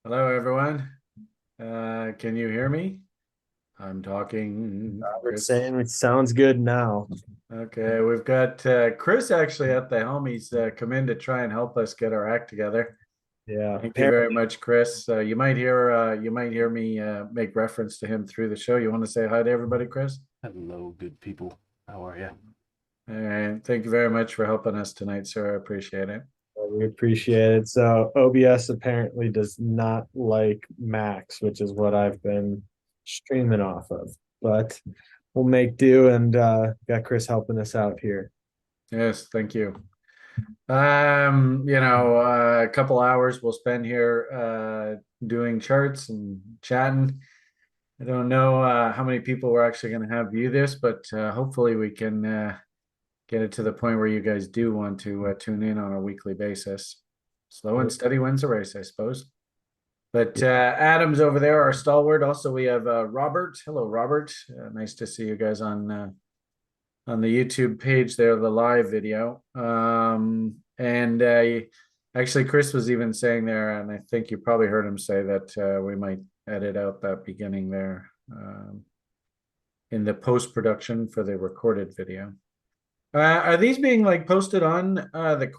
Hello, everyone. Can you hear me? I'm talking, Robert Chris. saying it sounds good now. Okay, we've got Chris actually at the helm. He's come in to try and help us get our act together. Yeah, Thank you very apparently. much, Chris. You might hear me make reference to him through the show. You want to say hi to everybody, Chris? Hello, good people. How are you? And thank you very much for helping us tonight, sir. I appreciate it. We appreciate it. So OBS apparently does not like Max, which is what I've been streaming off of. But we'll make do and got Chris helping us out here. Yes, thank you. A couple hours we'll spend here doing charts and chatting. I don't know how many people we're actually going to have view this, but hopefully we can get it to the point where you guys do want to tune in on a weekly basis. Slow and steady wins the race, I suppose. But Adam's over there, our stalwart. Also, we have Robert. Hello, Robert. Nice to see you guys on the YouTube page there, the live video. And actually, Chris was even saying there, and I think you probably heard him say that we might edit out that beginning there in the post production for the recorded video. Are these being like posted on the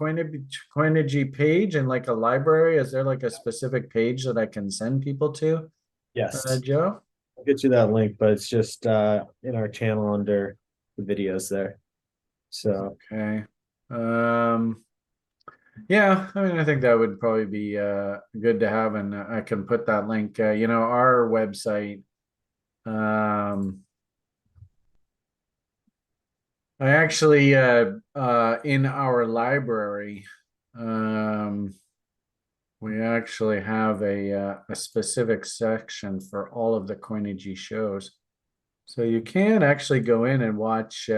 Coinigy page and like a library? Is there like a specific page that I can send people to, Yes, Joe? I'll get you that link, but it's just in our channel under the videos there. So Okay. Um, Yeah, I mean, I think that would probably be good to have, and I can put that link. Our website. Um, I actually in our library, um, we actually have a specific section for all of the Coinigy shows, so you can actually go in and watch.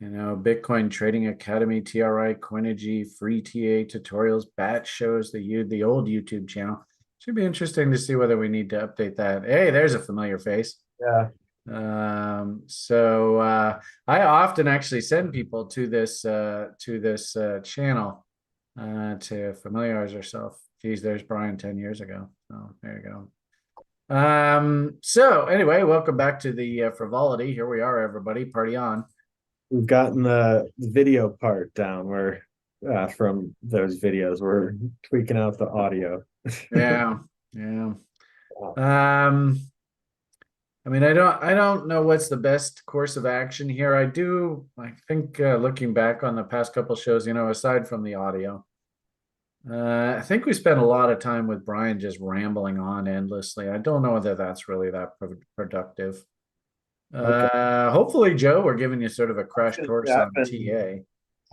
Bitcoin Trading Academy, TRI, Coinigy, free TA tutorials, batch shows, the old YouTube channel. Should be interesting to see whether we need to update that. Hey, there's a familiar face. yeah, I often actually send people to this channel to familiarize ourselves. Geez, there's Brian 10 years ago. Oh, there you go. So anyway, welcome back to the frivolity. Here we are, everybody. Party on. we've gotten the video part down where from those videos we're tweaking out the audio. Yeah, yeah. Um, I mean, I don't know what's the best course of action here. I think looking back on the past couple shows, aside from the audio, I think we spent a lot of time with Brian just rambling on endlessly. I don't know whether that's really that productive. Okay. Hopefully, Joe, we're giving you sort of a crash course Yeah, on TA.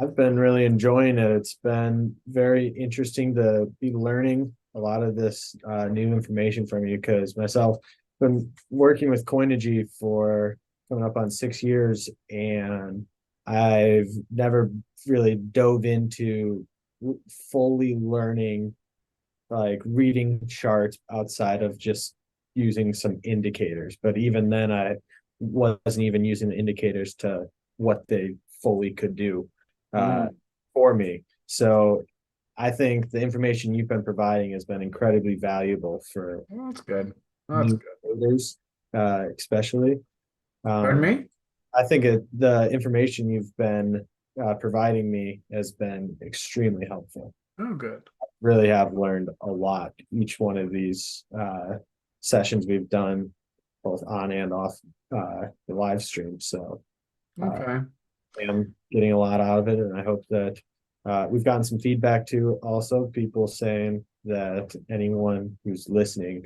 I've been really enjoying it. It's been very interesting to be learning a lot of this new information from you because myself been working with Coinigy for coming up on 6 years, and I've never really dove into fully learning like reading charts outside of just using some indicators. But even then, I wasn't even using the indicators to what they fully could do uh, Mm, for me. So I think the information you've been providing has been incredibly valuable for well, that's good. That's new good. traders, especially. Pardon Um, me? I think the information you've been providing me has been extremely helpful. Oh, good. Really have learned a lot each one of these sessions we've done both on and off the live stream. So uh, Okay. I'm getting a lot out of it, and I hope that we've gotten some feedback too. Also, people saying that anyone who's listening,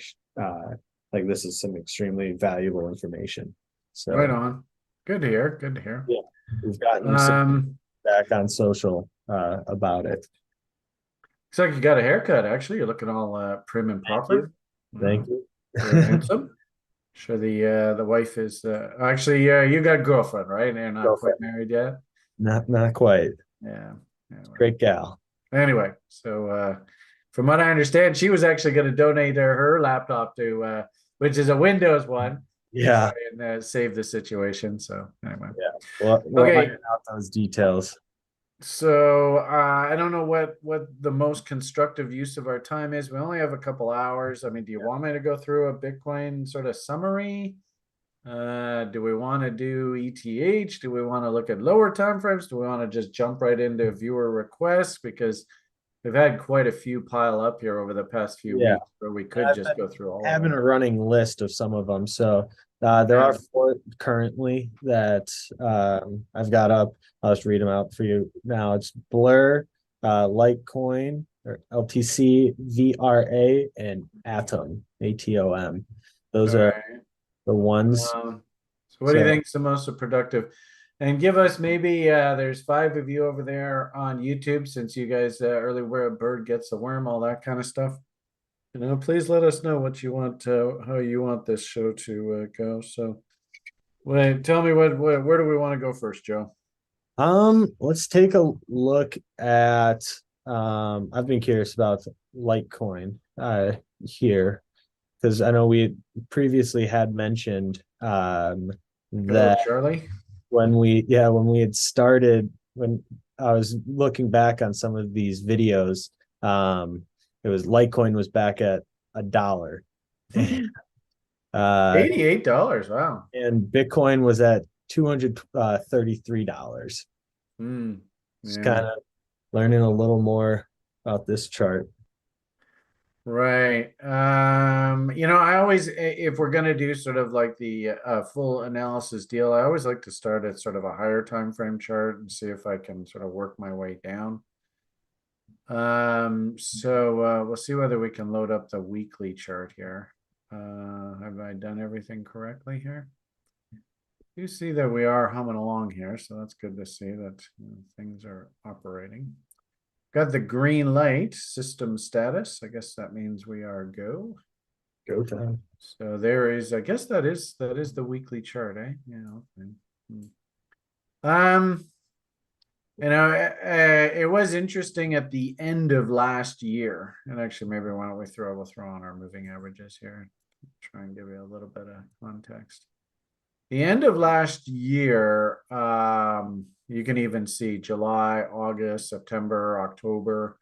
like this is some extremely valuable information. Right So on. Good to hear. Good to hear. yeah, we've gotten some Um, feedback on social about it. Looks like you got a haircut, actually. You're looking all prim and Thank you. proper. Thank Wow, you. very handsome. Sure, the wife is actually you got a girlfriend, right? You're not quite Girlfriend. married yet. Not quite. Yeah. Anyway, Great gal. so from what I understand, she was actually going to donate her laptop to which is a Windows one to try Yeah. and save the situation. So anyway, Yeah. We'll okay. iron out those details. So I don't know what the most constructive use of our time is. We only have a couple hours. I mean, do you want me to go through a Bitcoin sort of summary? Do we want to do ETH? Do we want to look at lower time frames? Do we want to just jump right into viewer requests? Because we've had quite a few pile up here over the past few Yeah. weeks where we And could I've just been go through all of having them. a running list of some of them. So there Yeah. are four currently that I've got up. I'll just read them out for you now. It's Blur, Litecoin, or LTC, VRA, and Atom, ATOM. Those All are right. the ones. So what do you So think is the most productive? And give us maybe there's 5 of you over there on YouTube since you guys early where a bird gets a worm, all that kind of stuff. Please let us know what you want how you want this show to go. So wait, tell me where do we want to go first, Joe? let's take a look at I've been curious about Litecoin here because I know we previously had mentioned Go that Charlie. when we had started when I was looking back on some of these videos, it was Litecoin was back at $1. uh $88. Wow. and Bitcoin was at $233. Hmm. Just Yeah. kind of learning a little more about this chart. Right. I always, if we're gonna do sort of like the full analysis deal, I always like to start at sort of a higher time frame chart and see if I can sort of work my way down. So we'll see whether we can load up the weekly chart here. Have I done everything correctly here? You see that we are humming along here, so that's good to see that things are operating. Got the green light system status. I guess that means we are go. Go time. So there is, I guess that is the weekly chart, eh? Yeah. Okay. Um, it was interesting at the end of last year, and actually, maybe why don't we'll throw on our moving averages here, try and give you a little bit of context. The end of last year, you can even see July, August, September, October.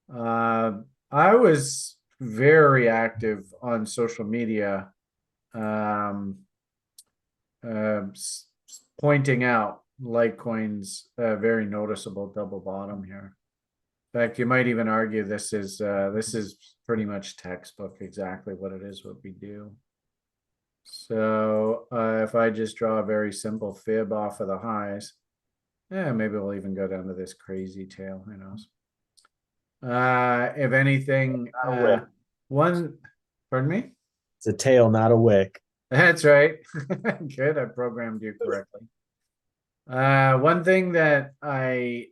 I was very active on social media, um, pointing out Litecoin's very noticeable double bottom here. In fact, you might even argue this is pretty much textbook exactly what it is, what we do. So if I just draw a very simple fib off of the highs, yeah, maybe we'll even go down to this crazy tail. Who knows? If anything, Not a wick. one, pardon me? It's a tail, not a wick. That's right. Good, I programmed you correctly. One thing that I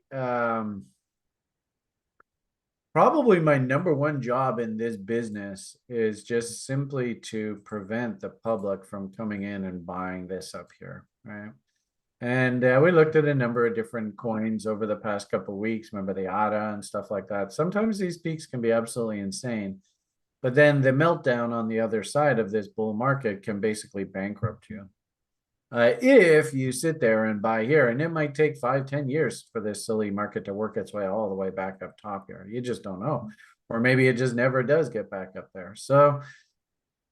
probably my number one job in this business is just simply to prevent the public from coming in and buying this up here, right? And we looked at a number of different coins over the past couple of weeks. Remember the ADA and stuff like that. Sometimes these peaks can be absolutely insane, but then the meltdown on the other side of this bull market can basically bankrupt you. If you sit there and buy here, and it might take 5-10 years for this silly market to work its way all the way back up top here. You just don't know. Or maybe it just never does get back up there. So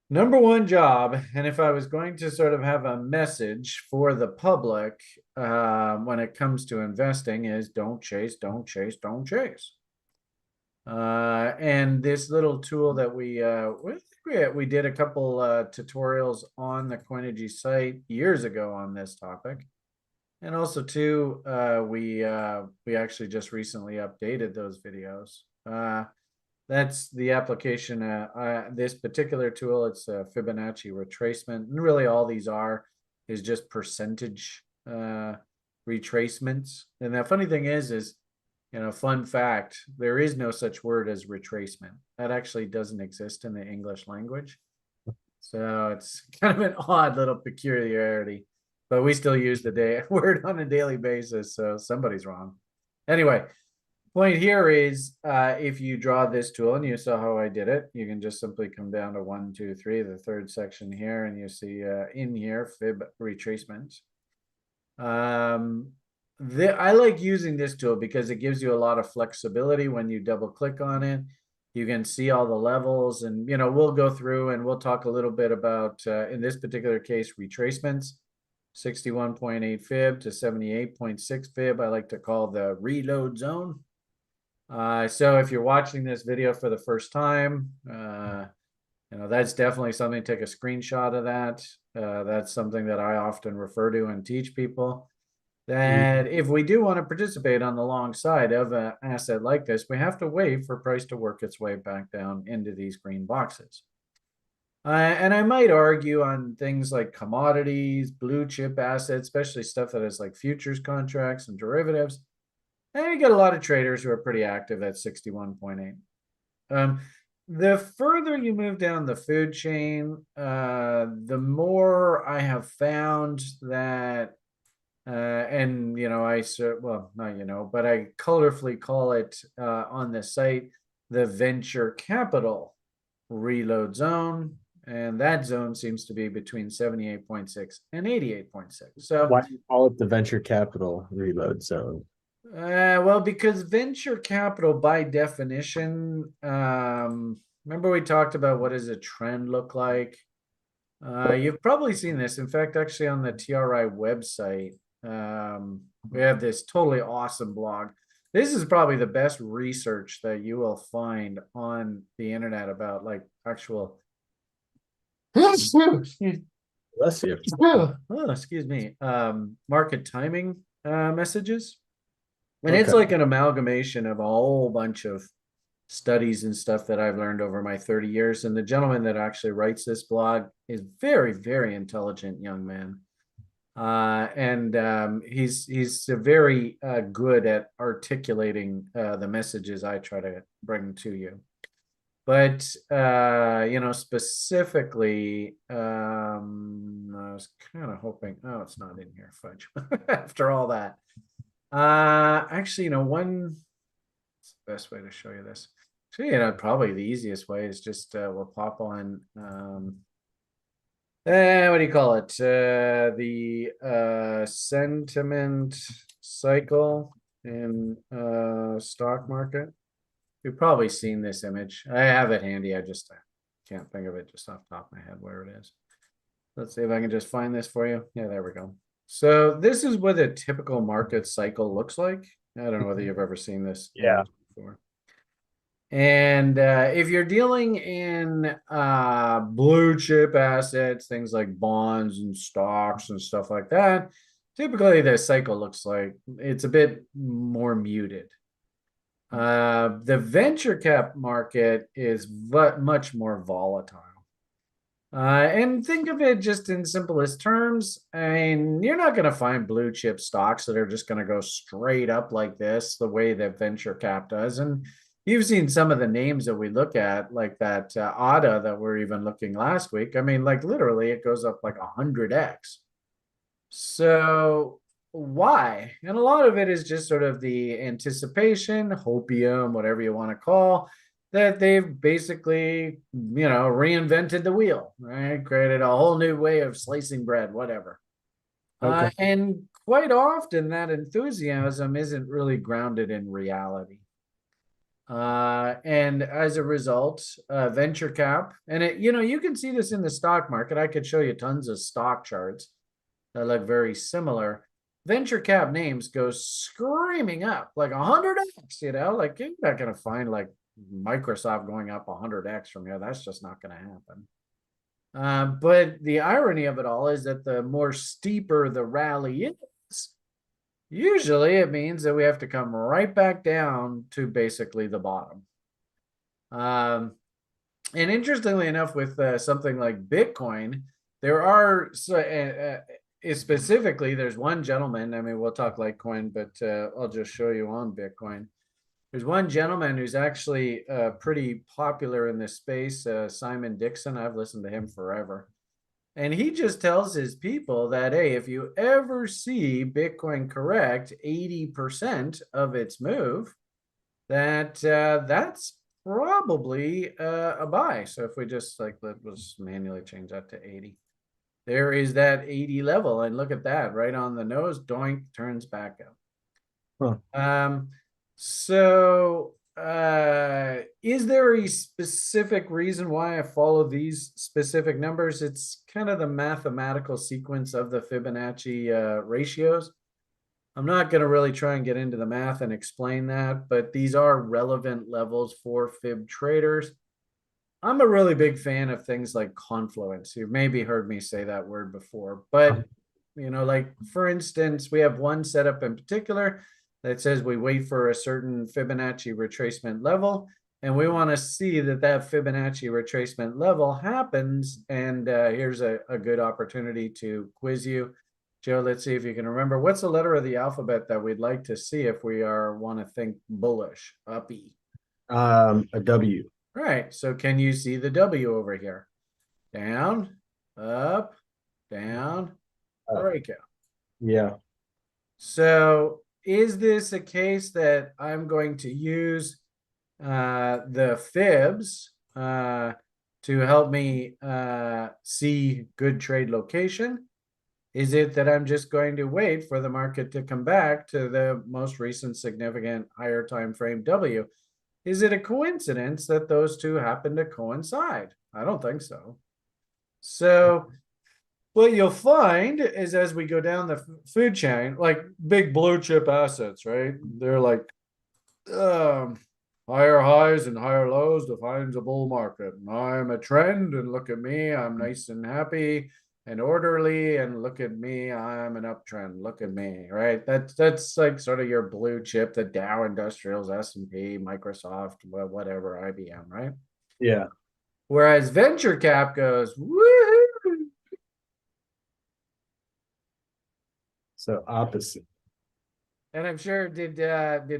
number one job, and if I was going to sort of have a message for the public when it comes to investing, is don't chase, don't chase, don't chase. And this little tool that we did a couple tutorials on the Coinigy site years ago on this topic. And also too, we actually just recently updated those videos. That's the application. This particular tool, it's a Fibonacci retracement, and really all these are is just percentage retracements. And the funny thing is fun fact, there is no such word as retracement. That actually doesn't exist in the English language. So it's kind of an odd little peculiarity, but we still use the word on a daily basis. So somebody's wrong. Anyway, point here is if you draw this tool and you saw how I did it, you can just simply come down to 1, 2, 3, the third section here, and you see in here fib retracement. I like using this tool because it gives you a lot of flexibility when you double click on it. You can see all the levels, and we'll go through and we'll talk a little bit about in this particular case retracements. 61.8 fib to 78.6 fib. I like to call the reload zone. So if you're watching this video for the first time, that's definitely something. Take a screenshot of that. That's something that I often refer to and teach people. That if we do want to participate on the long side of an asset like this, we have to wait for price to work its way back down into these green boxes. And I might argue on things like commodities, blue chip assets, especially stuff that is like futures contracts and derivatives. And you get a lot of traders who are pretty active at 61.8. The further you move down the food chain, the more I have found that and well, not but I colorfully call it on the site the venture capital reload zone, and that zone seems to be between 78.6 and 88.6. So Why do you call it the venture capital reload zone? well, because venture capital by definition, remember we talked about what does a trend look like. You've probably seen this. In fact, actually on the TRI website, we have this totally awesome blog. This is probably the best research that you will find on the internet about like actual Bless you. excuse me, market timing messages. And it's Okay. like an amalgamation of a whole bunch of studies and stuff that I've learned over my 30 years. And the gentleman that actually writes this blog is very, very intelligent young man. And he's very good at articulating the messages I try to bring to you. But specifically, I was kind of hoping. Oh, it's not in here. Fudge. After all that, actually, one. What's the best way to show you this? Actually, probably the easiest way is just we'll pop on. What do you call it? The sentiment cycle in stock market. You've probably seen this image. I have it handy. I just can't think of it just off the top of my head where it is. Let's see if I can just find this for you. Yeah, there we go. So this is what a typical market cycle looks like. I don't know whether you've ever seen this Yeah. before. And if you're dealing in blue chip assets, things like bonds and stocks and stuff like that, typically the cycle looks like it's a bit more muted. The venture cap market is much more volatile. And think of it just in simplest terms. I mean, you're not going to find blue chip stocks that are just going to go straight up like this, the way that venture cap does. And you've seen some of the names that we look at, like that ADA that we're even looking last week. I mean, like literally it goes up like 100x. So why? And a lot of it is just sort of the anticipation, hopium, whatever you want to call, that they've basically, reinvented the wheel, right? Created a whole new way of slicing bread, whatever. Okay. And quite often that enthusiasm isn't really grounded in reality. And as a result, venture cap, and you can see this in the stock market. I could show you tons of stock charts that look very similar. Venture cap names go screaming up like 100x, like you're not going to find like Microsoft going up 100x from here. That's just not going to happen. But the irony of it all is that the more steeper the rally is, usually it means that we have to come right back down to basically the bottom. And interestingly enough, with something like Bitcoin, there are specifically, there's one gentleman. I mean, we'll talk Litecoin, but I'll just show you on Bitcoin. There's one gentleman who's actually pretty popular in this space, Simon Dixon. I've listened to him forever. And he just tells his people that, hey, if you ever see Bitcoin correct 80% of its move, that's probably a buy. So if we just let's manually change that to 80. There is that 80 level. And look at that, right on the nose, doink, turns back up. Huh. Is there a specific reason why I follow these specific numbers? It's kind of the mathematical sequence of the Fibonacci ratios. I'm not going to really try and get into the math and explain that, but these are relevant levels for Fib traders. I'm a really big fan of things like confluence. You've maybe heard me say that word before, but like for instance, we have one setup in particular that says we wait for a certain Fibonacci retracement level, and we want to see that that Fibonacci retracement level happens. And here's a good opportunity to quiz you. Joe, let's see if you can remember what's the letter of the alphabet that we'd like to see if we want to think bullish, uppy. A W. All right, so can you see the W over here? Down, up, down, breakout. Yeah. So is this a case that I'm going to use the fibs to help me see good trade location? Is it that I'm just going to wait for the market to come back to the most recent significant higher time frame W? Is it a coincidence that those two happen to coincide? I don't think so. So what you'll find is as we go down the food chain, like big blue chip assets, right? They're like higher highs and higher lows defines a bull market. I'm a trend, and look at me, I'm nice and happy and orderly, and look at me, I'm an uptrend. Look at me, right? That's like sort of your blue chip, the Dow Industrials, S&P, Microsoft, whatever, IBM, right? Yeah. Whereas venture cap goes, woohoo. So opposite. And I'm sure did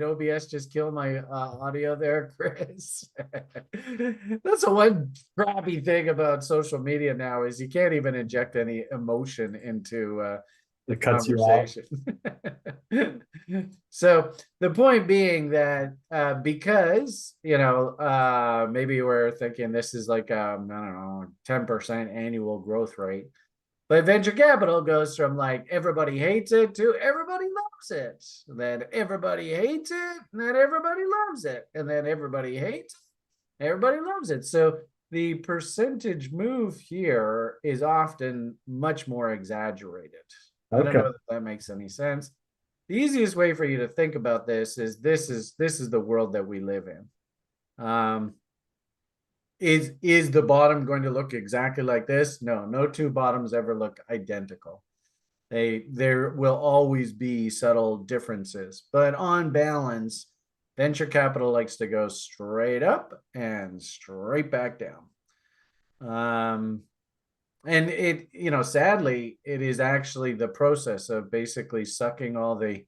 OBS just kill my audio there, Chris? That's the one crappy thing about social media now is you can't even inject any emotion into the It cuts you off. conversation. So the point being that because maybe we're thinking this is like I don't know 10% annual growth rate. But venture capital goes from like everybody hates it to everybody loves it. And then everybody hates it, and then everybody loves it. And then everybody hates it, everybody loves it. So the percentage move here is often much more exaggerated. I don't Okay. know if that makes any sense. The easiest way for you to think about this is this is the world that we live in. Is the bottom going to look exactly like this? No two bottoms ever look identical. There will always be subtle differences, but on balance, venture capital likes to go straight up and straight back down. And sadly, it is actually the process of basically sucking all the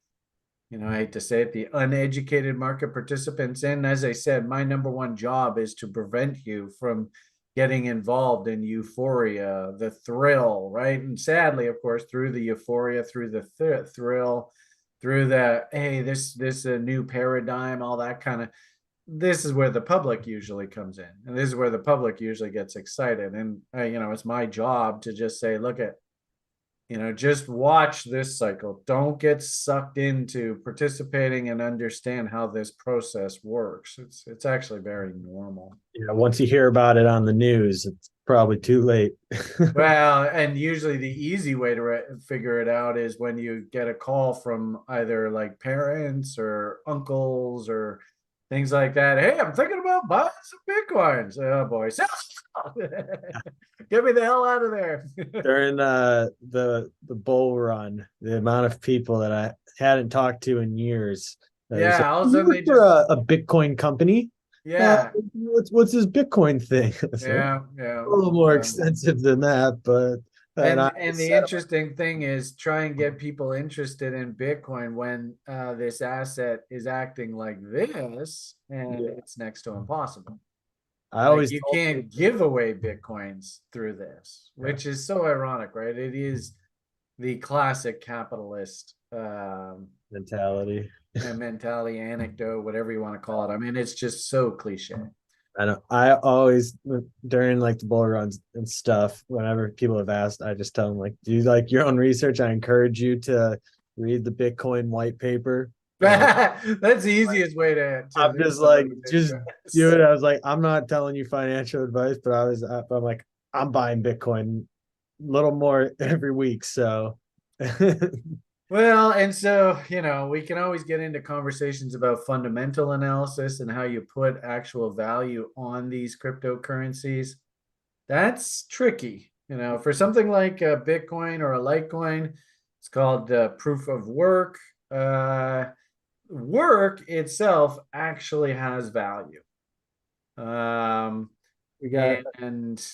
I hate to say it, the uneducated market participants in. As I said, my number one job is to prevent you from getting involved in euphoria, the thrill, right? And sadly, of course, through the euphoria, through the thrill, through the hey, this a new paradigm, all that kind of. This is where the public usually comes in, and this is where the public usually gets excited. And it's my job to just say, look at just watch this cycle. Don't get sucked into participating and understand how this process works. It's actually very normal. Yeah. Once you hear about it on the news, it's probably too late. Well, and usually the easy way to figure it out is when you get a call from either like parents or uncles or things like that. Hey, I'm thinking about buying some Bitcoins. Oh boy, get me the hell out of there. During the bull run, the amount of people that I hadn't talked to in years. Yeah, all of a you sudden work they for just a Bitcoin company. yeah. What's this Bitcoin thing? Yeah, yeah. A little more extensive than that, but And the interesting thing is try and get people interested in Bitcoin when this asset is acting like this, and yeah. it's next to impossible. I Like always you told can't people, give away Bitcoins through this, yeah. which is so ironic, right? It is the classic capitalist Mentality. and mentality, anecdote, whatever you want to call it. I mean, it's just so cliche. I know. I always during like the bull runs and stuff, whenever people have asked, I just tell them like, do you like your own research? I encourage you to read the Bitcoin white paper. That's the easiest way to I'm lose just like, somebody's just do interest. it. I was like, I'm not telling you financial advice, but I'm like, I'm buying Bitcoin a little more every week. So, Well, and so, we can always get into conversations about fundamental analysis and how you put actual value on these cryptocurrencies. That's tricky. For something like a Bitcoin or a Litecoin, it's called proof of work. Work itself actually has value. Um, we got, and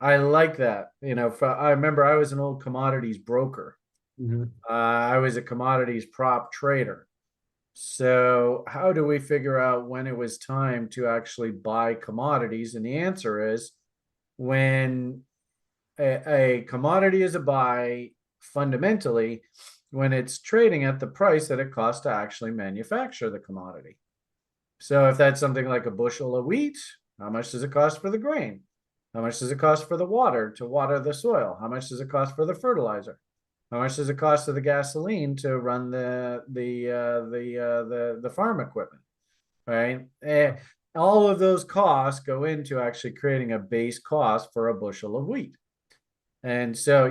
I like that. I remember I was an old commodities broker. mhm. I was a commodities prop trader. So, how do we figure out when it was time to actually buy commodities? And the answer is when a commodity is a buy fundamentally when it's trading at the price that it costs to actually manufacture the commodity. So if that's something like a bushel of wheat, how much does it cost for the grain? How much does it cost for the water to water the soil? How much does it cost for the fertilizer? How much does it cost for the gasoline to run the farm equipment? Right? All of those costs go into actually creating a base cost for a bushel of wheat. And so,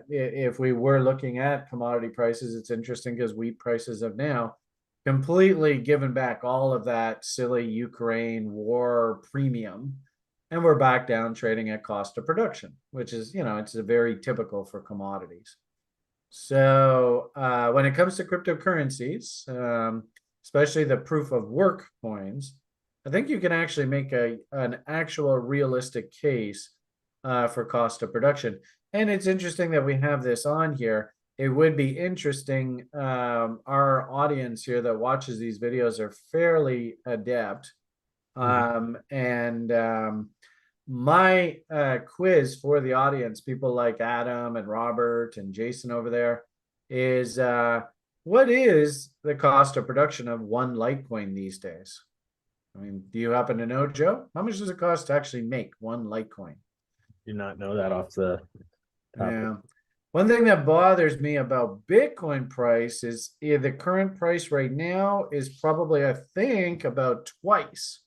if we were looking at commodity prices, it's interesting because wheat prices have now completely given back all of that silly Ukraine war premium. And we're back down trading at cost of production, which is, it's a very typical for commodities. So when it comes to cryptocurrencies, especially the proof of work coins, I think you can actually make an actual realistic case for cost of production. And it's interesting that we have this on here. It would be interesting. Our audience here that watches these videos are fairly adept. And my quiz for the audience, people like Adam and Robert and Jason over there, is what is the cost of production of one Litecoin these days? I mean, do you happen to know, Joe? How much does it cost to actually make one Litecoin? Do not know that off the top. Yeah. One thing that bothers me about Bitcoin price is the current price right now is probably, I think, about twice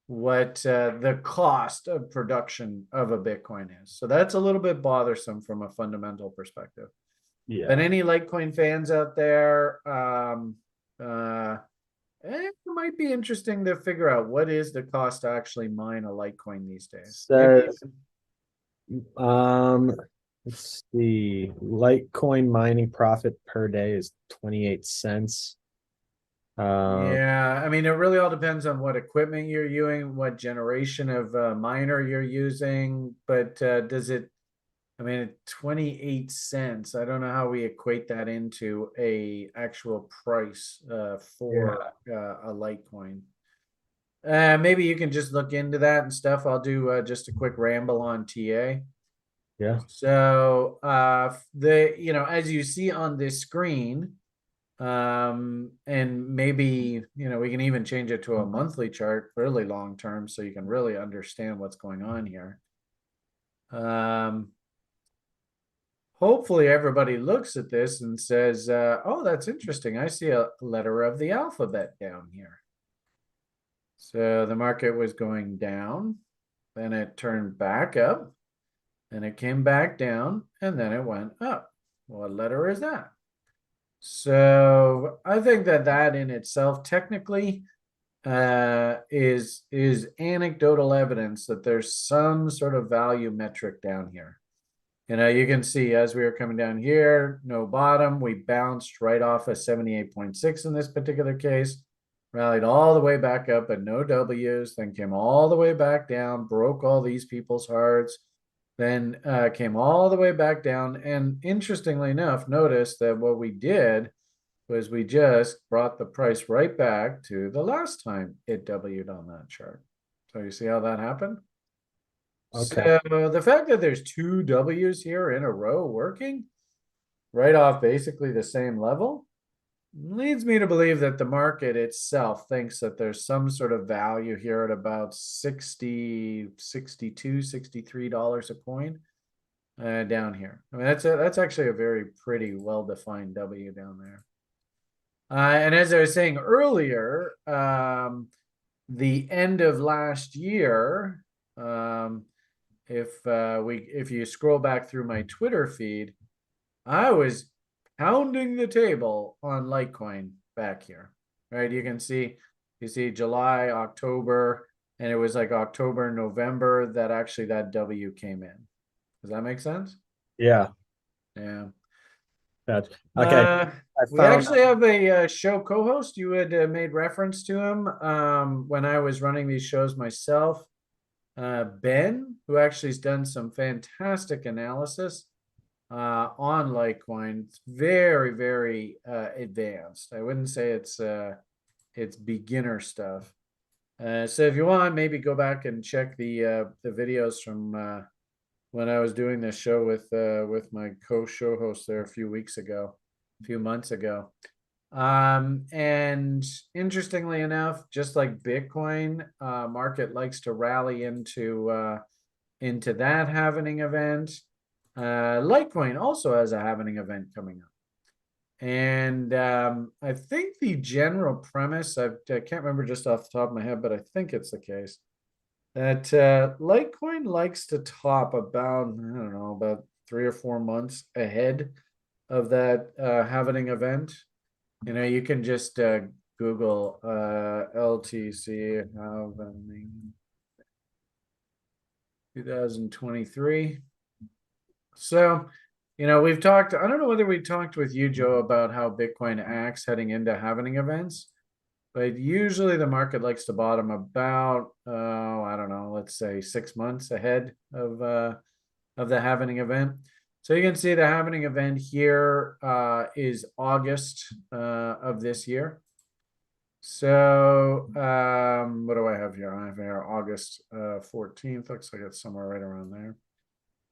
what the cost of production of a Bitcoin is. So that's a little bit bothersome from a fundamental perspective. But Yeah. any Litecoin fans out there, it might be interesting to figure out what is the cost to actually mine a Litecoin these days. Maybe Says, um, let's see, Litecoin mining profit per day is 28 cents. yeah, I mean, it really all depends on what equipment you're using, what generation of miner you're using. But does it, I mean, 28 cents. I don't know how we equate that into a actual price for a Litecoin. Maybe you can just look into that and stuff. I'll do just a quick ramble on TA. Yeah. So as you see on this screen, and maybe we can even change it to a monthly chart, really long term, so you can really understand what's going on here. Hopefully everybody looks at this and says, oh, that's interesting. I see a letter of the alphabet down here. So the market was going down, then it turned back up, then it came back down, and then it went up. What letter is that? So I think that in itself technically is anecdotal evidence that there's some sort of value metric down here. You can see as we were coming down here, no bottom, we bounced right off of 78.6 in this particular case, rallied all the way back up at no W's, then came all the way back down, broke all these people's hearts, then came all the way back down. And interestingly enough, notice that what we did was we just brought the price right back to the last time it W'd on that chart. So you see how that happened? Okay. So the fact that there's two W's here in a row working right off basically the same level leads me to believe that the market itself thinks that there's some sort of value here at about 60, 62, $63 a coin down here. I mean, that's actually a very pretty well-defined W down there. And as I was saying earlier, the end of last year, if you scroll back through my Twitter feed, I was pounding the table on Litecoin back here, right? You see July, October, and it was like October, November that actually that W came in. Does that make sense? Yeah, Yeah. that's okay. Uh, I we found actually have a show co-host. You had made reference to him when I was running these shows myself. Ben, who actually has done some fantastic analysis on Litecoin. It's very, very advanced. I wouldn't say it's beginner stuff. So if you want, maybe go back and check the videos from when I was doing this show with my co-show host there a few months ago. And interestingly enough, just like Bitcoin, market likes to rally into that halvening event. Litecoin also has a halvening event coming up. And I think the general premise, I can't remember just off the top of my head, but I think it's the case that Litecoin likes to top about, I don't know, about 3 or 4 months ahead of that halvening event. You know, you can just Google LTC halvening 2023. So, you know, we've talked, I don't know whether we talked with you, Joe, about how Bitcoin acts heading into halvening events, but usually the market likes to bottom about, I don't know, let's say 6 months ahead of the halvening event. So you can see the halvening event here is August of this year. So what do I have here? I have here August 14th. Looks like it's somewhere right around there.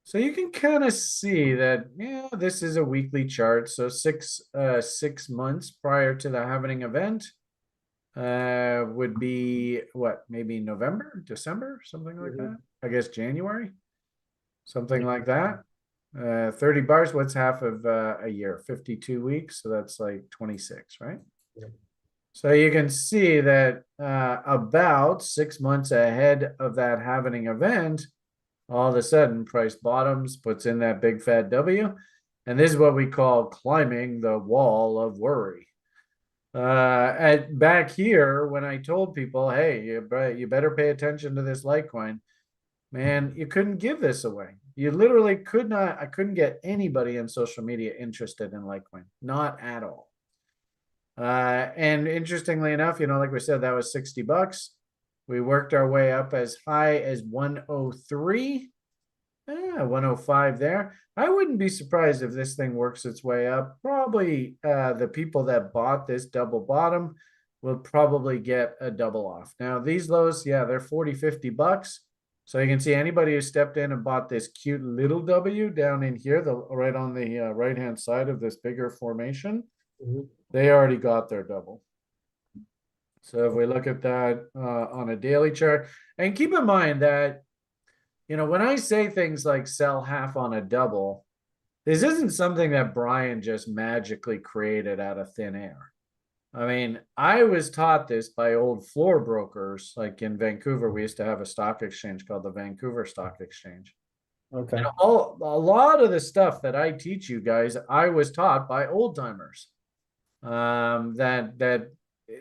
So you can kind of see that, yeah, this is a weekly chart. So 6 months prior to the halvening event would be what, maybe November, December, something like that. I guess January, something like that. 30 bars, what's half of a year? 52 weeks. So that's like 26, right? So you can see that about 6 months ahead of that halvening event, all of a sudden price bottoms, puts in that big fat W. And this is what we call climbing the wall of worry. Back here, when I told people, hey, you better pay attention to this Litecoin, man, you couldn't give this away. You literally could not, I couldn't get anybody in social media interested in Litecoin, not at all. And interestingly enough, you know, like we said, that was $60. We worked our way up as high as 103. 105 there. I wouldn't be surprised if this thing works its way up. Probably the people that bought this double bottom will probably get a double off. Now, these lows, yeah, they're 40, $50. So you can see anybody who stepped in and bought this cute little W down in here, right on the right-hand side of this bigger formation, they already got their double. So if we look at that on a daily chart, and keep in mind that, you know, when I say things like sell half on a double, this isn't something that Brian just magically created out of thin air. I mean, I was taught this by old floor brokers. Like in Vancouver, we used to have a stock exchange called the Vancouver Stock Exchange. Okay. And a lot of the stuff that I teach you guys, I was taught by old timers. That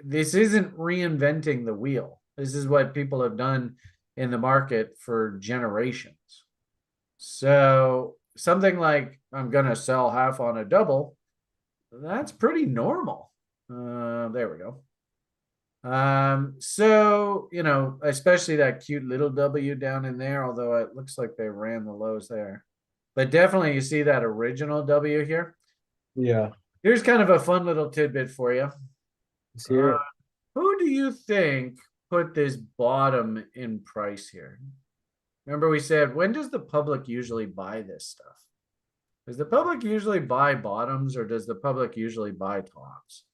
this isn't reinventing the wheel. This is what people have done in the market for generations. So something like I'm gonna sell half on a double, that's pretty normal. There we go. So you know, especially that cute little W down in there, although it looks like they ran the lows there. But definitely you see that original W here. Yeah. Here's kind of a fun little tidbit for you. Let's hear it. Who do you think put this bottom in price here? Remember we said, when does the public usually buy this stuff? Does the public usually buy bottoms or does the public usually buy tops?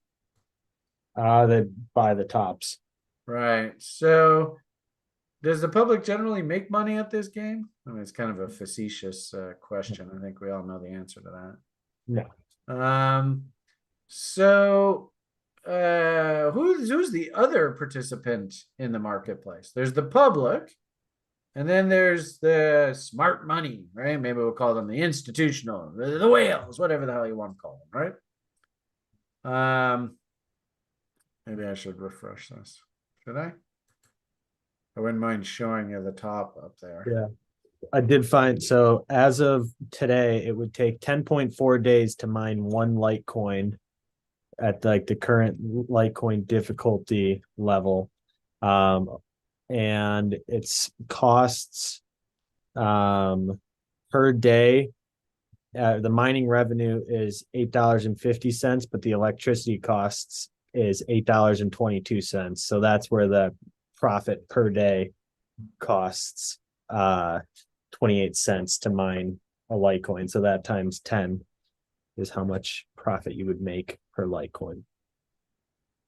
They buy the tops. Right. So does the public generally make money at this game? I mean, it's kind of a facetious question. I think we all know the answer to No. that. So who's the other participant in the marketplace? There's the public, and then there's the smart money, right? Maybe we'll call them the institutional, the whales, whatever the hell you want to call them, right? Maybe I should refresh this. Should I? I wouldn't mind showing you the top up there. Yeah. I did find, so as of today, it would take 10.4 days to mine one Litecoin at like the current Litecoin difficulty level. And its costs per day. The mining revenue is $8.50, but the electricity costs is $8.22. So that's where the profit per day costs 28 cents to mine a Litecoin. So that times 10 is how much profit you would make per Litecoin.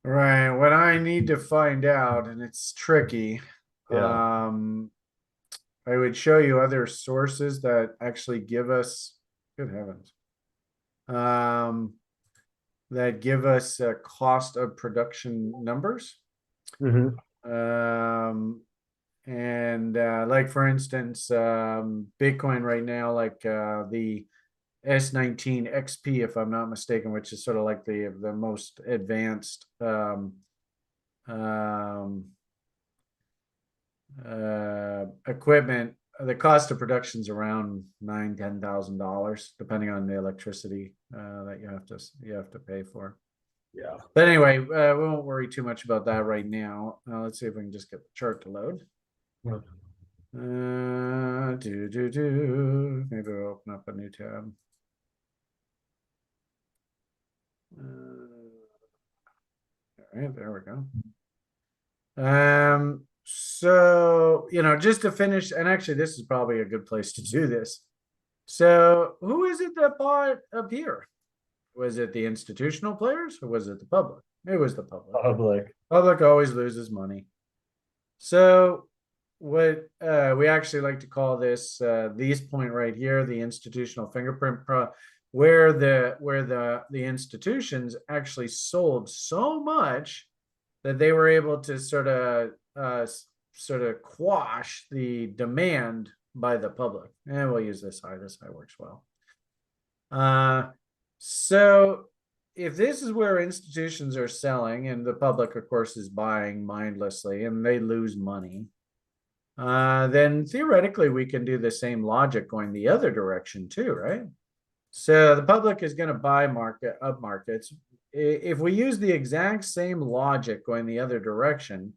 Right. What I need to find out, and it's tricky. Yeah. I would show you other sources that actually give us, good heavens, that give us cost of production numbers. Mhm. And like for instance, Bitcoin right now, like the S19 XP, if I'm not mistaken, which is sort of like the most advanced equipment. The cost of production is around $9,000-$10,000, depending on the electricity that you have to pay for. Yeah. But anyway, we won't worry too much about that right now. Let's see if we can just get the chart to load. Yeah. Maybe we'll open up a new tab. All right, there we go. So, just to finish, and actually this is probably a good place to do this. So who is it that bought up here? Was it the institutional players or was it the public? It was the public. Public always loses money. So what we actually like to call this point right here, the institutional fingerprint where the institutions actually sold so much that they were able to sort of quash the demand by the public. And we'll use this high. This high works well. So if this is where institutions are selling and the public, of course, is buying mindlessly and they lose money, then theoretically we can do the same logic going the other direction too, right? So the public is going to buy up markets. If we use the exact same logic going the other direction,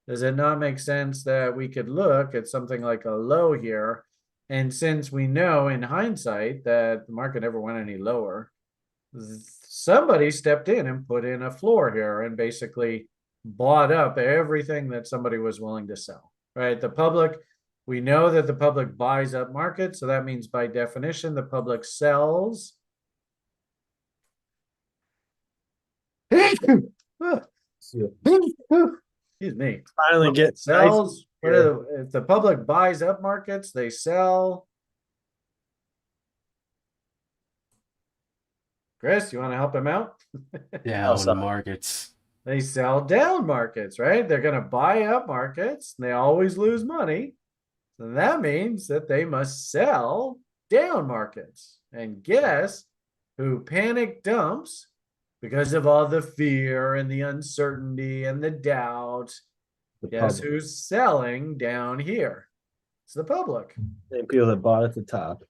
does it not make sense that we could look at something like a low here? And since we know in hindsight that the market never went any lower, somebody stepped in and put in a floor here and basically bought up everything that somebody was willing to sell, right? The public, we know that the public buys up markets. So that means by definition, the public sells. Excuse me. Finally get sells. Nice. If the public buys up markets, they sell. Chris, you want to help him out? Down markets. They sell down markets, right? They're going to buy up markets. And they always lose money. So that means that they must sell down markets. And guess who panic dumps because of all the fear and the uncertainty and the doubt? Guess who's selling down here? It's the public. Same people that bought at the top.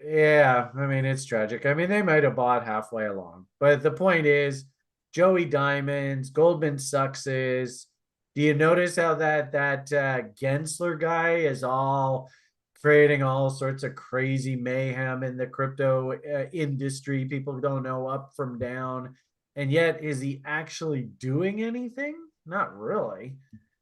Yeah, I mean, it's tragic. I mean, they might have bought halfway along. But the point is, Joey Diamonds, Goldman Sachs's. Do you notice how that Gensler guy is all creating all sorts of crazy mayhem in the crypto industry? People don't know up from down. And yet, is he actually doing anything? Not really.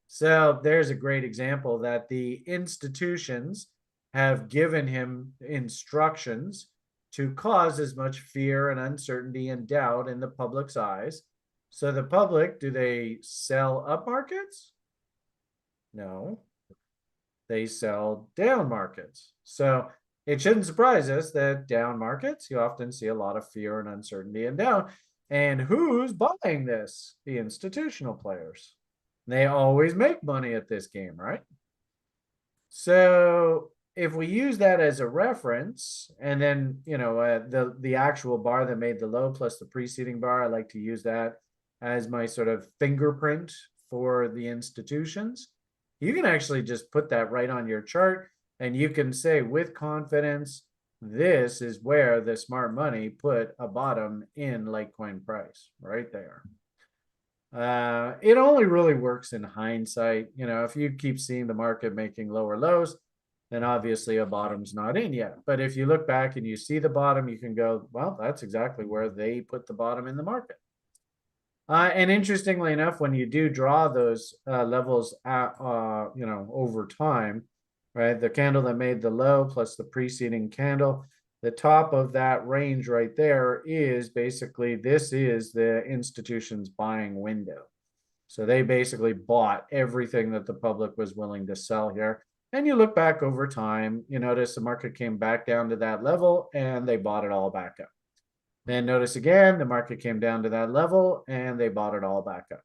So there's a great example that the institutions have given him instructions to cause as much fear and uncertainty and doubt in the public's eyes. So the public, do they sell up markets? No, they sell down markets. So it shouldn't surprise us that down markets, you often see a lot of fear and uncertainty and doubt. And who's buying this? The institutional players. They always make money at this game, right? So if we use that as a reference, and then the actual bar that made the low plus the preceding bar, I like to use that as my sort of fingerprint for the institutions. You can actually just put that right on your chart, and you can say with confidence, this is where the smart money put a bottom in Litecoin price, right there. It only really works in hindsight. If you keep seeing the market making lower lows, then obviously a bottom's not in yet. But if you look back and you see the bottom, you can go, well, that's exactly where they put the bottom in the market. And interestingly enough, when you do draw those levels at, over time, right? The candle that made the low plus the preceding candle, the top of that range right there is basically, this is the institution's buying window. So they basically bought everything that the public was willing to sell here. And you look back over time, you notice the market came back down to that level and they bought it all back up. Then notice again, the market came down to that level and they bought it all back up.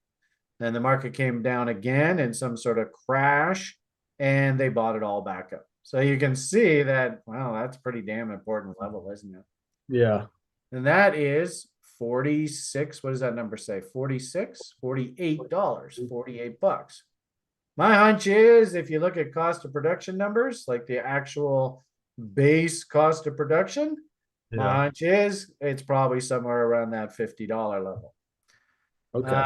Then the market came down again in some sort of crash and they bought it all back up. So you can see that, wow, that's pretty damn important level, isn't it? Yeah. And that is 46. What does that number say? 46, $48, 48 bucks. My hunch is if you look at cost of production numbers, like the actual base cost of production, my hunch is it's probably somewhere around that $50 level. Okay.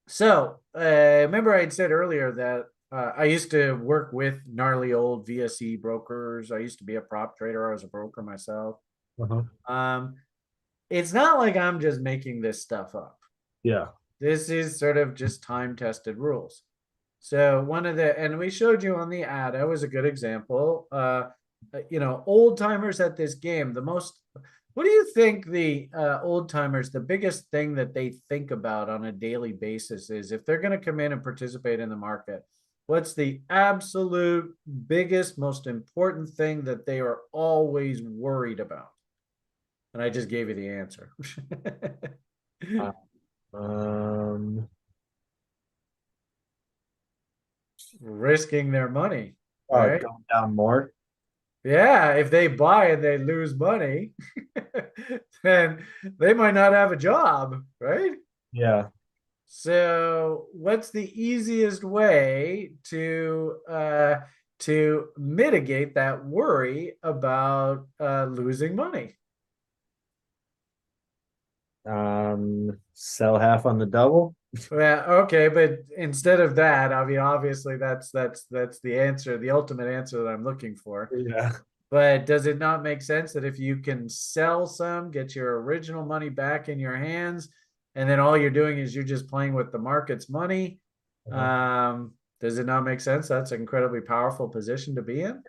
So remember I had said earlier that I used to work with gnarly old VSE brokers. I used to be a prop trader. I was a broker myself. It's not like I'm just making this stuff up. Yeah. This is sort of just time-tested rules. So and we showed you on the ad, that was a good example. Old timers at this game, what do you think the old timers, the biggest thing that they think about on a daily basis is if they're going to come in and participate in the market? What's the absolute biggest, most important thing that they are always worried about? And I just gave you the answer. Risking their money, right? Going down more. Yeah, if they buy and they lose money, then they might not have a job, right? Yeah. So, what's the easiest way to mitigate that worry about losing money? Sell half on the double. Well, okay, but instead of that, I mean, obviously that's the answer, the ultimate answer that I'm looking for. Yeah. But does it not make sense that if you can sell some, get your original money back in your hands, and then all you're doing is you're just playing with the market's money? Does it not make sense? That's an incredibly powerful position to be in.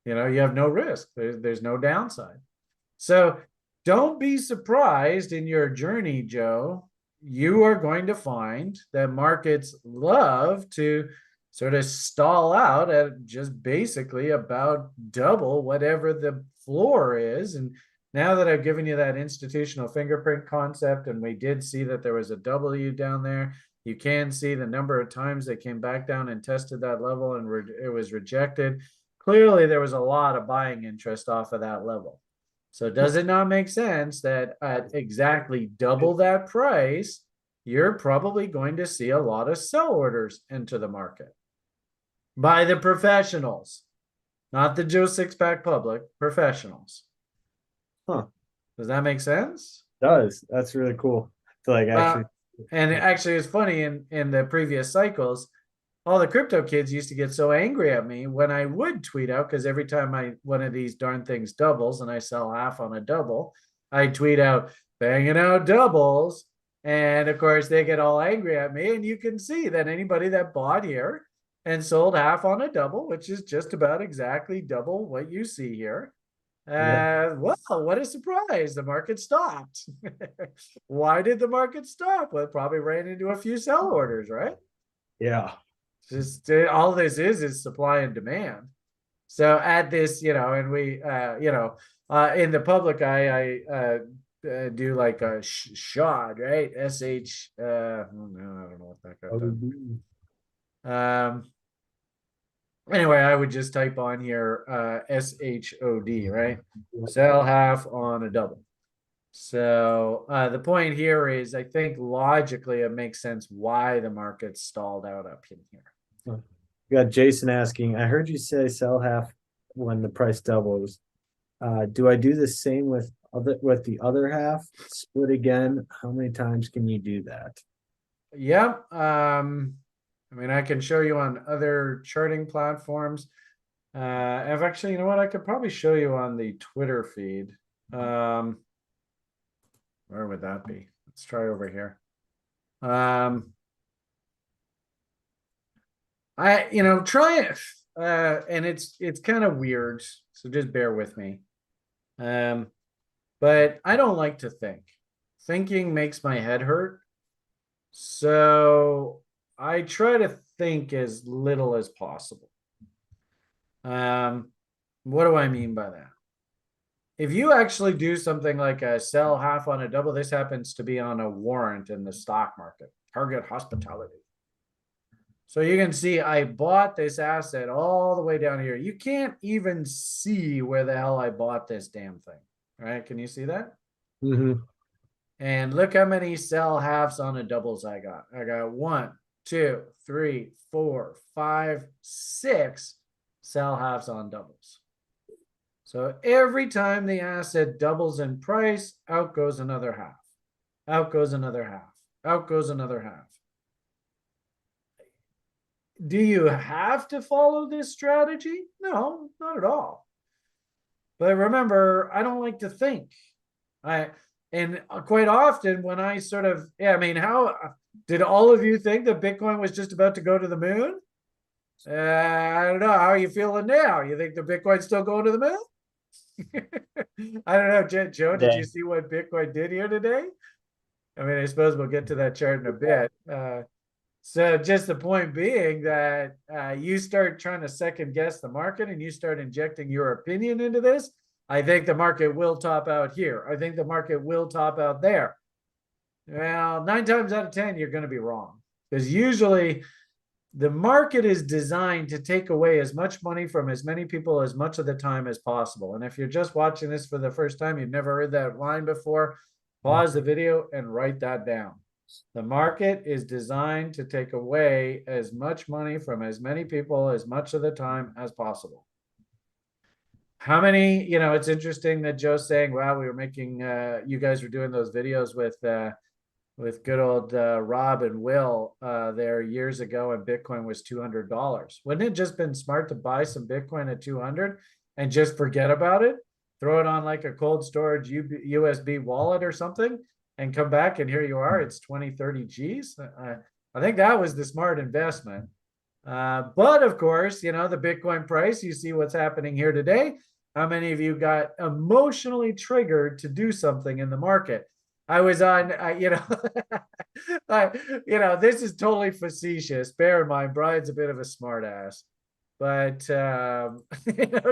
You have no risk. There's no downside. So don't be surprised in your journey, Joe. You are going to find that markets love to sort of stall out at just basically about double whatever the floor is. And now that I've given you that institutional fingerprint concept, and we did see that there was a W down there, you can see the number of times they came back down and tested that level and it was rejected. Clearly, there was a lot of buying interest off of that level. So does it not make sense that at exactly double that price, you're probably going to see a lot of sell orders enter the market by the professionals, not the Joe Sixpack public, professionals. Does that make sense? Does. That's really cool to actually. And actually, it's funny in the previous cycles, all the crypto kids used to get so angry at me when I would tweet out, because every time one of these darn things doubles and I sell half on a double, I tweet out banging out doubles. And of course, they get all angry at me. And you can see that anybody that bought here and sold half on a double, which is just about exactly double what you see here. Well, what a surprise. The market stopped. Why did the market stop? Well, it probably ran into a few sell orders, right? Yeah. Just all this is supply and demand. So at this, and we, in the public eye, I do like a shod, right? SH. Oh, no, I don't know what that got done. Anyway, I would just type on here SHOD, right? Sell half on a double. So the point here is, I think logically it makes sense why the market stalled out up in here. We got Jason asking, I heard you say sell half when the price doubles. Do I do the same with the other half? Split again? How many times can you do that? Yep. I mean, I can show you on other charting platforms. I've actually, you know what? I could probably show you on the Twitter feed. Where would that be? Let's try over here. Try it. And it's kind of weird, so just bear with me. But I don't like to think. Thinking makes my head hurt. So I try to think as little as possible. What do I mean by that? If you actually do something like a sell half on a double, this happens to be on a warrant in the stock market, Target Hospitality. So you can see I bought this asset all the way down here. You can't even see where the hell I bought this damn thing, right? Can you see that? Mm-hmm. And look how many sell halves on a doubles I got. I got 1, 2, 3, 4, 5, 6 sell halves on doubles. So every time the asset doubles in price, out goes another half. Out goes another half. Out goes another half. Do you have to follow this strategy? No, not at all. But remember, I don't like to think. And quite often when I sort of, I mean, how did all of you think that Bitcoin was just about to go to the moon? I don't know. How are you feeling now? You think the Bitcoin's still going to the moon? I don't know, Joe, did you see what Bitcoin did here today? I mean, I suppose we'll get to that chart in a bit. So just the point being that you start trying to second guess the market and you start injecting your opinion into this, I think the market will top out here. I think the market will top out there. Well, 9 times out of 10, you're going to be wrong, because usually the market is designed to take away as much money from as many people as much of the time as possible. And if you're just watching this for the first time, you've never heard that line before, pause the video and write that down. The market is designed to take away as much money from as many people as much of the time as possible. How many, it's interesting that Joe's saying, wow, we were making, you guys were doing those videos with good old Rob and Will there years ago, and Bitcoin was $200. Wouldn't it just been smart to buy some Bitcoin at 200 and just forget about it? Throw it on like a cold storage USB wallet or something and come back, and here you are. It's 20, 30 G's. I think that was the smart investment. But of course, the Bitcoin price, you see what's happening here today. How many of you got emotionally triggered to do something in the market? I was on, this is totally facetious. Bear in mind, Brian's a bit of a smart ass. But,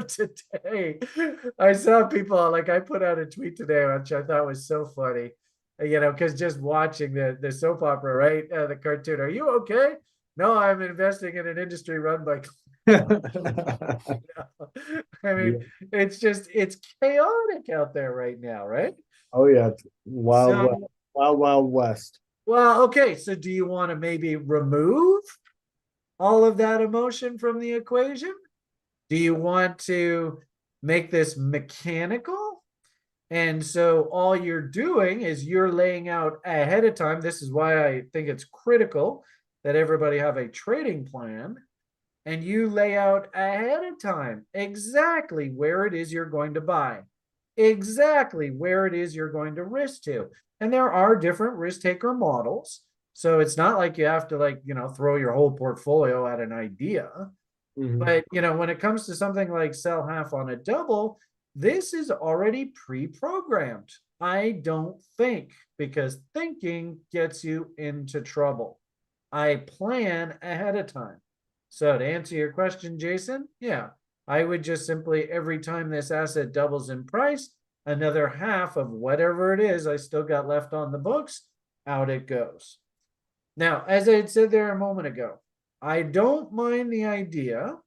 today I saw people, like I put out a tweet today, which I thought was so funny, because just watching the soap opera, right? The cartoon, are you okay? No, I'm investing in an industry run by I mean, it's chaotic out there right now, right? Oh yeah, wild west. Well, okay, so do you want to maybe remove all of that emotion from the equation? Do you want to make this mechanical? And so all you're doing is you're laying out ahead of time. This is why I think it's critical that everybody have a trading plan, and you lay out ahead of time exactly where it is you're going to buy, exactly where it is you're going to risk to. And there are different risk taker models. So it's not like you have to throw your whole portfolio at an idea. Mm-hmm. But, when it comes to something like sell half on a double, this is already pre-programmed. I don't think, because thinking gets you into trouble. I plan ahead of time. So to answer your question, Jason, yeah, I would just simply, every time this asset doubles in price, another half of whatever it is I still got left on the books, out it goes. Now, as I had said there a moment ago, I don't mind the idea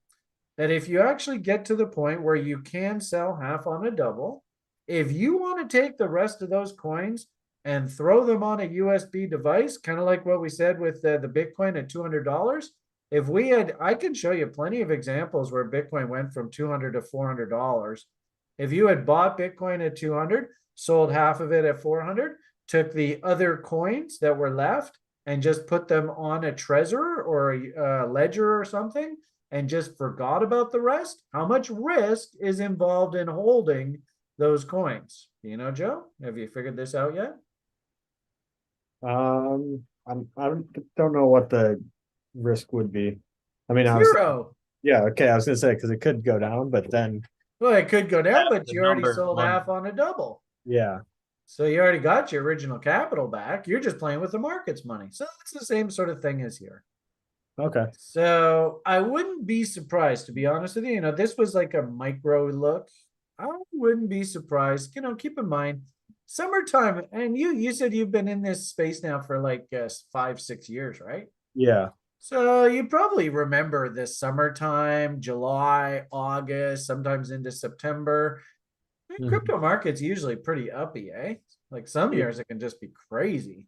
that if you actually get to the point where you can sell half on a double, if you want to take the rest of those coins and throw them on a USB device, kind of like what we said with the Bitcoin at $200, if we had, I can show you plenty of examples where Bitcoin went from $200 to $400. If you had bought Bitcoin at 200, sold half of it at 400, took the other coins that were left and just put them on a Trezor or a ledger or something, and just forgot about the rest, how much risk is involved in holding those coins? You know, Joe, have you figured this out yet? I don't know what the risk would be. I mean, Zero. yeah, okay, I was gonna say because it could go down, but then Well, it could go down, but the you already number of sold money. half on a double. Yeah. So you already got your original capital back. You're just playing with the market's money. So it's the same sort of thing as here. Okay. So I wouldn't be surprised, to be honest with you. You know, this was like a micro look. I wouldn't be surprised. You know, keep in mind, summertime, and you said you've been in this space now for like 5-6 years, right? Yeah. So you probably remember this summertime, July, August, sometimes into September. Crypto market's usually pretty uppy, eh? Like some years it can just be crazy.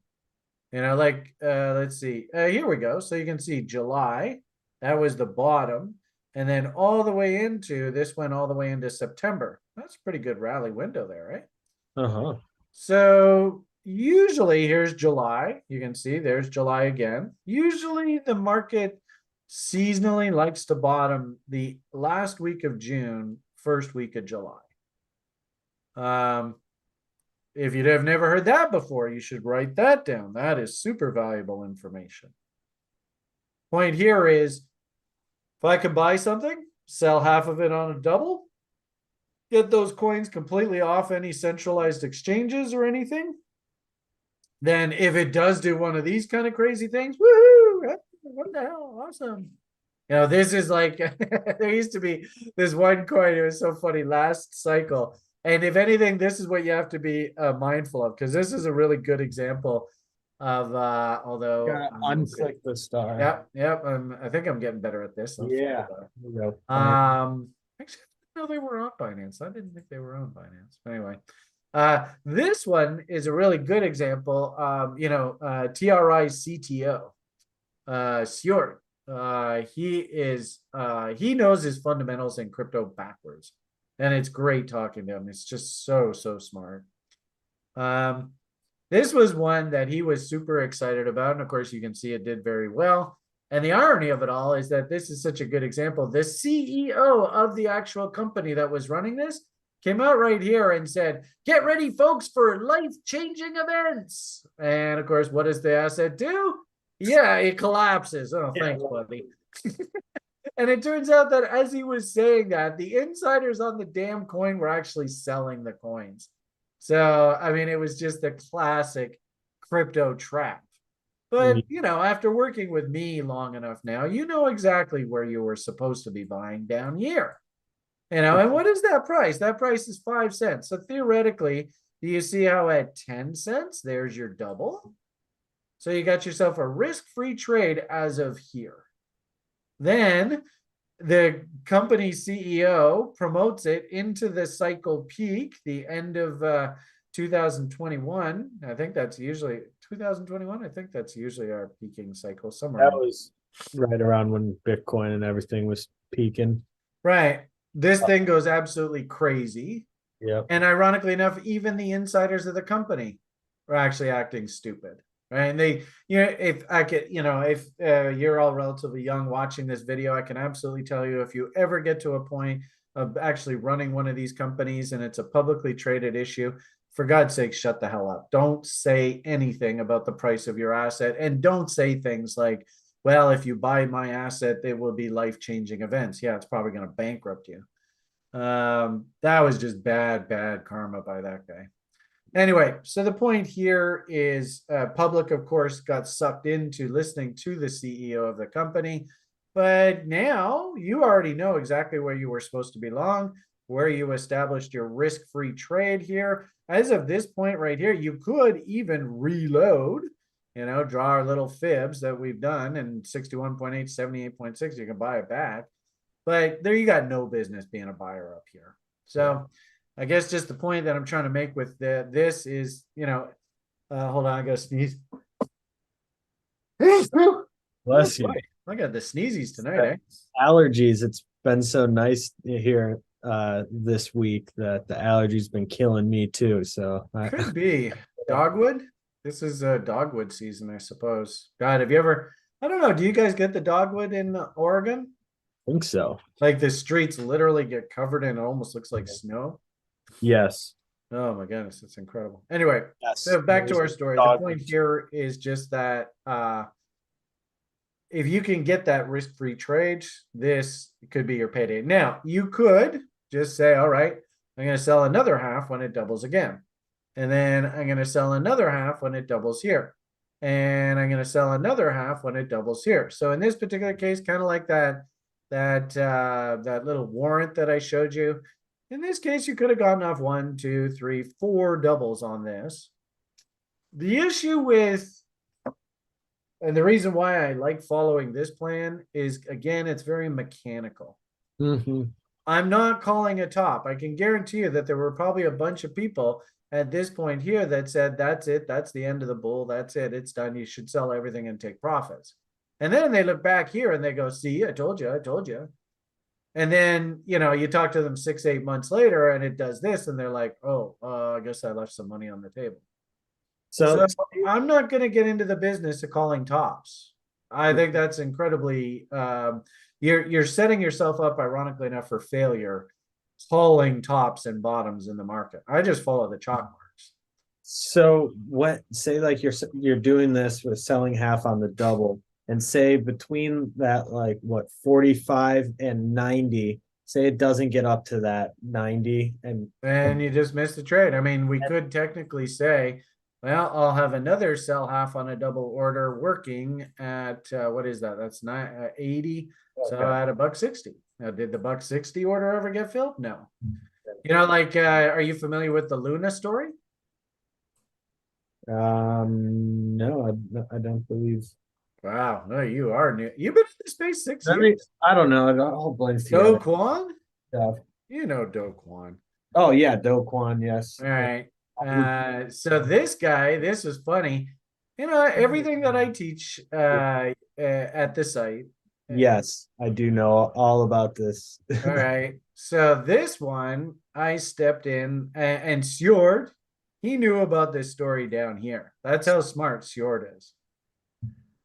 You know, like let's see. Here we go. So you can see July, that was the bottom. And then all the way into this went all the way into September. That's a pretty good rally window there, right? Uh-huh. So usually here's July. You can see there's July again. Usually the market seasonally likes to bottom the last week of June, first week of July. If you'd have never heard that before, you should write that down. That is super valuable information. Point here is, if I can buy something, sell half of it on a double, get those coins completely off any centralized exchanges or anything, then if it does do one of these kind of crazy things, woohoo, what the hell, awesome. You know, this is like, there used to be this one coin, it was so funny, last cycle. And if anything, this is what you have to be mindful of, because this is a really good example of, although. Unclick the star. Yep, yep. I think I'm getting better at this. Yeah. There we go. Actually, I didn't know they were on Binance. I didn't think they were on Binance. But anyway, this one is a really good example. You know, TRI CTO, Stuart. He knows his fundamentals in crypto backwards, and it's great talking to him. It's just so smart. This was one that he was super excited about, and of course you can see it did very well. And the irony of it all is that this is such a good example. The CEO of the actual company that was running this came out right here and said, "Get ready, folks, for life-changing events." And of course, what does the asset do? Yeah, it collapses. Oh, thanks, buddy. And it turns out that as he was saying that, the insiders on the damn coin were actually selling the coins. So, I mean, it was just a classic crypto trap. But, you know, after working with me long enough now, you know exactly where you were supposed to be buying down here. You know, and what is that price? That price is 5 cents. So theoretically, do you see how at 10 cents, there's your double? So you got yourself a risk-free trade as of here. Then the company CEO promotes it into the cycle peak, the end of 2021. I think that's usually 2021. I think that's usually our peaking cycle somewhere. That was right around when Bitcoin and everything was peaking. Right. This thing goes absolutely crazy. Yeah. And ironically enough, even the insiders of the company are actually acting stupid. Right. And they, you know, if I could, you know, if you're all relatively young watching this video, I can absolutely tell you, if you ever get to a point of actually running one of these companies and it's a publicly traded issue, for God's sake, shut the hell up. Don't say anything about the price of your asset, and don't say things like, well, if you buy my asset, it will be life-changing events. Yeah, it's probably going to bankrupt you. That was just bad karma by that guy. Anyway, so the point here is public, of course, got sucked into listening to the CEO of the company. But now you already know exactly where you were supposed to be long. where you established your risk-free trade here. As of this point right here, you could even reload, draw our little fibs that we've done, and 61.8, 78.6, you can buy it back. But there you got no business being a buyer up here. So I guess just the point that I'm trying to make with this is, hold on, I gotta sneeze. Bless you. I got the sneezies tonight, eh? Allergies. It's been so nice here this week that the allergies been killing me too. So Could be dogwood. This is dogwood season, I suppose. God, have you ever? I don't know. Do you guys get the dogwood in Oregon? I think so. Like the streets literally get covered in, it almost looks like snow. Yes. Oh my goodness, it's incredible. Anyway, Yes. so back to our story. The point here is just that if you can get that risk-free trade, this could be your payday. Now, you could just say, all right, I'm going to sell another half when it doubles again. And then I'm going to sell another half when it doubles here. And I'm going to sell another half when it doubles here. So in this particular case, kind of like that little warrant that I showed you. In this case, you could have gotten off 1, 2, 3, 4 doubles on this. The issue with, and the reason why I like following this plan is, again, it's very mechanical. I'm not calling a top. I can guarantee you that there were probably a bunch of people at this point here that said, that's it. That's the end of the bull. That's it. It's done. You should sell everything and take profits. And then they look back here and they go, see, I told you, I told you. And then, you talk to them 6, 8 months later and it does this. And they're like, oh, I guess I left some money on the table. So I'm not going to get into the business of calling tops. I think that's incredibly, you're setting yourself up, ironically enough, for failure, calling tops and bottoms in the market. I just follow the chalk marks. So say like you're doing this with selling half on the double, and say between that, like 45 and 90, say it doesn't get up to that 90 and you just missed the trade. I mean, we could technically say, well, I'll have another sell half on a double order working at what is that? That's 80. Okay. So at $1.60. Now, did the $1.60 order ever get filled? No. Are you familiar with the Luna story? No, I don't believe. Wow, no, you are new. You've been in the space 6 years. I don't know. It all blends together. Do Kwon? Yeah. You know Do Kwon. Oh yeah, Do Kwon, yes. All right. So this guy, this is funny. Everything that I teach at the site. Yes, I do know all about this. All right. So this one, I stepped in and Sjord, he knew about this story down here. That's how smart Sjord is.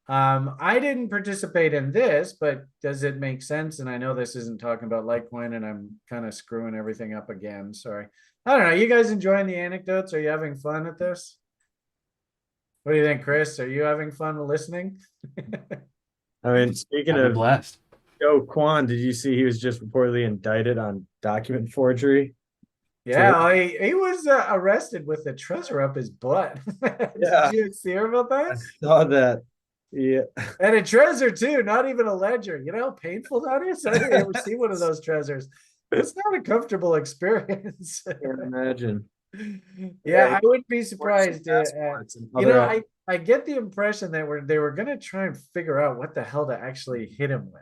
I didn't participate in this, but does it make sense? And I know this isn't talking about Litecoin and I'm kind of screwing everything up again. Sorry. I don't know. You guys enjoying the anecdotes? Are you having fun at this? What do you think, Chris? Are you having fun listening? I mean, speaking of blast. Do Kwon, did you see he was just reportedly indicted on document forgery? Yeah, he was arrested with a treasure up his butt. Yeah. Did you hear about that? I saw that. Yeah. And a treasure too, not even a ledger. You know how painful that is? I didn't ever see one of those treasures. It's not a comfortable experience. I can't imagine. Yeah, I wouldn't be surprised. I get the impression that they were going to try and figure out what the hell to actually hit him with.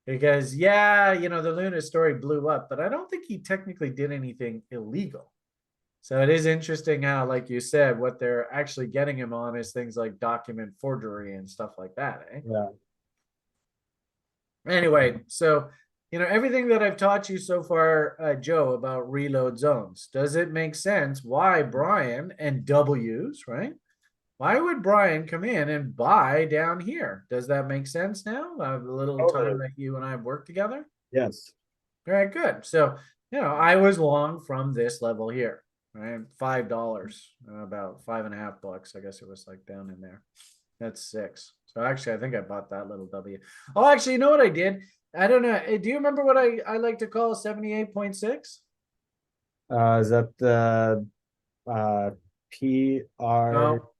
Because, the Luna story blew up, but I don't think he technically did anything illegal. So it is interesting how, like you said, what they're actually getting him on is things like document forgery and stuff like that. Yeah. Anyway, so, everything that I've taught you so far, Joe, about reload zones, does it make sense why Brian and W's, right? Why would Brian come in and buy down here? Does that make sense now? A little time that you and I have worked together? Yes. All right, good. So, I was long from this level here, right? $5, about $5.50. I guess it was like down in there. That's 6. So actually, I think I bought that little W. Oh, actually, you know what I did? I don't know. Do you remember what I like to call 78.6? Is that the PR? No.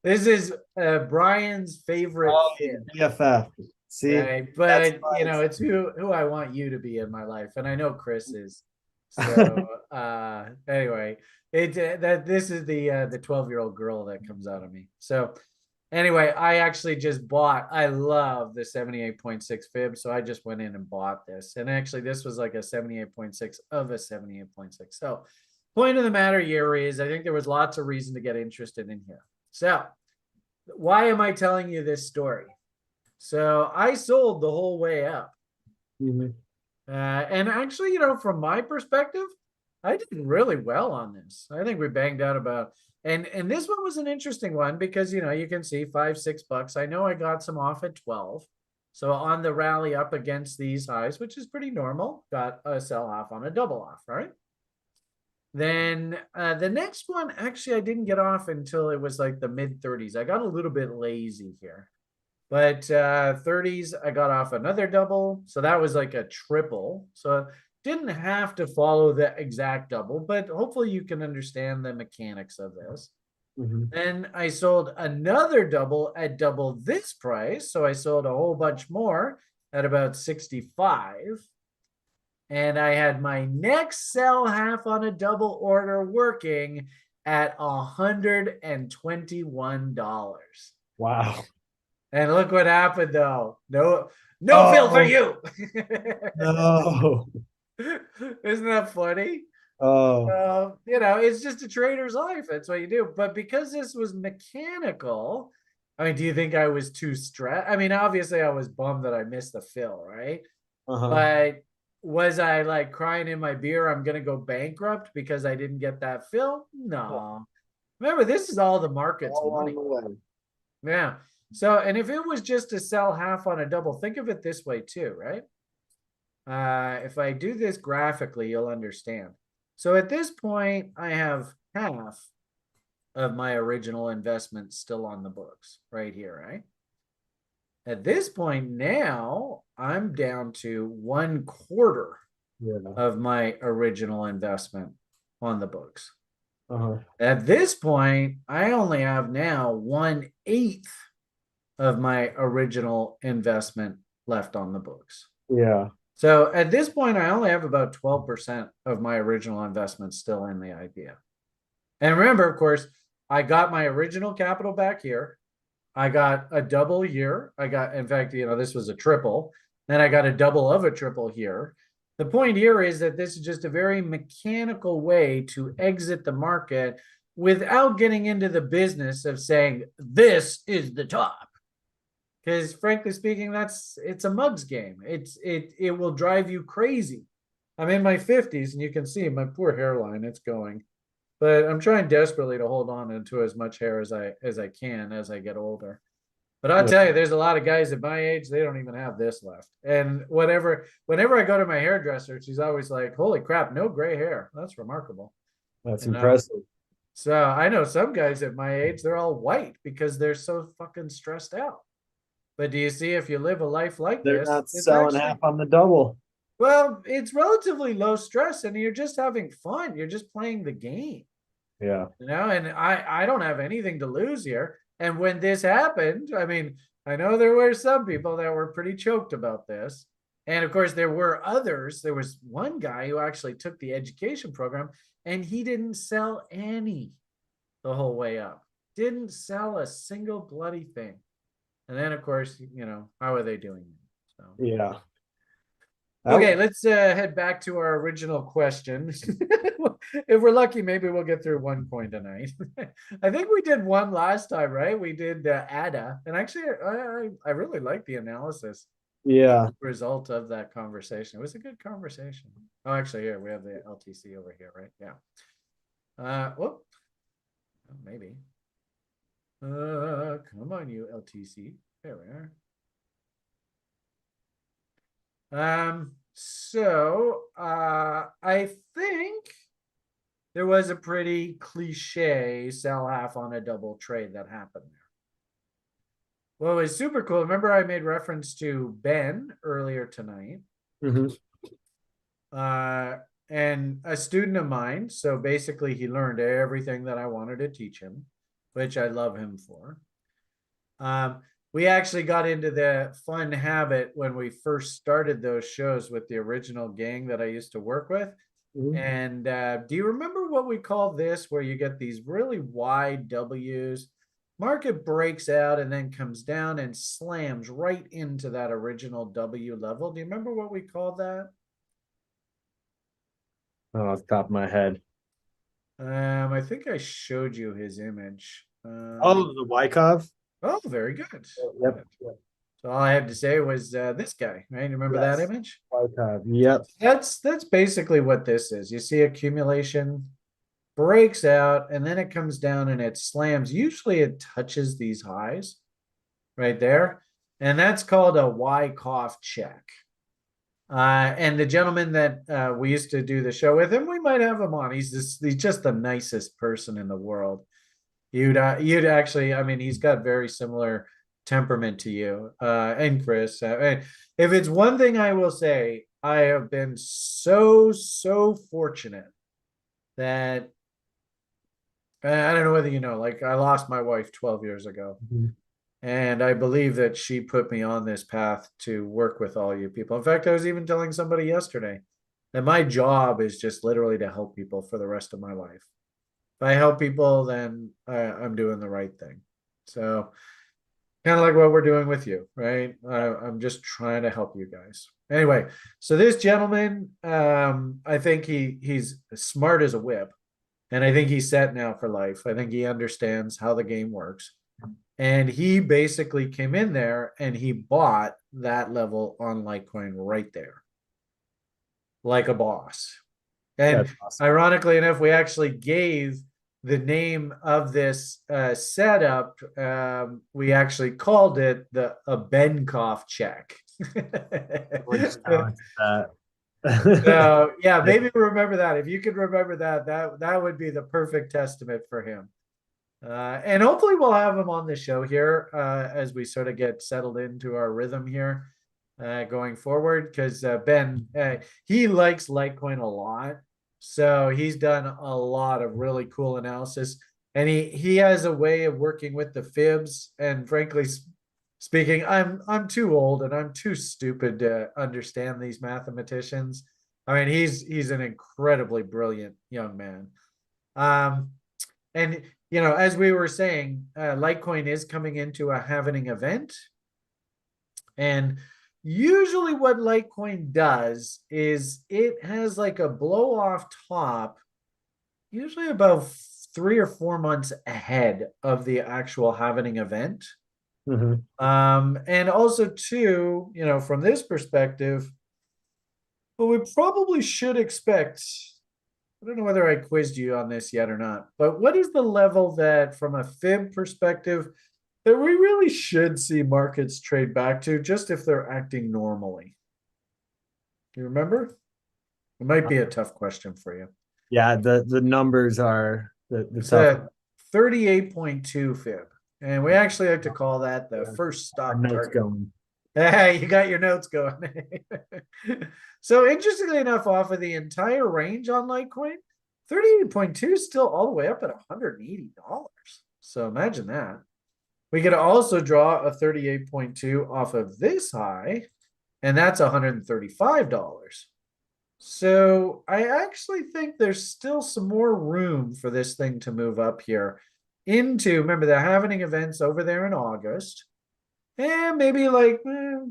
This is Brian's favorite BFF. See, right? that's But you know, why it's who I want you to be in my life, and I know Chris is. So anyway, that this is the 12-year-old girl that comes out of me. So anyway, I actually just bought. I love the 78.6 fib, so I just went in and bought this. And actually, this was like a 78.6 of a 78.6. So point of the matter here is, I think there was lots of reason to get interested in here. So why am I telling you this story? So I sold the whole way up. Mhm. And actually, you know, from my perspective, I did really well on this. I think we banged out about, and this one was an interesting one because, you know, you can see $5-6. I know I got some off at 12. So on the rally up against these highs, which is pretty normal, got a sell off on a double off, right? Then the next one, actually, I didn't get off until it was like the mid 30s. I got a little bit lazy here. But 30s, I got off another double. So that was like a triple. So didn't have to follow the exact double, but hopefully you can understand the mechanics of this. Mhm. Then I sold another double at double this price. So I sold a whole bunch more at about 65. And I had my next sell half on a double order working at $121. Wow. And look what happened though. No fill for Oh you. no. Isn't that funny? Oh. You know, it's just a trader's life. That's what you do. But because this was mechanical, I mean, do you think I was too stressed? I mean, obviously I was bummed that I missed the fill, right? Uh-huh. But was I like crying in my beer, I'm gonna go bankrupt because I didn't get that fill? No. Remember, this is all the market's All along money. the way. Yeah. So, and if it was just to sell half on a double, think of it this way too, right? If I do this graphically, you'll understand. So at this point, I have half of my original investment still on the books right here, right? At this point now, I'm down to 1/4 Yeah. of my original investment on the books. Uh-huh. At this point, I only have now 1/8 of my original investment left on the books. Yeah. So at this point, I only have about 12% of my original investment still in the idea. And remember, of course, I got my original capital back here. I got a double here. I got, in fact, you know, this was a triple. Then I got a double of a triple here. The point here is that this is just a very mechanical way to exit the market without getting into the business of saying, this is the top. Because frankly speaking, it's a mugs game. It will drive you crazy. I'm in my 50s and you can see my poor hairline, it's going. But I'm trying desperately to hold on to as much hair as I can as I get older. But I'll Yeah. tell you, there's a lot of guys at my age, they don't even have this left. And whenever I go to my hairdresser, she's always like, holy crap, no gray hair. That's remarkable. That's You know? impressive. So I know some guys at my age, they're all white because they're so fucking stressed out. But do you see, if you live a life like They're this, not it's selling actually, half on the double. well, it's relatively low stress and you're just having fun. You're just playing the game, Yeah. you know, and I don't have anything to lose here. And when this happened, I mean, I know there were some people that were pretty choked about this. And of course, there were others. There was one guy who actually took the education program and he didn't sell any the whole way up. Didn't sell a single bloody thing. And then, of course, you know, how are they doing it? So, Yeah. okay, let's head back to our original question. If we're lucky, maybe we'll get through one coin tonight. I think we did one last time, right? We did ADA, and actually, I really like the analysis Yeah. result of that conversation. It was a good conversation. Oh, actually, here we have the LTC over here, right? Yeah. Whoop. Oh, maybe. Come on, you LTC. There we are. I think there was a pretty cliche sell half on a double trade that happened there. Well, it was super cool. Remember, I made reference to Ben earlier tonight. Mhm. And a student of mine. So basically, he learned everything that I wanted to teach him, which I love him for. we actually got into the fun habit when we first started those shows with the original gang that I used to work with. Mhm. And do you remember what we call this, where you get these really wide W's? Market breaks out and then comes down and slams right into that original W level. Do you remember what we called that? Oh, off the top of my head. I think I showed you his image. Oh, the Wyckoff. Oh, very good. Yep. So all I had to say was this guy, right? You remember that Yes. image? Wyckoff. Yep. That's basically what this is. You see accumulation breaks out and then it comes down and it slams. Usually it touches these highs right there. And that's called a Wyckoff check. And the gentleman that we used to do the show with him, we might have him on. He's just the nicest person in the world. You'd actually, I mean, he's got very similar temperament to you and Chris. If it's one thing I will say, I have been so fortunate that I don't know whether you know, like I lost my wife 12 years ago. Mhm. And I believe that she put me on this path to work with all you people. In fact, I was even telling somebody yesterday that my job is just literally to help people for the rest of my life. If I help people, then I'm doing the right thing. So, kind of like what we're doing with you, right? I'm just trying to help you guys. Anyway, so this gentleman, I think he's smart as a whip, and I think he's set now for life. I think he understands how the game works. And he basically came in there and he bought that level on Litecoin right there, like a boss. And That's awesome. ironically enough, we actually gave the name of this setup. We actually called it the a Benkoff check. That. So yeah, maybe remember that. If you could remember that, that would be the perfect testament for him. And hopefully we'll have him on the show here as we sort of get settled into our rhythm here going forward. Because Ben, he likes Litecoin a lot, so he's done a lot of really cool analysis, and he has a way of working with the fibs. And frankly speaking, I'm too old and I'm too stupid to understand these mathematicians. I mean, he's an incredibly brilliant young man. Um, and as we were saying, Litecoin is coming into a halvening event. And usually what Litecoin does is it has like a blow off top, usually about 3 or 4 months ahead of the actual halvening event. Mhm. And also too, from this perspective, what we probably should expect, I don't know whether I quizzed you on this yet or not, but what is the level that, from a fib perspective, that we really should see markets trade back to just if they're acting normally? Do you remember? It might be a tough question for you. Yeah, the numbers are the It's tough. a 38.2 fib. And we actually like to call that the first Our stop notes target. going. Hey, you got your notes going. So interestingly enough, off of the entire range on Litecoin, 38.2 is still all the way up at $180. So imagine that. We could also draw a 38.2 off of this high, and that's $135. So I actually think there's still some more room for this thing to move up here into, remember, they're having events over there in August. And maybe like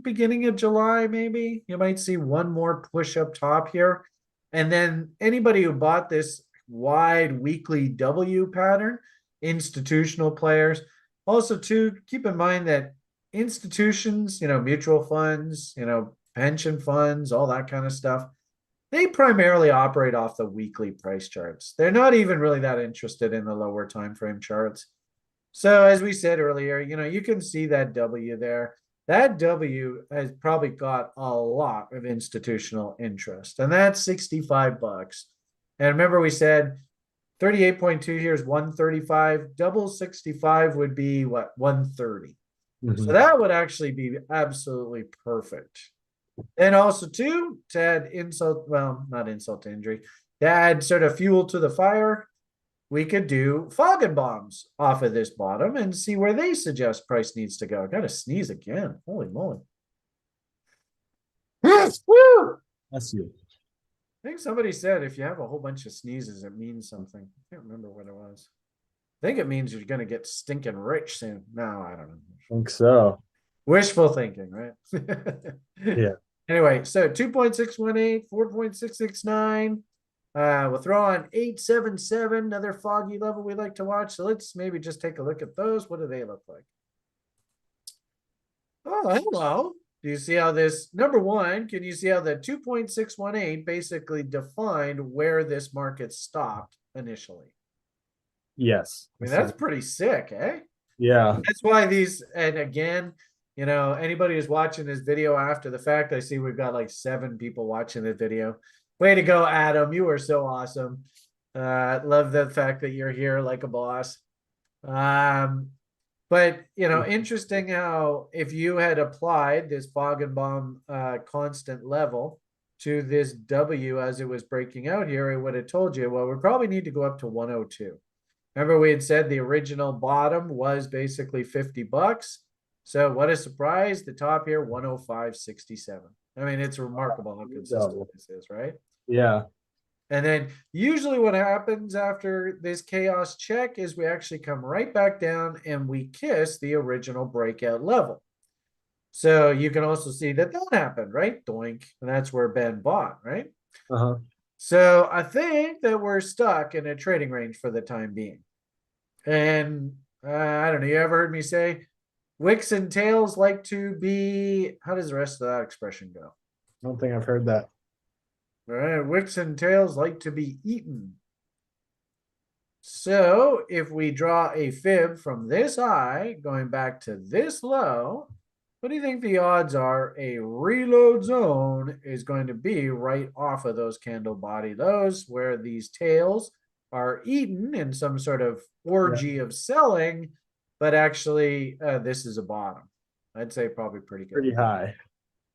beginning of July, maybe you might see one more push up top here. And then anybody who bought this wide weekly W pattern, institutional players, also too, keep in mind that institutions, mutual funds, pension funds, all that kind of stuff, they primarily operate off the weekly price charts. They're not even really that interested in the lower time frame charts. So as we said earlier, you can see that W there. That W has probably got a lot of institutional interest, and that's $65. And remember, we said 38.2 here is 135. Double 65 would be what, 130. So Mhm. that would actually be absolutely perfect. And also too, to add insult, well, not insult to injury, to add sort of fuel to the fire, we could do fog and bombs off of this bottom and see where they suggest price needs to go. I gotta sneeze again. Holy moly. Woo! That's you. I think somebody said if you have a whole bunch of sneezes, it means something. I can't remember what it was. I think it means you're going to get stinking rich soon. No, I don't know. I think so. Wishful thinking, right? Yeah. Anyway, so 2.618, 4.669. We'll throw on 877, another foggy level we like to watch. So let's maybe just take a look at those. What do they look like? Oh, hello. Do you see how this, number one, can you see how the 2.618 basically defined where this market stopped initially? Yes. I mean, that's pretty sick, eh? Yeah. That's why these, and again, anybody who's watching this video after the fact, I see we've got like 7 people watching the video. Way to go, Adam. You are so awesome. Love the fact that you're here like a boss. But interesting how if you had applied this Bomb constant level to this W as it was breaking out here, it would have told you, well, we probably need to go up to 102. Remember, we had said the original bottom was basically $50. So what a surprise. The top here, 105.67. I mean, it's remarkable how consistent this is, right? Yeah. And then usually what happens after this chaos check is we actually come right back down and we kiss the original breakout level. So you can also see that happened, right? Doink. And that's where Ben bought, right? Uh-huh. So I think that we're stuck in a trading range for the time being. And I don't know, you ever heard me say wicks and tails like to be, how does the rest of that expression go? I don't think I've heard that. All right, wicks and tails like to be eaten. So if we draw a fib from this high going back to this low, what do you think the odds are a reload zone is going to be right off of those candle body lows where these tails are eaten in some sort of orgy of selling, but actually this is a bottom. I'd say probably pretty good. Pretty high.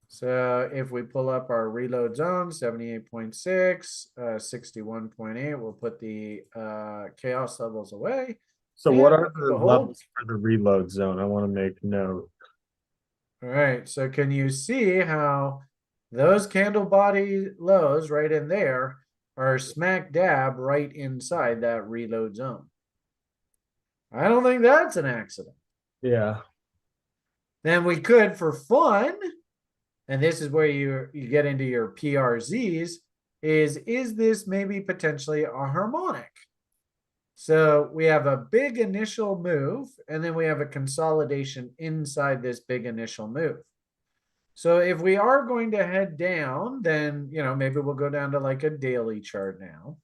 So if we pull up our reload zone, 78.6, 61.8, we'll put the chaos levels away. So what are the behold. levels for the reload zone? I want to make note. All right, so can you see how those candle body lows right in there are smack dab right inside that reload zone? I don't think that's an accident. Yeah. Then we could, for fun, and this is where you get into your PRZs, is this maybe potentially a harmonic? So we have a big initial move, and then we have a consolidation inside this big initial move. So if we are going to head down, then, maybe we'll go down to like a daily chart now.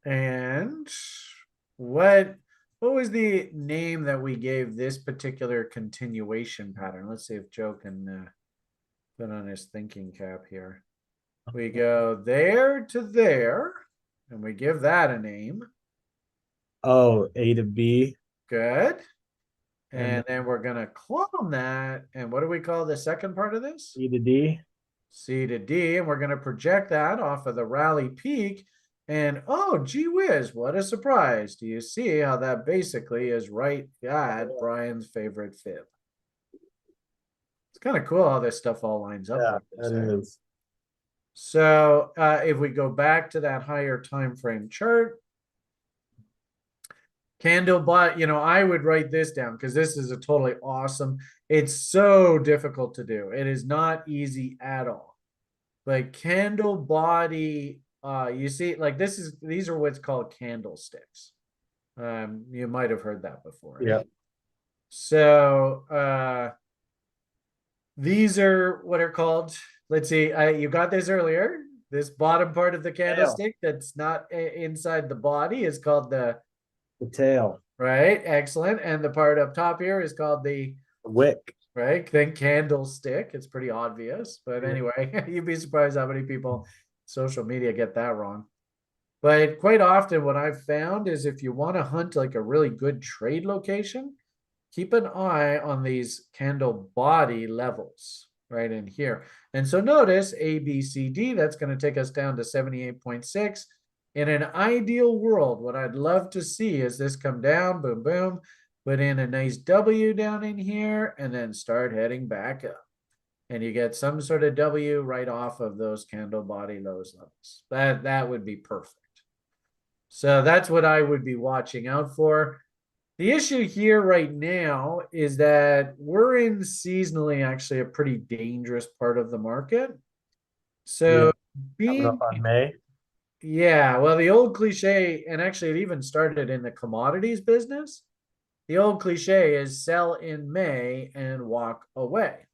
And what was the name that we gave this particular continuation pattern? Let's see if Joe can put on his thinking cap here. We go there to there, and we give that a name. Oh, A to B. Good. And then we're going to clone that. And what do we call the second part of this? C to D. C to D. And we're going to project that off of the rally peak. And oh, gee whiz, what a surprise. Do you see how that basically is right at Brian's favorite fib? It's kind of cool how this stuff all lines up. Yeah, like this, that is. So if we go back to that higher time frame chart, candle bot, I would write this down because this is a totally awesome. It's so difficult to do. It is not easy at all. But candle body, you see, like these are what's called candlesticks. You might have heard that before. Yeah. So these are what are called, let's see, you got this earlier. This bottom part of the candlestick that's not inside the body is called the tail. Right, excellent. And the part up top here is called the wick. Right, think candlestick. It's pretty obvious, but anyway, you'd be surprised how many people social media get that wrong. But quite often what I've found is if you want to hunt like a really good trade location, keep an eye on these candle body levels. right in here. And so notice A, B, C, D, that's going to take us down to 78.6. In an ideal world, what I'd love to see is this come down, boom, boom, put in a nice W down in here, and then start heading back up. And you get some sort of W right off of those candle body lows levels. That would be perfect. So that's what I would be watching out for. The issue here right now is that we're in seasonally actually a pretty dangerous part of the market. So Coming being, up on May. yeah, well, the old cliche, and actually it even started in the commodities business. The old cliche is sell in May and walk away.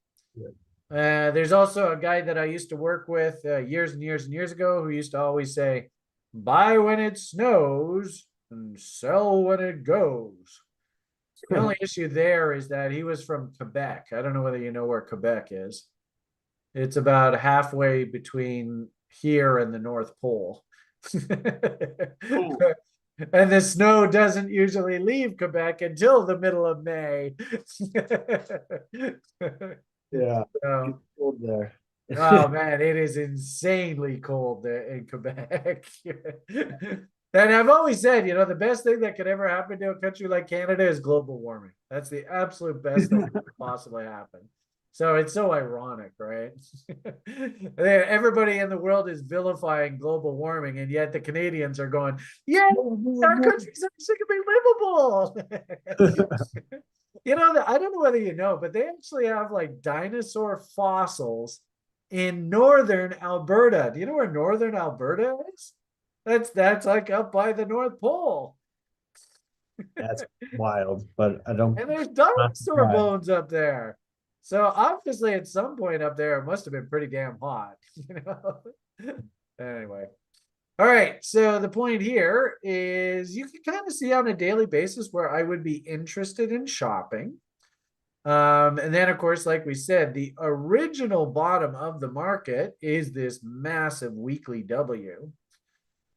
There's also a guy that I used to work with years and years and years ago who used to always say, buy when it snows and sell when it goes. The only issue there is that he was from Quebec. I don't know whether you know where Quebec is. It's about halfway between here and the North Pole. And the snow doesn't usually leave Quebec until the middle of May. Yeah, So, cold there. oh man, it is insanely cold there in Quebec. And I've always said, the best thing that could ever happen to a country like Canada is global warming. That's the absolute best thing that could possibly happen. So it's so ironic, right? Everybody in the world is vilifying global warming, and yet the Canadians are going, yeah, our country's actually gonna be livable. I don't know whether you know, but they actually have like dinosaur fossils in northern Alberta. Do you know where northern Alberta is? That's like up by the North Pole. That's wild, but I don't. And there's dinosaur bones up there. So obviously at some point up there it must have been pretty damn hot, Anyway. All right, so the point here is you can kind of see on a daily basis where I would be interested in shopping. And then, of course, like we said, the original bottom of the market is this massive weekly W.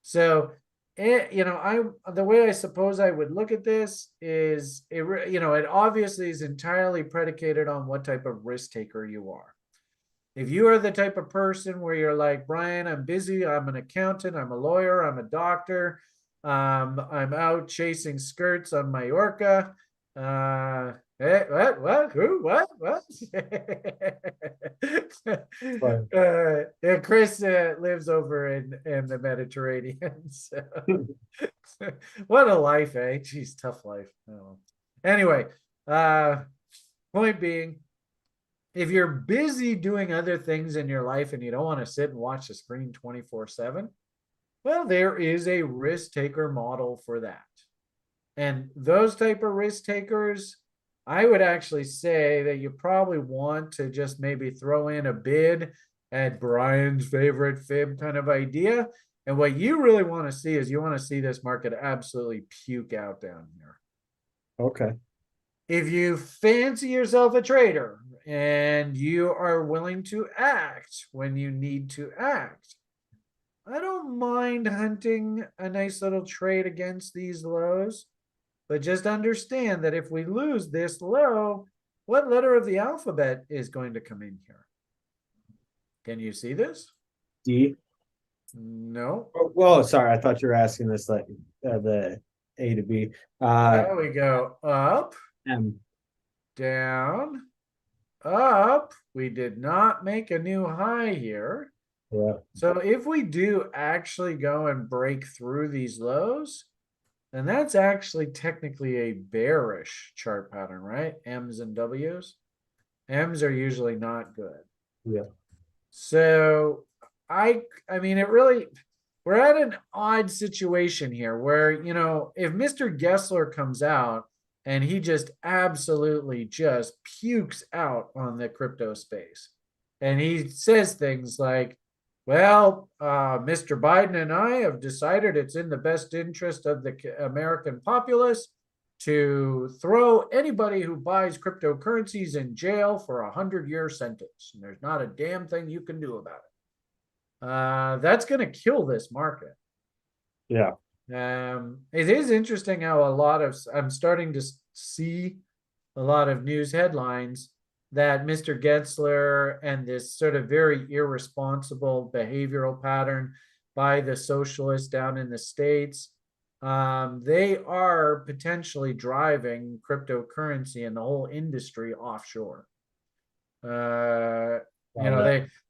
So, the way I suppose I would look at this is, it obviously is entirely predicated on what type of risk taker you are. If you are the type of person where you're like, Brian, I'm busy, I'm an accountant, I'm a lawyer, I'm a doctor, I'm out chasing skirts on Mallorca. What? Who? What? Yeah, Chris lives over in the Mediterranean. So. What a life, eh? Geez, tough life. Oh. Anyway, point being, if you're busy doing other things in your life and you don't want to sit and watch the screen 24/7, well, there is a risk taker model for that. And those type of risk takers, I would actually say that you probably want to just maybe throw in a bid at Brian's favorite fib kind of idea. And what you really want to see is you want to see this market absolutely puke out down here. Okay. If you fancy yourself a trader and you are willing to act when you need to act, I don't mind hunting a nice little trade against these lows, but just understand that if we lose this low, what letter of the alphabet is going to come in here? Can you see this? D. No. Oh, well, sorry, I thought you were asking this like the A to B. There we go. Up, M. down, up. We did not make a new high here. Yeah. So if we do actually go and break through these lows, then that's actually technically a bearish chart pattern, right? M's and W's. M's are usually not good. Yeah. So I mean, we're at an odd situation here where, if Mr. Gessler comes out and he just absolutely just pukes out on the crypto space and he says things like, well, Mr. Biden and I have decided it's in the best interest of the American populace to throw anybody who buys cryptocurrencies in jail for a 100-year sentence. And there's not a damn thing you can do about it. That's going to kill this market. Yeah. It is interesting how I'm starting to see a lot of news headlines that Mr. Gensler and this sort of very irresponsible behavioral pattern by the socialists down in the States, they are potentially driving cryptocurrency and the whole industry offshore.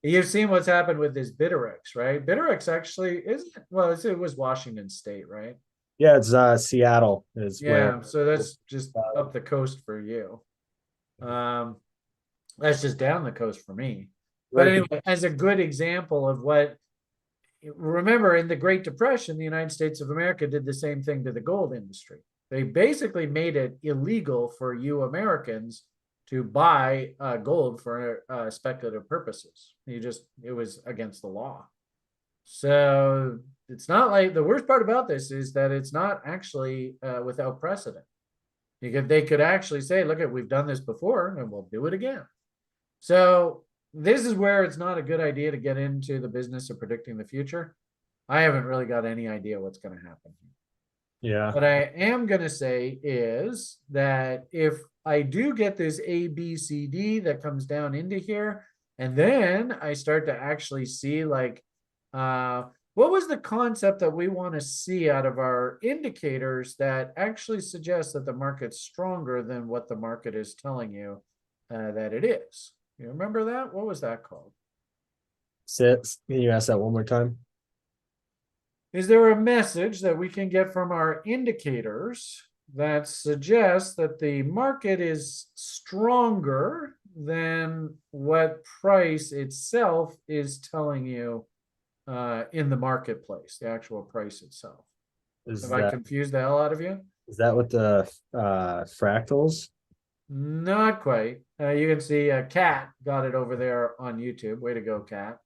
You've seen what's happened with this Bitterex, right? Bitterex actually isn't, well, it was Washington State, right? Yeah, it's Seattle is where. Yeah, so that's just up the coast for you. Um, that's just down the coast for me. But Right. anyway, as a good example of what, remember in the Great Depression, the United States of America did the same thing to the gold industry. They basically made it illegal for you Americans to buy gold for speculative purposes. It was against the law. So it's not like, the worst part about this is that it's not actually without precedent. They could actually say, look, we've done this before and we'll do it again. So this is where it's not a good idea to get into the business of predicting the future. I haven't really got any idea what's going to happen. Yeah. What I am going to say is that if I do get this A, B, C, D that comes down into here, and then I start to actually see like, what was the concept that we want to see out of our indicators that actually suggests that the market's stronger than what the market is telling you that it is? You remember that? What was that called? Can you ask that one more time? Is there a message that we can get from our indicators that suggests that the market is stronger than what price itself is telling you in the marketplace, the actual price itself? Have I confused the hell out of you? Is that what the fractals? Not quite. You can see Cat got it over there on YouTube. Way to go, Cat.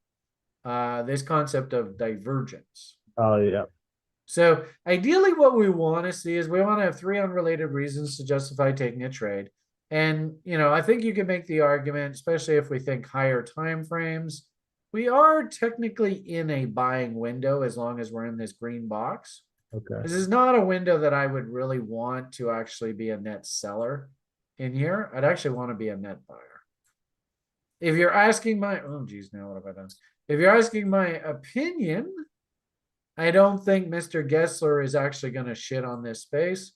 This concept of divergence. Oh, yeah. So ideally what we want to see is we want to have three unrelated reasons to justify taking a trade. And, I think you can make the argument, especially if we think higher time frames, we are technically in a buying window as long as we're in this green box. Okay. This is not a window that I would really want to actually be a net seller in here. I'd actually want to be a net buyer. If you're asking oh geez, now what have I done? If you're asking my opinion, I don't think Mr. Gensler is actually going to shit on this space.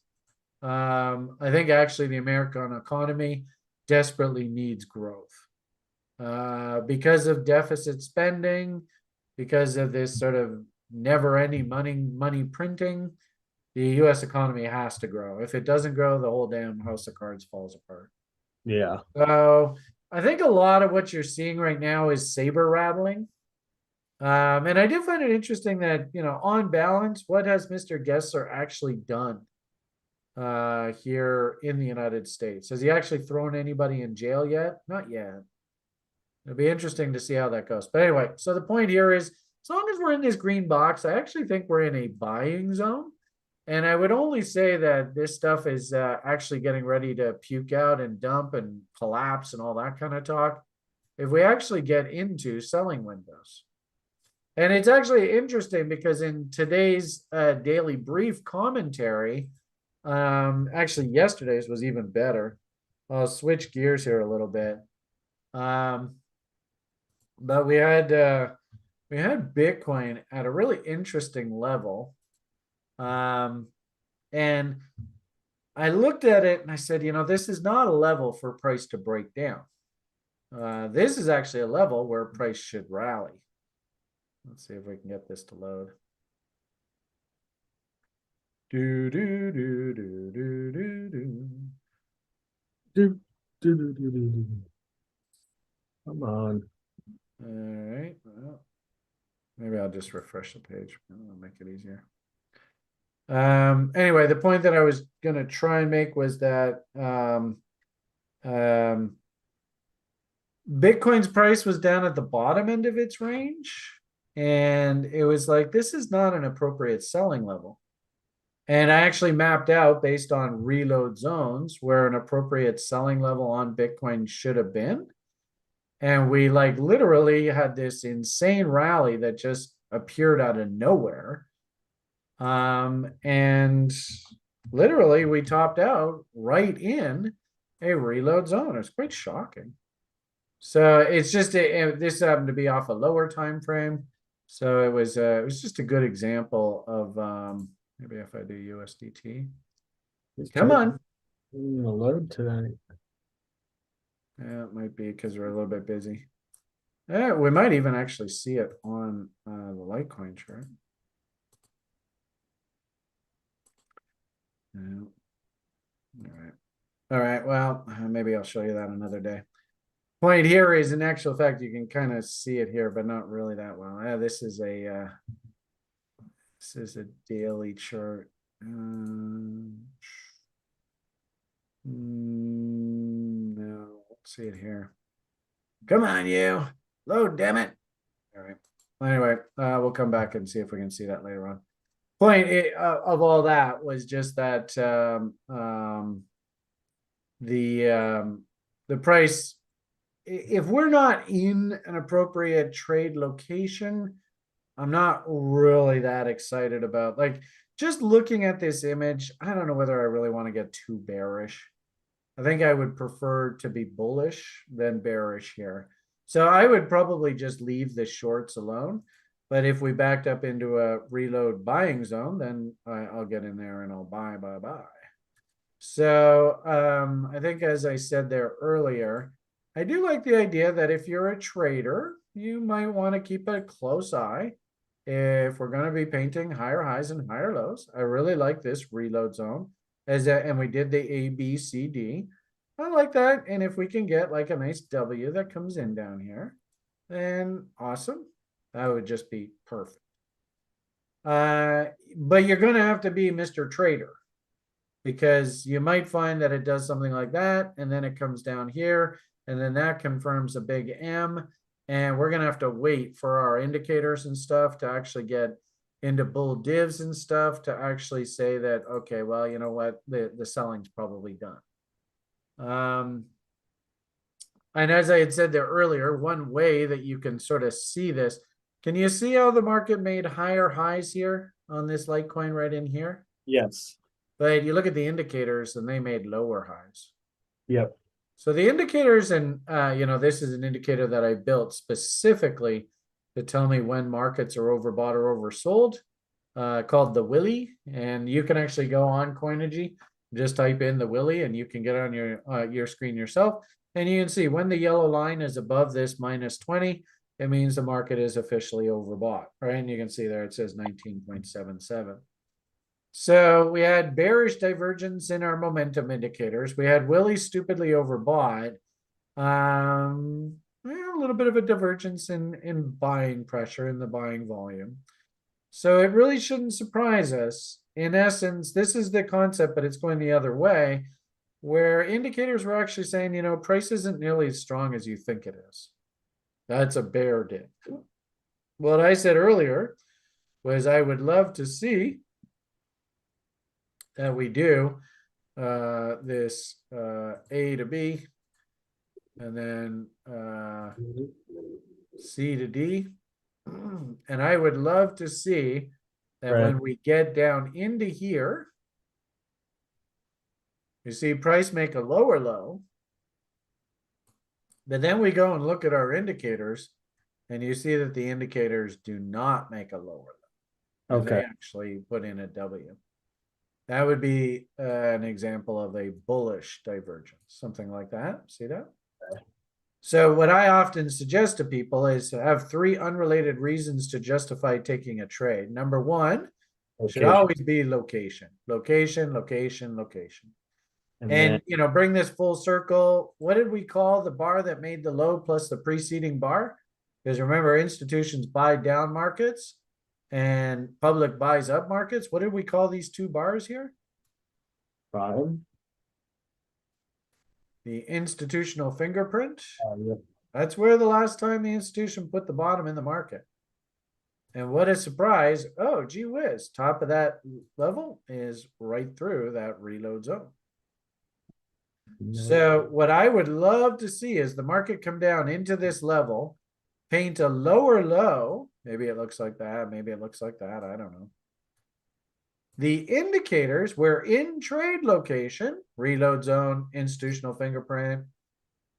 I think actually the American economy desperately needs growth because of deficit spending, because of this sort of never-ending money printing. The U.S. economy has to grow. If it doesn't grow, the whole damn house of cards falls apart. Yeah. So I think a lot of what you're seeing right now is saber rattling. And I do find it interesting that, on balance, what has Mr. Gensler actually done here in the United States? Has he actually thrown anybody in jail yet? Not yet. It'll be interesting to see how that goes. But anyway, so the point here is, as long as we're in this green box, I actually think we're in a buying zone. And I would only say that this stuff is actually getting ready to puke out and dump and collapse and all that kind of talk if we actually get into selling windows. And it's actually interesting because in today's daily brief commentary, actually yesterday's was even better. I'll switch gears here a little bit. But we had Bitcoin at a really interesting level. And I looked at it and I said, this is not a level for price to break down. This is actually a level where price should rally. Let's see if we can get this to load. Do do do do do do do. Do, do, do, do, do. Come on. All right. Well, maybe I'll just refresh the page. I'll make it easier. Anyway, the point that I was going to try and make was that Bitcoin's price was down at the bottom end of its range. And it was like, this is not an appropriate selling level. And I actually mapped out based on reload zones where an appropriate selling level on Bitcoin should have been. And we literally had this insane rally that just appeared out of nowhere. And literally we topped out right in a reload zone. It's quite shocking. So it's just this happened to be off a lower time frame. So it was just a good example of maybe if I do USDT. This Come chart on. load today. Yeah, it might be because we're a little bit busy. Yeah, we might even actually see it on the Litecoin chart. Yeah. All right. All right. Well, maybe I'll show you that another day. Point here is, in actual fact, you can kind of see it here, but not really that well. This is a daily chart. No, let's see it here. Come on, you load, damn it. All right. Anyway, we'll come back and see if we can see that later on. Point of all that was just that the price, if we're not in an appropriate trade location, I'm not really that excited about, like, just looking at this image. I don't know whether I really want to get too bearish. I think I would prefer to be bullish than bearish here. So I would probably just leave the shorts alone. But if we backed up into a reload buying zone, then I'll get in there and I'll buy. So I think, as I said there earlier, I do like the idea that if you're a trader, you might want to keep a close eye if we're going to be painting higher highs and higher lows. I really like this reload zone and we did the A, B, C, D. I like that. And if we can get like a nice W that comes in down here, then awesome. That would just be perfect. But you're going to have to be Mr. Trader, because you might find that it does something like that, and then it comes down here, and then that confirms a big M, and we're gonna have to wait for our indicators and stuff to actually get into bull divs and stuff to actually say that, okay, well, you know what, the selling's probably done. And as I had said there earlier, one way that you can sort of see this, can you see how the market made higher highs here on this Litecoin right in here? Yes. But you look at the indicators and they made lower highs. Yep. So the indicators, and this is an indicator that I built specifically to tell me when markets are overbought or oversold, called the Willy. And you can actually go on Coinigy, just type in the Willy, and you can get on your screen yourself, and you can see when the yellow line is above this -20, it means the market is officially overbought, right? And you can see there it says 19.77. So we had bearish divergence in our momentum indicators. We had Willie stupidly overbought. A little bit of a divergence in buying pressure in the buying volume. So it really shouldn't surprise us. In essence, this is the concept, but it's going the other way, where indicators were actually saying, price isn't nearly as strong as you think it is. That's a bear dip. What I said earlier was I would love to see that we do this A to B, and then C to D. And I would love to see that when we get down into here, you see price make a lower low, but then we go and look at our indicators, and you see that the indicators do not make a lower low. And they actually put in a W. That would be an example of a bullish divergence, something like that. See that? So what I often suggest to people is to have 3 unrelated reasons to justify taking a trade. Number 1 should always be location, location, location, location. And bring this full circle. What did we call the bar that made the low plus the preceding bar? Because remember, institutions buy down markets and public buys up markets. What did we call these 2 bars here? Bottom. The institutional fingerprint. Yep. That's where the last time the institution put the bottom in the market. And what a surprise. Oh, gee whiz. Top of that level is right through that reload zone. So what I would love to see is the market come down into this level, paint a lower low. Maybe it looks like that. Maybe it looks like that. I don't know. The indicators, we're in trade location, reload zone, institutional fingerprint.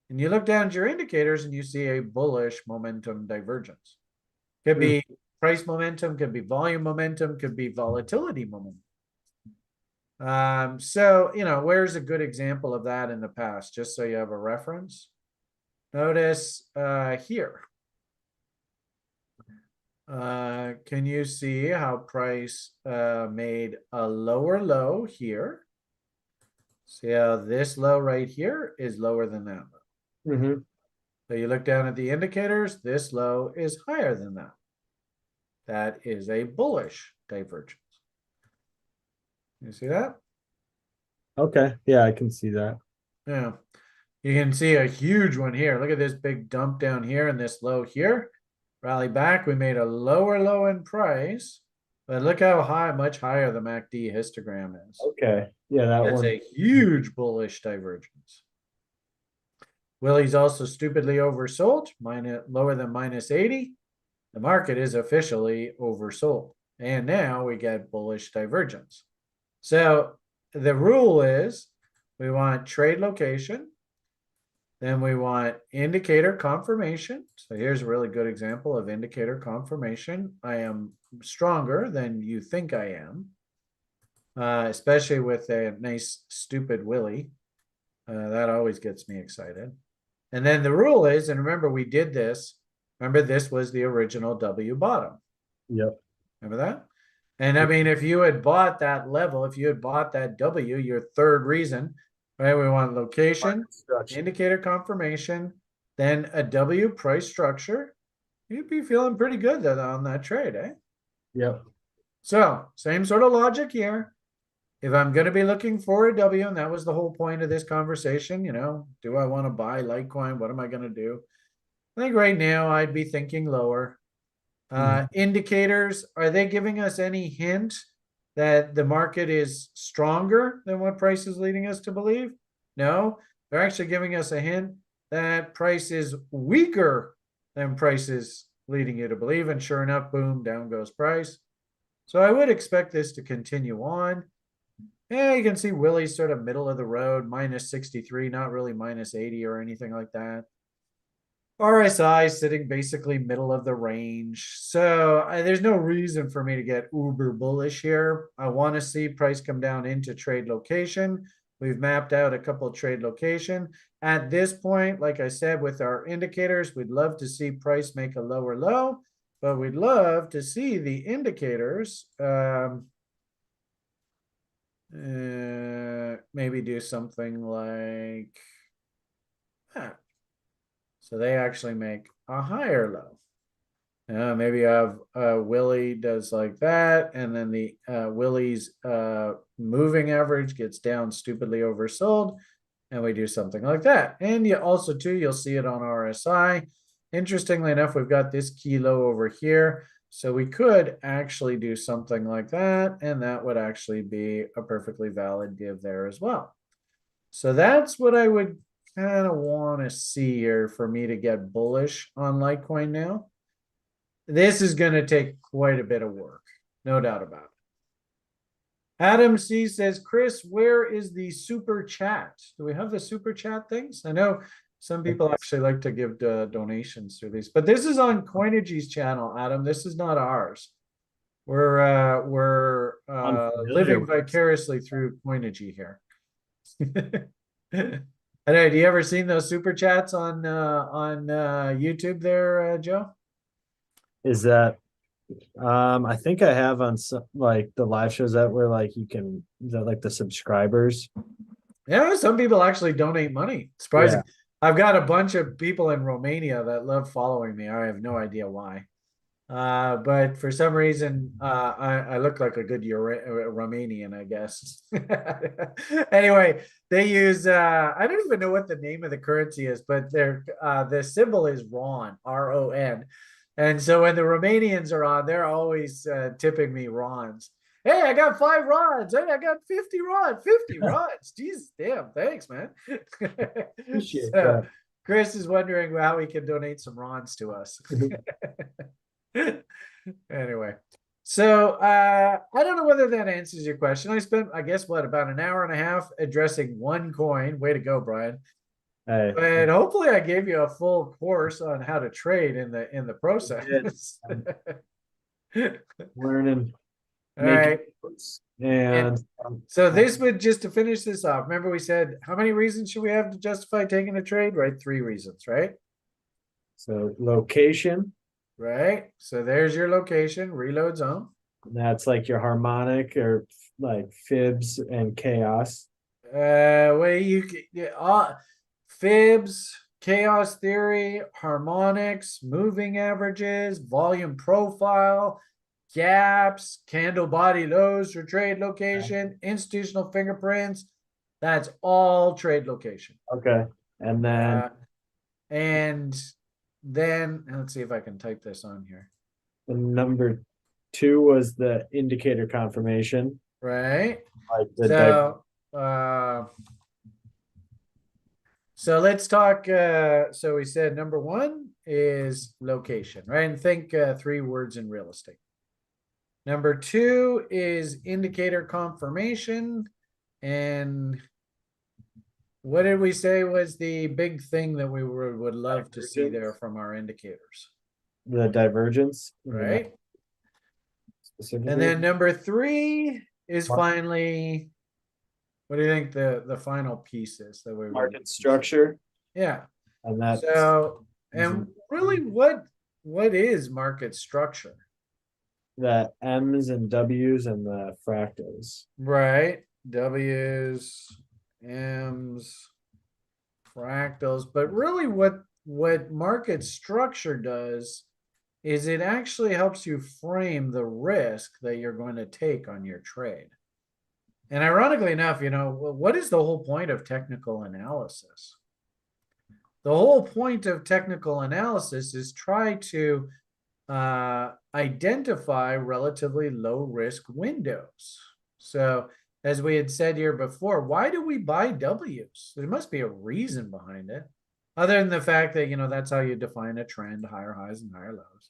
and you look down at your indicators and you see a bullish momentum divergence. Could Hmm. be price momentum, could be volume momentum, could be volatility momentum. So, where's a good example of that in the past, just so you have a reference? Notice here. Can you see how price made a lower low here? See how this low right here is lower than that low. Mm-hmm. So you look down at the indicators, this low is higher than that. That is a bullish divergence. You see that? Okay. Yeah, I can see that. Yeah. You can see a huge one here. Look at this big dump down here and this low here. Rally back. We made a lower low in price. But look how much higher the MACD histogram is. Okay. Yeah, that That's one. a huge bullish divergence. Willie's also stupidly oversold, lower than minus 80. The market is officially oversold. And now we get bullish divergence. So the rule is we want trade location. Then we want indicator confirmation. So here's a really good example of indicator confirmation. I am stronger than you think I am, especially with a nice stupid Willie. That always gets me excited. And then the rule is, and remember we did this, remember this was the original W bottom. Yep. Remember that? And I mean, if you had bought that level, if you had bought that W, your third reason, right? We want location, indicator confirmation, then a W price structure. You'd be feeling pretty good on that trade, eh? Yep. So same sort of logic here. If I'm going to be looking for a W, and that was the whole point of this conversation, do I want to buy Litecoin? What am I going to do? I think right now I'd be thinking lower. Indicators, are they giving us any hint that the market is stronger than what price is leading us to believe? No, they're actually giving us a hint that price is weaker than price is leading you to believe. And sure enough, boom, down goes price. So I would expect this to continue on. Yeah, you can see Willie's sort of middle of the road, minus 63, not really minus 80 or anything like that. RSI sitting basically middle of the range. So there's no reason for me to get uber bullish here. I want to see price come down into trade location. We've mapped out a couple of trade location. At this point, like I said, with our indicators, we'd love to see price make a lower low, but we'd love to see the indicators maybe do something like that. So they actually make a higher low. Maybe I have Willie does like that, and then the Willie's moving average gets down stupidly oversold, and we do something like that. And you also too, you'll see it on RSI. Interestingly enough, we've got this key low over here. So we could actually do something like that, and that would actually be a perfectly valid give there as well. So that's what I would kind of want to see here for me to get bullish on Litecoin now. This is going to take quite a bit of work, no doubt about it. Adam C says, Chris, where is the super chat? Do we have the super chat things? I know some people actually like to give donations through these, but this is on Coinigy's channel, Adam. This is not ours. We're living vicariously through Coinigy here. I know, do you ever seen those super chats on YouTube there, Joe? Is that I think I have on some like the live shows that where like you can like the subscribers. Yeah, some people actually donate money. Surprising. Yeah. I've got a bunch of people in Romania that love following me. I have no idea why. But for some reason, I look like a good Romanian, I guess. Anyway, they use I don't even know what the name of the currency is, but the symbol is RON, RON. And so when the Romanians are on, they're always tipping me RONs. Hey, I got 5 rods. Hey, I got 50 rods. 50 rods. Jesus, damn. Thanks, man. Appreciate that. Chris is wondering how he can donate some rods to us. Anyway, so I don't know whether that answers your question. I spent, I guess, what, about an hour and a half addressing one coin. Way to go, Brian. Hey, But hopefully I gave you a full course on how to trade in the did. process. Learning, All making right. notes, And and so this would, just to finish this off, remember we said how many reasons should we have to justify taking a trade? Right? 3 reasons, right? so location. Right. So there's your location, reload zone. That's like your harmonic or like fibs and chaos. Where you yeah, fibs, chaos theory, harmonics, moving averages, volume profile, gaps, candle body lows for trade location, institutional fingerprints. That's all trade location. Okay. And then Uh, and then let's see if I can type this on here. the number two was the indicator confirmation, Right. like the So uh so let's talk. So we said number one is location, right? And think 3 words in real estate. Number two is indicator confirmation. And what did we say was the big thing that we would love to see there from our indicators, the divergence, right? specifically. And then number three is finally, what do you think the final piece is that we would? Market structure, Yeah. and that So, and really, what is market structure? the M's and W's and the fractals. Right. W's, M's, fractals. But really what market structure does is it actually helps you frame the risk that you're going to take on your trade. And ironically enough, what is the whole point of technical analysis? The whole point of technical analysis is try to identify relatively low risk windows. So, as we had said here before, why do we buy W's? There must be a reason behind it, other than the fact that, that's how you define a trend, higher highs and higher lows.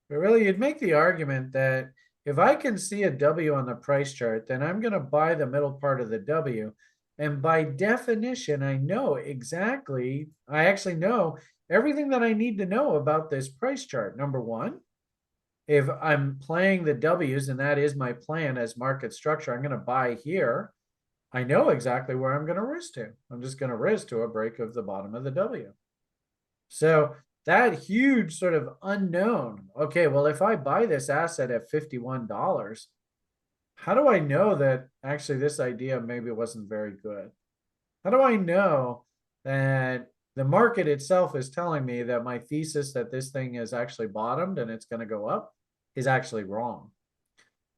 But really, you'd make the argument that if I can see a W on the price chart, then I'm going to buy the middle part of the W. And by definition, I actually know everything that I need to know about this price chart. Number one, if I'm playing the W's and that is my plan as market structure, I'm going to buy here. I know exactly where I'm going to risk to. I'm just going to risk to a break of the bottom of the W. So that huge sort of unknown. Okay, well, if I buy this asset at $51, how do I know that actually this idea maybe wasn't very good? How do I know that the market itself is telling me that my thesis that this thing is actually bottomed and it's going to go up is actually wrong?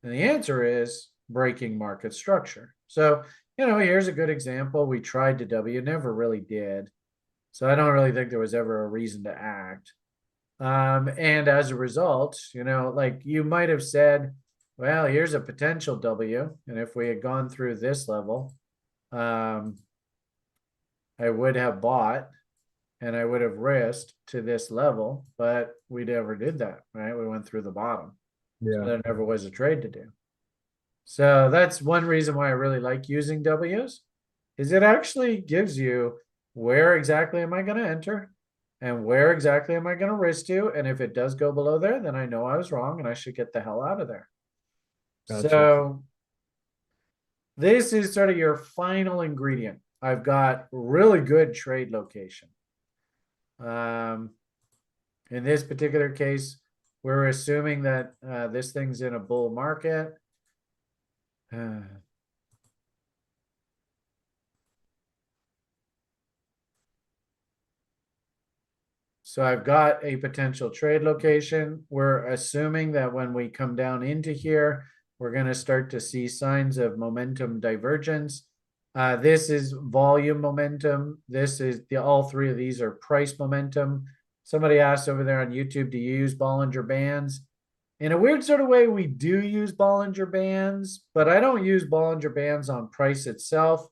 And the answer is breaking market structure. So, here's a good example. We tried to W, never really did. So I don't really think there was ever a reason to act. And as a result, like you might have said, well, here's a potential W. And if we had gone through this level, I would have bought and I would have risked to this level, but we never did that, right? We went through the bottom. Yeah. So there never was a trade to do. So that's one reason why I really like using W's, is it actually gives you where exactly am I going to enter and where exactly am I going to risk to. And if it does go below there, then I know I was wrong and I should get the hell out of there. Gotcha. So this is sort of your final ingredient. I've got really good trade location. In this particular case, we're assuming that this thing's in a bull market. So I've got a potential trade location. We're assuming that when we come down into here, we're going to start to see signs of momentum divergence. This is volume momentum. This is all three of these are price momentum. Somebody asked over there on YouTube, do you use Bollinger Bands? In a weird sort of way, we do use Bollinger Bands, but I don't use Bollinger Bands on price itself.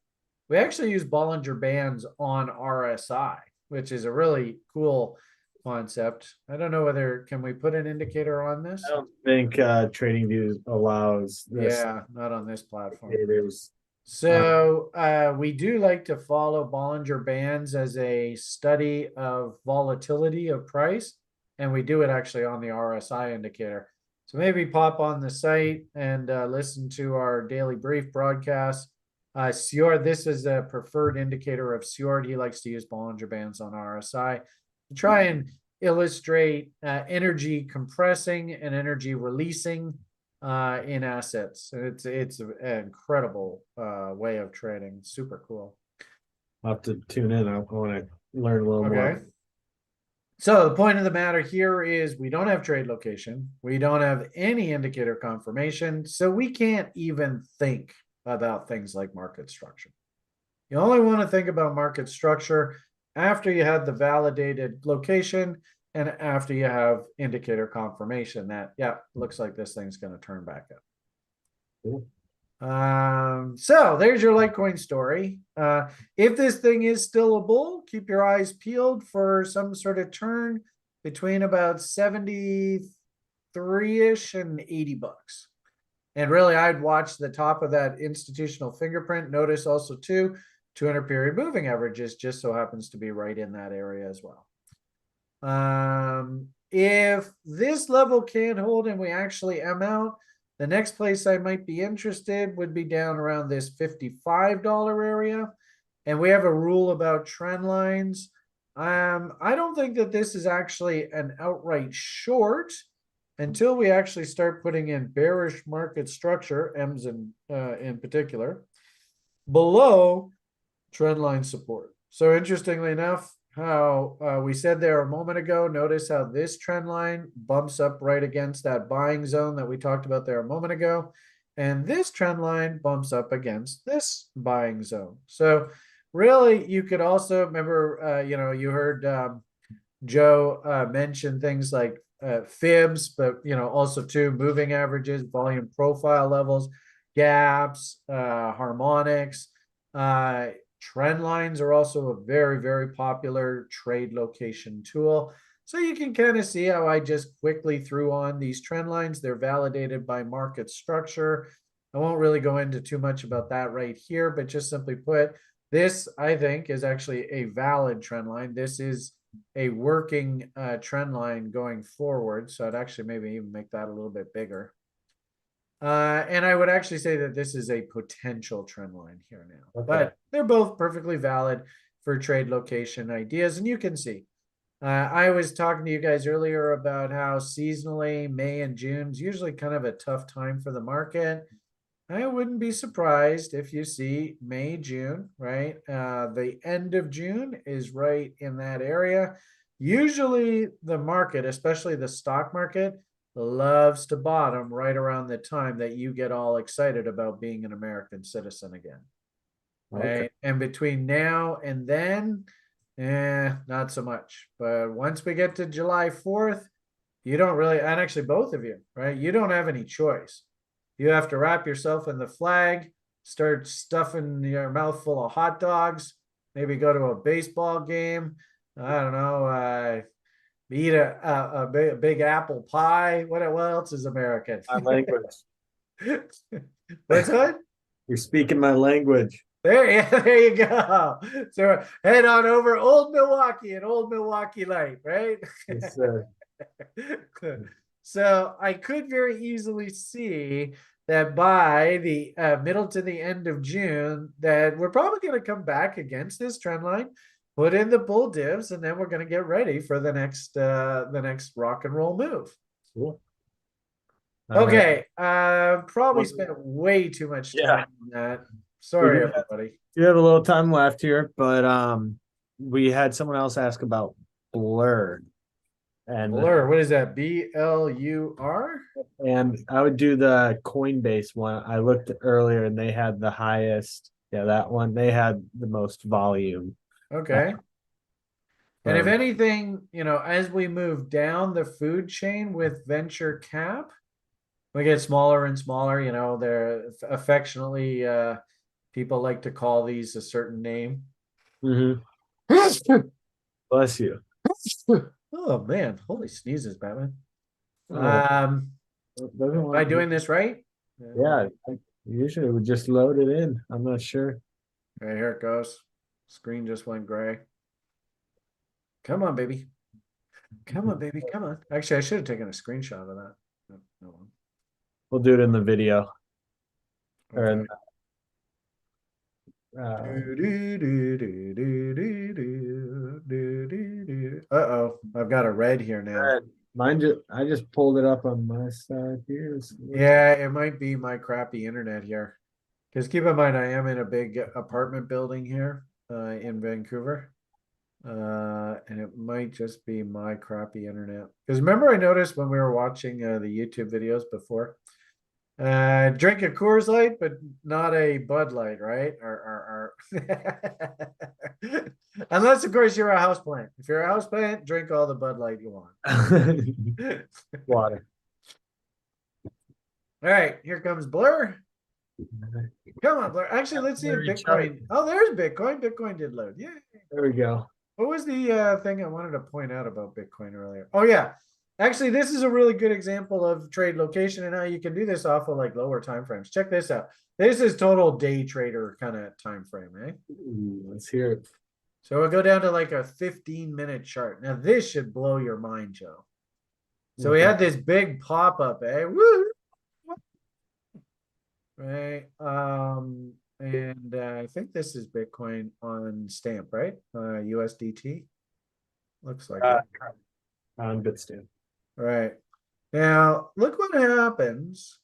We actually use Bollinger Bands on RSI, which is a really cool concept. I don't know whether, can we put an indicator on this? I don't think TradingView allows this Yeah, not on this platform. indicators. So we do like to follow Bollinger Bands as a study of volatility of price, and we do it actually on the RSI indicator. So maybe pop on the site and listen to our daily brief broadcast. Sjord, this is a preferred indicator of Sjord. He likes to use Bollinger Bands on RSI to try and illustrate energy compressing and energy releasing in assets. It's an incredible way of trading. Super cool. I'll have to tune in. I want to learn a little Okay. more. So the point of the matter here is we don't have trade location. We don't have any indicator confirmation. So we can't even think about things like market structure. You only want to think about market structure after you have the validated location and after you have indicator confirmation that, yeah, looks like this thing's going to turn back up. Cool. So there's your Litecoin story. If this thing is still a bull, keep your eyes peeled for some sort of turn between about 73-ish and $80. And really, I'd watch the top of that institutional fingerprint. Notice also too, 200 period moving averages just so happens to be right in that area as well. If this level can't hold and we actually M out, the next place I might be interested would be down around this $55 area. And we have a rule about trend lines. I don't think that this is actually an outright short until we actually start putting in bearish market structure, M's in particular, below trend line support. So interestingly enough, how we said there a moment ago, notice how this trend line bumps up right against that buying zone that we talked about there a moment ago. And this trend line bumps up against this buying zone. So really, you could also remember, you heard Joe mention things like fibs, but also too moving averages, volume profile levels, gaps, harmonics. Trend lines are also a very, very popular trade location tool. So you can kind of see how I just quickly threw on these trend lines. They're validated by market structure. I won't really go into too much about that right here, but just simply put, this I think is actually a valid trend line. This is a working trend line going forward. So I'd actually maybe even make that a little bit bigger. And I would actually say that this is a potential trend line here now, but they're both perfectly valid for trade location ideas. And you can see, I was talking to you guys earlier about how seasonally May and June is usually kind of a tough time for the market. I wouldn't be surprised if you see May, June, right? The end of June is right in that area. Usually the market, especially the stock market, loves to bottom right around the time that you get all excited about being an American citizen again. Right. Okay. And between now and then, not so much. But once we get to July 4th, you don't really, and actually both of you, right? You don't have any choice. You have to wrap yourself in the flag, start stuffing your mouth full of hot dogs, maybe go to a baseball game. I don't know, eat a big apple pie. What else is American? My language. What's that? You're speaking my language. There you go. So head on over Old Milwaukee and Old Milwaukee Light, right? Yes, So I could very easily see that by the middle to the end of June, that we're probably going to come back against this trend line, put in the bull divs, and then we're going to get ready for the next rock and roll move. Cool. Okay, probably spent way too much time on that. Sorry, everybody. You have a little time left here, but we had someone else ask about Blur. And Blur, what is that? BLUR? And I would do the Coinbase one. I looked earlier and they had the highest. Yeah, that one. They had the most volume. Okay. And if anything, as we move down the food chain with venture cap, we get smaller and smaller. They're affectionately, people like to call these a certain name. Bless you. Oh man, holy sneezes, Batman. Oh. Am I doing this right? Yeah, Usually we just load it in. I'm not sure. Right, here it goes. Screen just went gray. Come on, baby. Come on, baby. Come on. Actually, I should have taken a screenshot of that. Oh, well. We'll do it in the video. Or Okay. in Uh-oh, I've got a red here now. I just pulled it up on my side here. Yeah, it might be my crappy internet here. Because keep in mind, I am in a big apartment building here in Vancouver. And it might just be my crappy internet. Because remember, I noticed when we were watching the YouTube videos before, drink a Coors Light, but not a Bud Light, right? Or unless, of course, you're a houseplant. If you're a houseplant, drink all the Bud Light you want. Water. All right, here comes Blur. Come on, Blur. Actually, let's see if Bitcoin. Oh, there's Bitcoin. Bitcoin did load. Yeah. There we go. What was the thing I wanted to point out about Bitcoin earlier? Oh, yeah. Actually, this is a really good example of trade location and how you can do this off of like lower time frames. Check this out. This is total day trader kind of time frame, right? Let's hear it. So we'll go down to like a 15-minute chart. Now this should blow your mind, Joe. So we had this big pop up, eh? Woo! Right. And I think this is Bitcoin on stamp, right? USDT. Looks like it. On Bitstamp. Right. Now, look what happens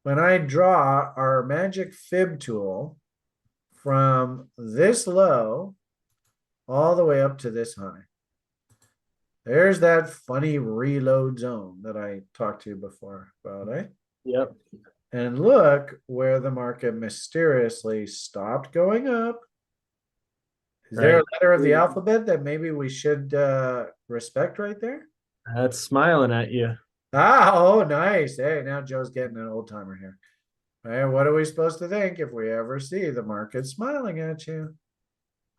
when I draw our magic fib tool from this low all the way up to this high. There's that funny reload zone that I talked to you before about, eh? Yep. And look where the market mysteriously stopped going up. Is there a letter of the alphabet that maybe we should respect right there? That's smiling at you. Ah, oh, nice. Hey, now Joe's getting an old timer here. Right, what are we supposed to think if we ever see the market smiling at you?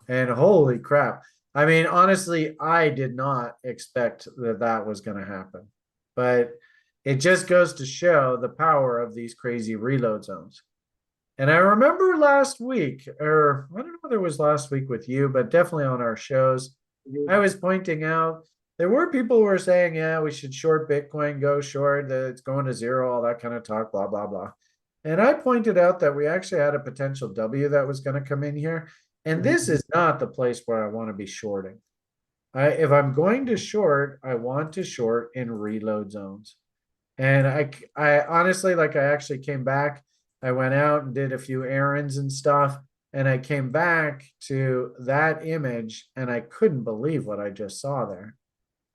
And holy crap. I mean, honestly, I did not expect that that was going to happen. But it just goes to show the power of these crazy reload zones. And I remember last week, or I don't know whether it was last week with you, but definitely on our shows, I was pointing out there were people who were saying, yeah, we should short Bitcoin, go short, that it's going to zero, all that kind of talk, blah, blah, blah. And I pointed out that we actually had a potential W that was going to come in here. And this is not the place where I want to be shorting. If I'm going to short, I want to short in reload zones. And I honestly, like I actually came back, I went out and did a few errands and stuff. And I came back to that image and I couldn't believe what I just saw there.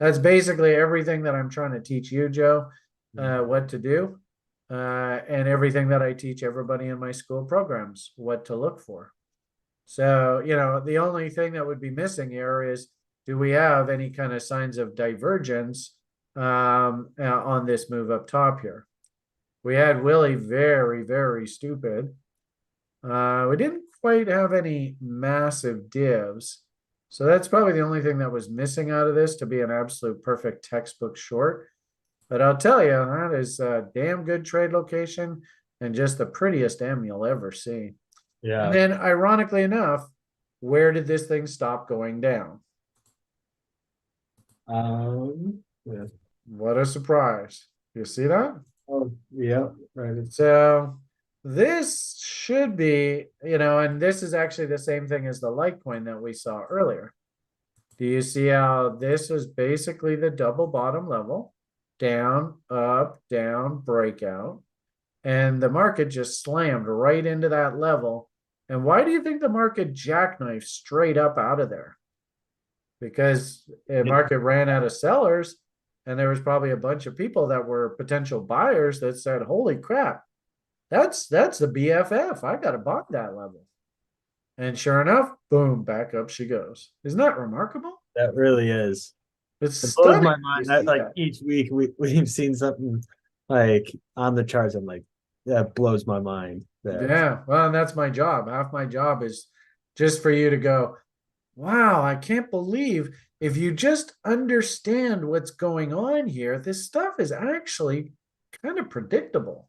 That's basically everything that I'm trying to teach you, Joe, what to do. And everything that I teach everybody in my school programs, what to look for. So, you know, the only thing that would be missing here is, do we have any kind of signs of divergence on this move up top here? We had Willie very, very stupid. We didn't quite have any massive divs. So that's probably the only thing that was missing out of this to be an absolute perfect textbook short. But I'll tell you, that is a damn good trade location and just the prettiest M you'll ever see. Yeah. And then, ironically enough, where did this thing stop going down? Yeah. What a surprise. You see that? Oh, yeah. Right. So this should be, you know, and this is actually the same thing as the Litecoin that we saw earlier. Do you see how this is basically the double bottom level? Down, up, down, breakout. And the market just slammed right into that level. And why do you think the market jackknifed straight up out of there? Because the market ran out of sellers, and there was probably a bunch of people that were potential buyers that said, holy crap, that's the BFF. I got to buy that level. And sure enough, boom, back up she goes. Isn't that remarkable? That really is. It's It blows stunning. my mind that like each week we've seen something like on the charts. I'm like, that blows my mind. Yeah, well, and that's my job. Half my job is just for you to go, wow, I can't believe if you just understand what's going on here, this stuff is actually kind of predictable.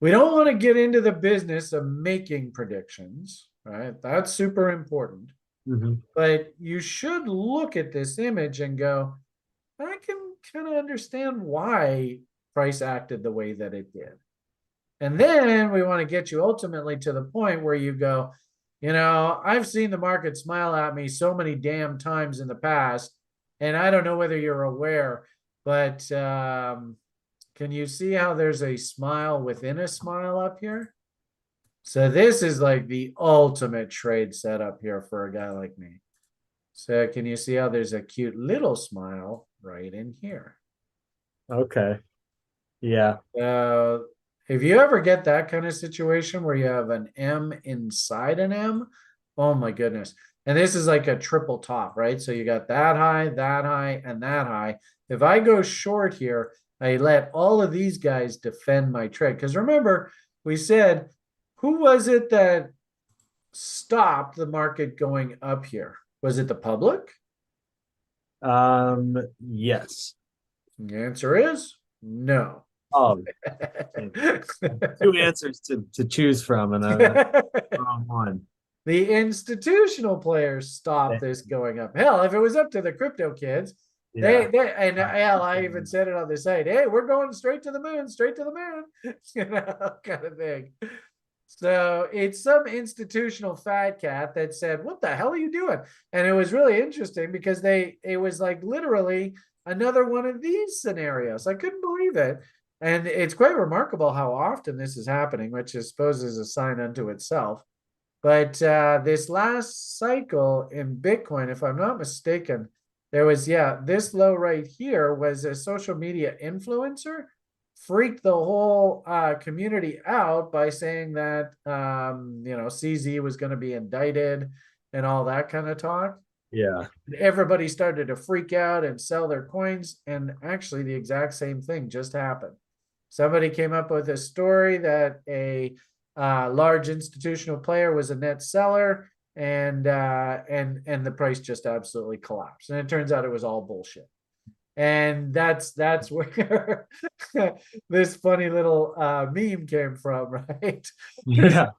We don't want to get into the business of making predictions, right? That's super important. Mhm. But you should look at this image and go, I can kind of understand why price acted the way that it did. And then we want to get you ultimately to the point where you go, I've seen the market smile at me so many damn times in the past, and I don't know whether you're aware, but can you see how there's a smile within a smile up here? So this is like the ultimate trade setup here for a guy like me. So can you see how there's a cute little smile right in here? Okay. Yeah. If you ever get that kind of situation where you have an M inside an M, oh my goodness. And this is like a triple top, right? So you got that high, and that high. If I go short here, I let all of these guys defend my trade. Because remember, we said, who was it that stopped the market going up here? Was it the public? Yes. The answer is no. Oh, two answers to choose from, and wrong one. The institutional players stopped this going up. Hell, if it was up to the crypto kids, Yeah. hell, I even said it on the site. Hey, we're going straight to the moon, kind of thing. So it's some institutional fat cat that said, "What the hell are you doing?" And it was really interesting because it was like literally another one of these scenarios. I couldn't believe it. And it's quite remarkable how often this is happening, which I suppose is a sign unto itself. But this last cycle in Bitcoin, if I'm not mistaken, there was, this low right here was a social media influencer freaked the whole community out by saying that, CZ was going to be indicted and all that kind of talk. Yeah. Everybody started to freak out and sell their coins. And actually, the exact same thing just happened. Somebody came up with a story that a large institutional player was a net seller, and the price just absolutely collapsed. And it turns out it was all bullshit. And that's where this funny little meme came from, right? Yeah.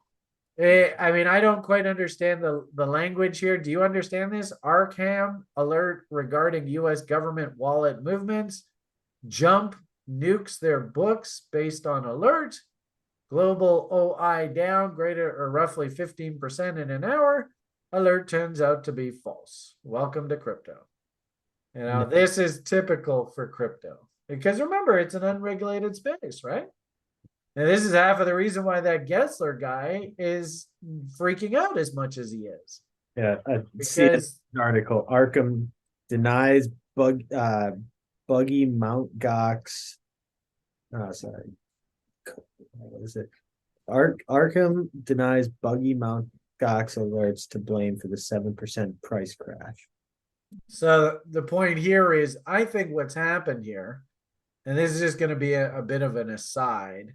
I mean, I don't quite understand the language here. Do you understand this? Arkham alert regarding U.S. government wallet movements. Jump nukes their books based on alert. Global OI down greater or roughly 15% in an hour. Alert turns out to be false. Welcome to crypto. This is typical for crypto because remember, it's an unregulated space, right? And this is half of the reason why that Gessler guy is freaking out as much as he is. Yeah. Because article. Arkham denies buggy Mount Gox. Oh, sorry. What is it? Arkham denies buggy Mount Gox alerts to blame for the 7% price crash. so the point here is, I think what's happened here, and this is just going to be a bit of an aside,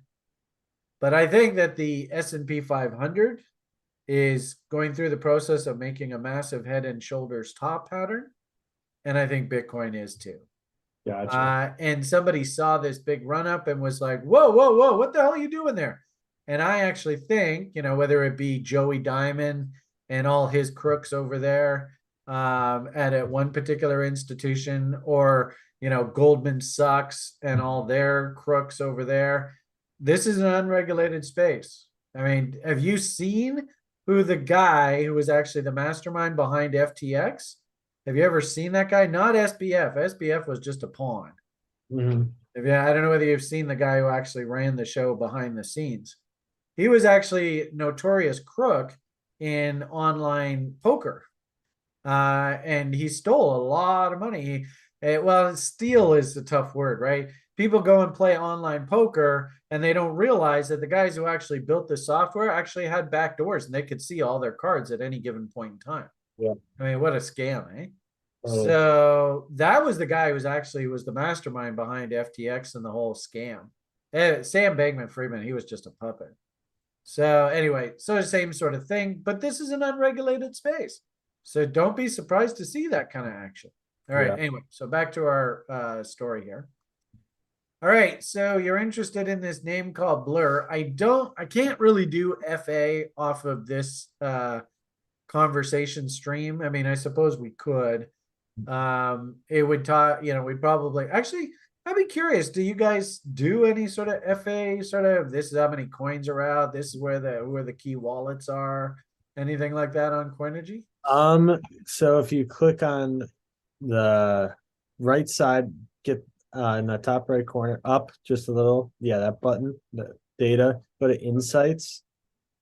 but I think that the S&P 500 is going through the process of making a massive head and shoulders top pattern. And I think Bitcoin is too. Gotcha. And somebody saw this big run up and was like, whoa, whoa, whoa, what the hell are you doing there? And I actually think, whether it be Joey Diamond and all his crooks over there at one particular institution, or, Goldman Sachs and all their crooks over there, this is an unregulated space. I mean, have you seen who the guy who was actually the mastermind behind FTX? Have you ever seen that guy? Not SBF. SBF was just a pawn. Mm-hmm. I don't know whether you've seen the guy who actually ran the show behind the scenes. He was actually notorious crook in online poker. And he stole a lot of money. Well, steal is a tough word, right? People go and play online poker and they don't realize that the guys who actually built the software actually had back doors and they could see all their cards at any given point in time. Yeah. I mean, what a scam, eh? So that was the guy who was the mastermind behind FTX and the whole scam. Sam Bankman-Friedman, he was just a puppet. So anyway, so the same sort of thing, but this is an unregulated space. So don't be surprised to see that kind of action. All right. Yeah. Anyway, so back to our story here. All right, so you're interested in this name called Blur. I can't really do FA off of this conversation stream. I mean, I suppose we could. It would talk, we'd probably actually, I'd be curious, do you guys do any sort of FA sort of this is how many coins are out, this is where the key wallets are, anything like that on Coinigy? So if you click on the right side, get in the top right corner, up just a little, yeah, that button, the data, go to Insights,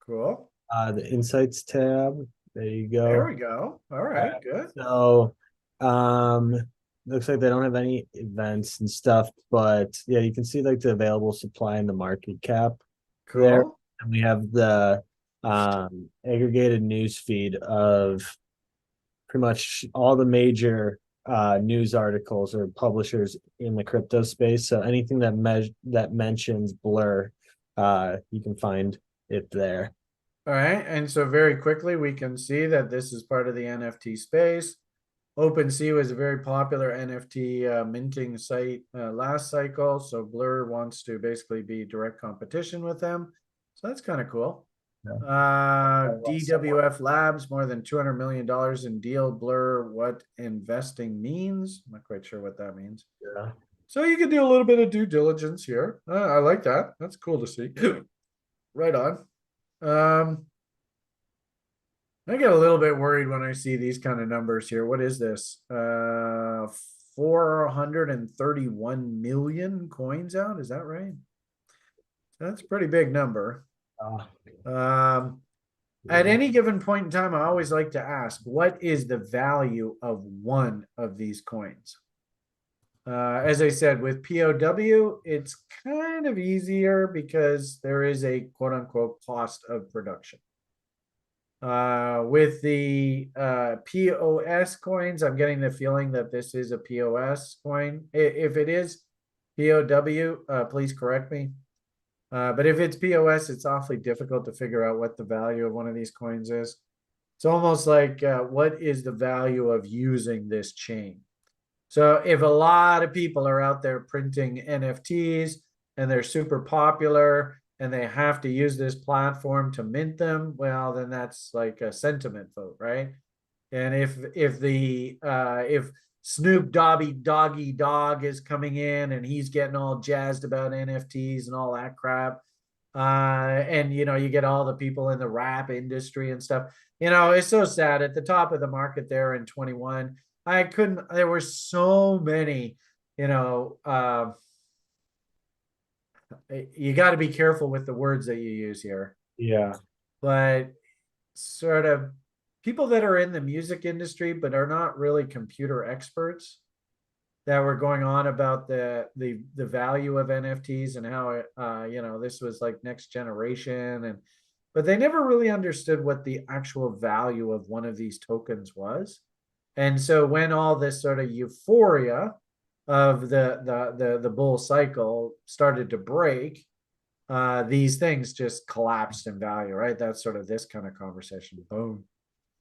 Cool. the Insights tab. There you There go. we go. All right, good. So, um, looks like they don't have any events and stuff, but yeah, you can see like the available supply and the market cap there. Cool. And we have the aggregated news feed of pretty much all the major news articles or publishers in the crypto space. So anything that mentions Blur, you can find it there. All right, and so very quickly we can see that this is part of the NFT space. OpenSea was a very popular NFT minting site last cycle, so Blur wants to basically be direct competition with them. So that's kind of cool. DWF Labs, more than $200 million in deal. Blur, what investing means. I'm not quite sure what that means. Yeah. So you can do a little bit of due diligence here. I like that. That's cool to see. Right on. I get a little bit worried when I see these kind of numbers here. What is this? 431 million coins out. Is that right? That's a pretty big number. Um, at any given point in time, I always like to ask, what is the value of one of these coins? As I said, with POW, it's kind of easier because there is a quote unquote cost of production. With the POS coins, I'm getting the feeling that this is a POS coin. If it is POW, please correct me. But if it's POS, it's awfully difficult to figure out what the value of one of these coins is. It's almost like what is the value of using this chain? So if a lot of people are out there printing NFTs and they're super popular and they have to use this platform to mint them, well, then that's like a sentiment vote, right? And if Snoop Doggy Dog is coming in and he's getting all jazzed about NFTs and all that crap, and you get all the people in the rap industry and stuff. It's so sad at the top of the market there in 21. There were so many, you got to be careful with the words that you use here. Yeah. But sort of people that are in the music industry but are not really computer experts that were going on about the value of NFTs and how this was like next generation, but they never really understood what the actual value of one of these tokens was. And so when all this sort of euphoria of the bull cycle started to break, these things just collapsed in value, right? That's sort of this kind of conversation. Boom.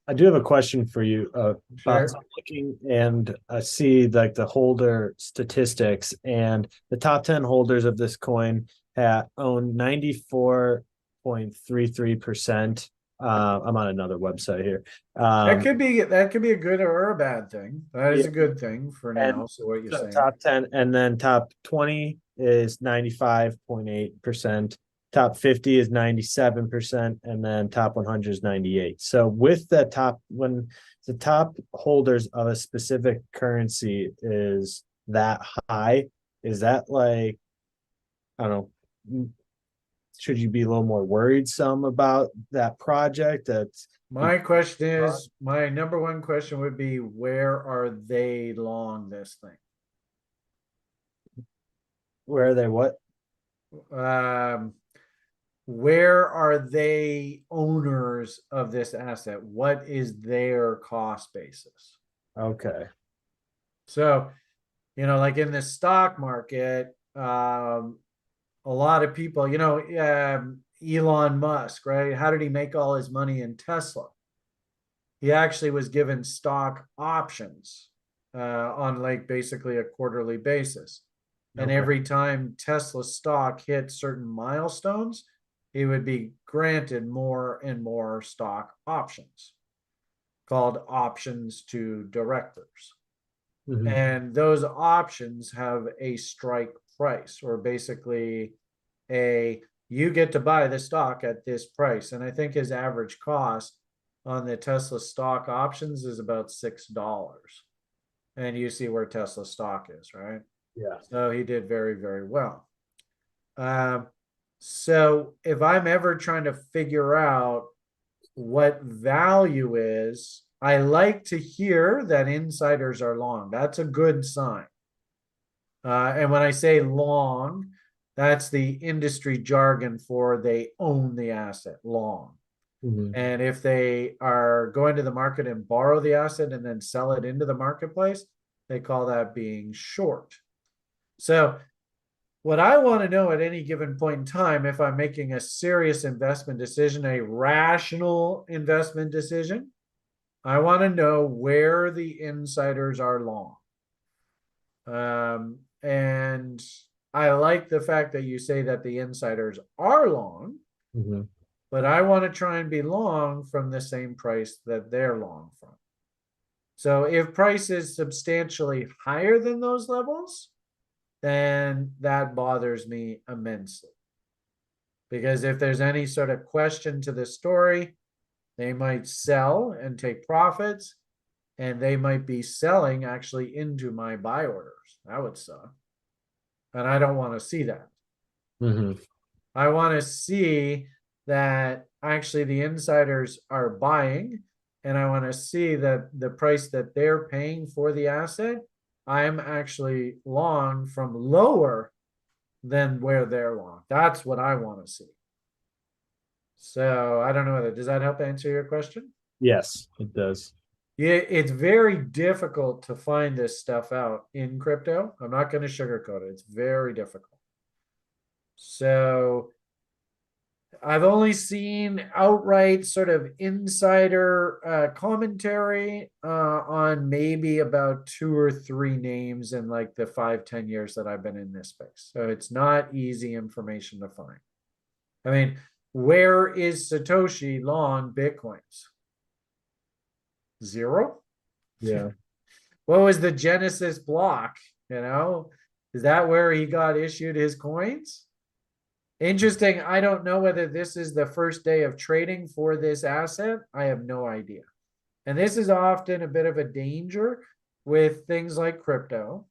I do have a question for you about Sure. looking and see like the holder statistics, and the top 10 holders of this coin own 94.33%. I'm on another website here. That could be a good or a bad thing. That is Yeah, a good thing for now. and So what you're so saying. top 10, and then top 20 is 95.8%. Top 50 is 97%, and then top 100 is 98. So with when the top holders of a specific currency is that high, is that like, I don't know, should you be a little more worried some about that project? My number one question would be, where are they long this thing? Where are they what? Um, where are they owners of this asset? What is their cost basis? Okay. So, like in the stock market, a lot of people, Elon Musk, right? How did he make all his money in Tesla? He actually was given stock options on like basically a quarterly basis. And Okay. every time Tesla stock hit certain milestones, he would be granted more and more stock options called options to directors. Mhm. And those options have a strike price, or basically you get to buy the stock at this price. And I think his average cost on the Tesla stock options is about $6. And you see where Tesla stock is, right? Yeah. So he did very, very well. Um, so if I'm ever trying to figure out what value is, I like to hear that insiders are long. That's a good sign. And when I say long, that's the industry jargon for they own the asset long. Mhm. And if they are going to the market and borrow the asset and then sell it into the marketplace, they call that being short. So what I want to know at any given point in time, if I'm making a serious investment decision, a rational investment decision, I want to know where the insiders are long. And I like the fact that you say that the insiders are long, Mhm. but I want to try and be long from the same price that they're long from. So if price is substantially higher than those levels, then that bothers me immensely. Because if there's any sort of question to the story, they might sell and take profits, and they might be selling actually into my buy orders. That would suck. And I don't want to see that. Mhm. I want to see that actually the insiders are buying, and I want to see that the price that they're paying for the asset, I'm actually long from lower than where they're long. That's what I want to see. So I don't know whether does that help answer your question? Yes, it does. Yeah, it's very difficult to find this stuff out in crypto. I'm not going to sugarcoat it. It's very difficult. So I've only seen outright sort of insider commentary on maybe about 2 or 3 names in like the 5, 10 years that I've been in this space. So it's not easy information to find. I mean, where is Satoshi long Bitcoins? Zero? Yeah. What was the Genesis block? You know, is that where he got issued his coins? Interesting. I don't know whether this is the first day of trading for this asset. I have no idea. And this is often a bit of a danger with things like crypto.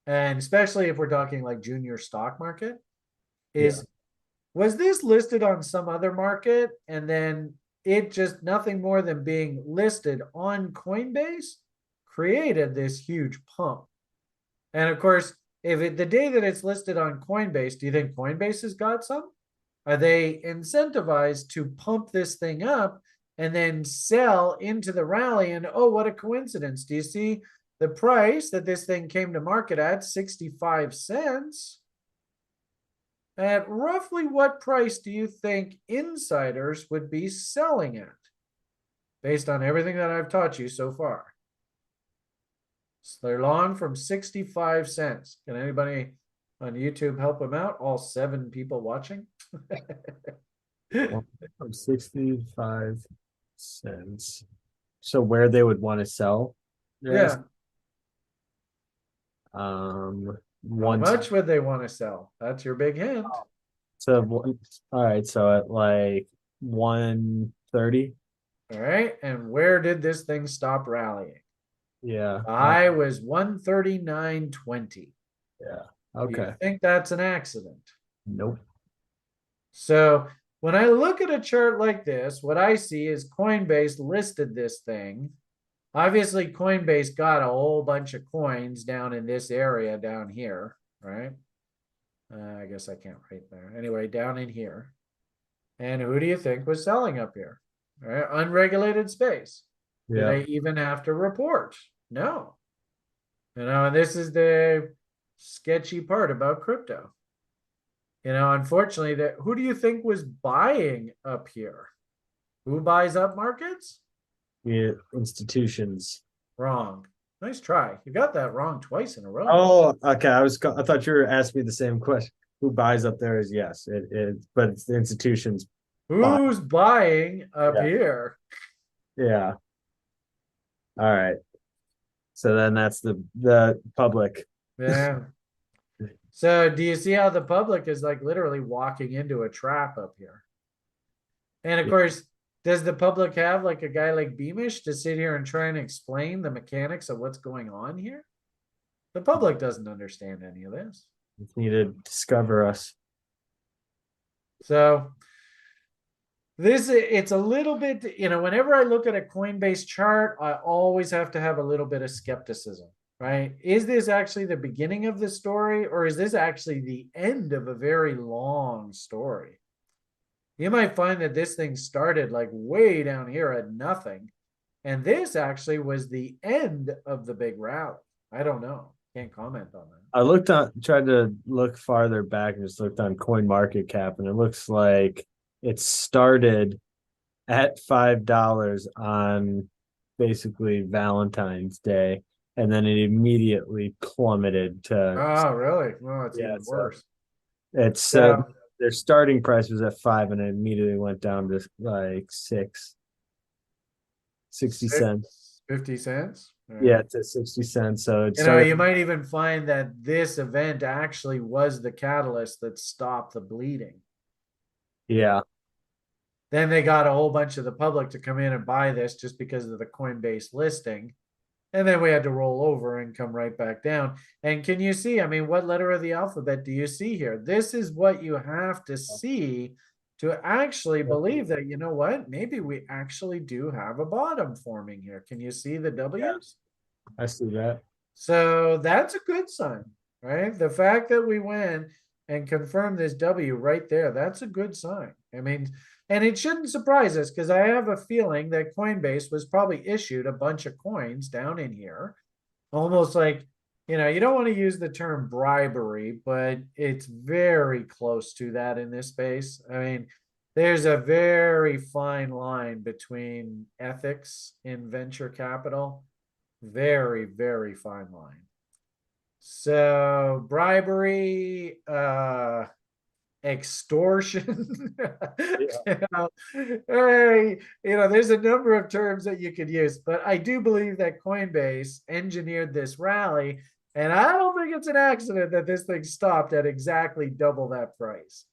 And especially if we're talking like junior stock market, Yeah. was this listed on some other market and then it just nothing more than being listed on Coinbase created this huge pump. And of course, the day that it's listed on Coinbase, do you think Coinbase has got some? Are they incentivized to pump this thing up and then sell into the rally? And oh, what a coincidence. Do you see the price that this thing came to market at? 65 cents. At roughly what price do you think insiders would be selling at based on everything that I've taught you so far? So they're long from 65 cents. Can anybody on YouTube help them out? All 7 people watching? Well, 65 cents. So where they would want to sell? Yes. Yeah. How One. much would they want to sell? That's your big hint. So all right. So at like 130. All right. And where did this thing stop rallying? Yeah. I was 139.20. Yeah. Do you Okay. think that's an accident? Nope. So when I look at a chart like this, what I see is Coinbase listed this thing. Obviously, Coinbase got a whole bunch of coins down in this area down here, right? I guess I can't write there. Anyway, down in here. And who do you think was selling up here? All right, unregulated space. Do Yeah. they even have to report? No. And this is the sketchy part about crypto. Unfortunately, who do you think was buying up here? Who buys up markets? Yeah. Institutions. Wrong. Nice try. You got that wrong twice in a row. Oh, okay. I thought you were asking me the same question. Who buys up there is yes, it is, but it's the institutions buy. Who's buying up Yeah. here? Yeah. All right. So then that's the public. Yeah. So do you see how the public is like literally walking into a trap up here? And of Yeah. course, does the public have like a guy like Beamish to sit here and try and explain the mechanics of what's going on here? The public doesn't understand any of this. Need to discover us. So it's a little bit, whenever I look at a Coinbase chart, I always have to have a little bit of skepticism, right? Is this actually the beginning of the story, or is this actually the end of a very long story? You might find that this thing started like way down here at nothing, and this actually was the end of the big rally. I don't know. Can't comment on that. I tried to look farther back and just looked on Coin Market Cap, and it looks like it started at $5 on basically Valentine's Day, and then it immediately plummeted to Oh, really? Well, it's yeah. even So worse. it's So their starting price was at 5, and it immediately went down to like 60 cents. 50 cents. Yeah, to 60 cents. So it You started. might even find that this event actually was the catalyst that stopped the bleeding. Yeah, Then they got a whole bunch of the public to come in and buy this just because of the Coinbase listing. And then we had to roll over and come right back down. And can you see? I mean, what letter of the alphabet do you see here? This is what you have to see to actually believe that, you know what? Maybe we actually do have a bottom forming here. Can you see the W's? I see that. So that's a good sign, right? The fact that we went and confirmed this W right there, that's a good sign. I mean, and it shouldn't surprise us because I have a feeling that Coinbase was probably issued a bunch of coins down in here, almost like, you don't want to use the term bribery, but it's very close to that in this space. I mean, there's a very fine line between ethics in venture capital. Very, very fine line. So bribery, extortion. There's a number of terms that you could use, but I do believe that Coinbase engineered this rally, and I don't think it's an accident that this thing stopped at exactly double that price.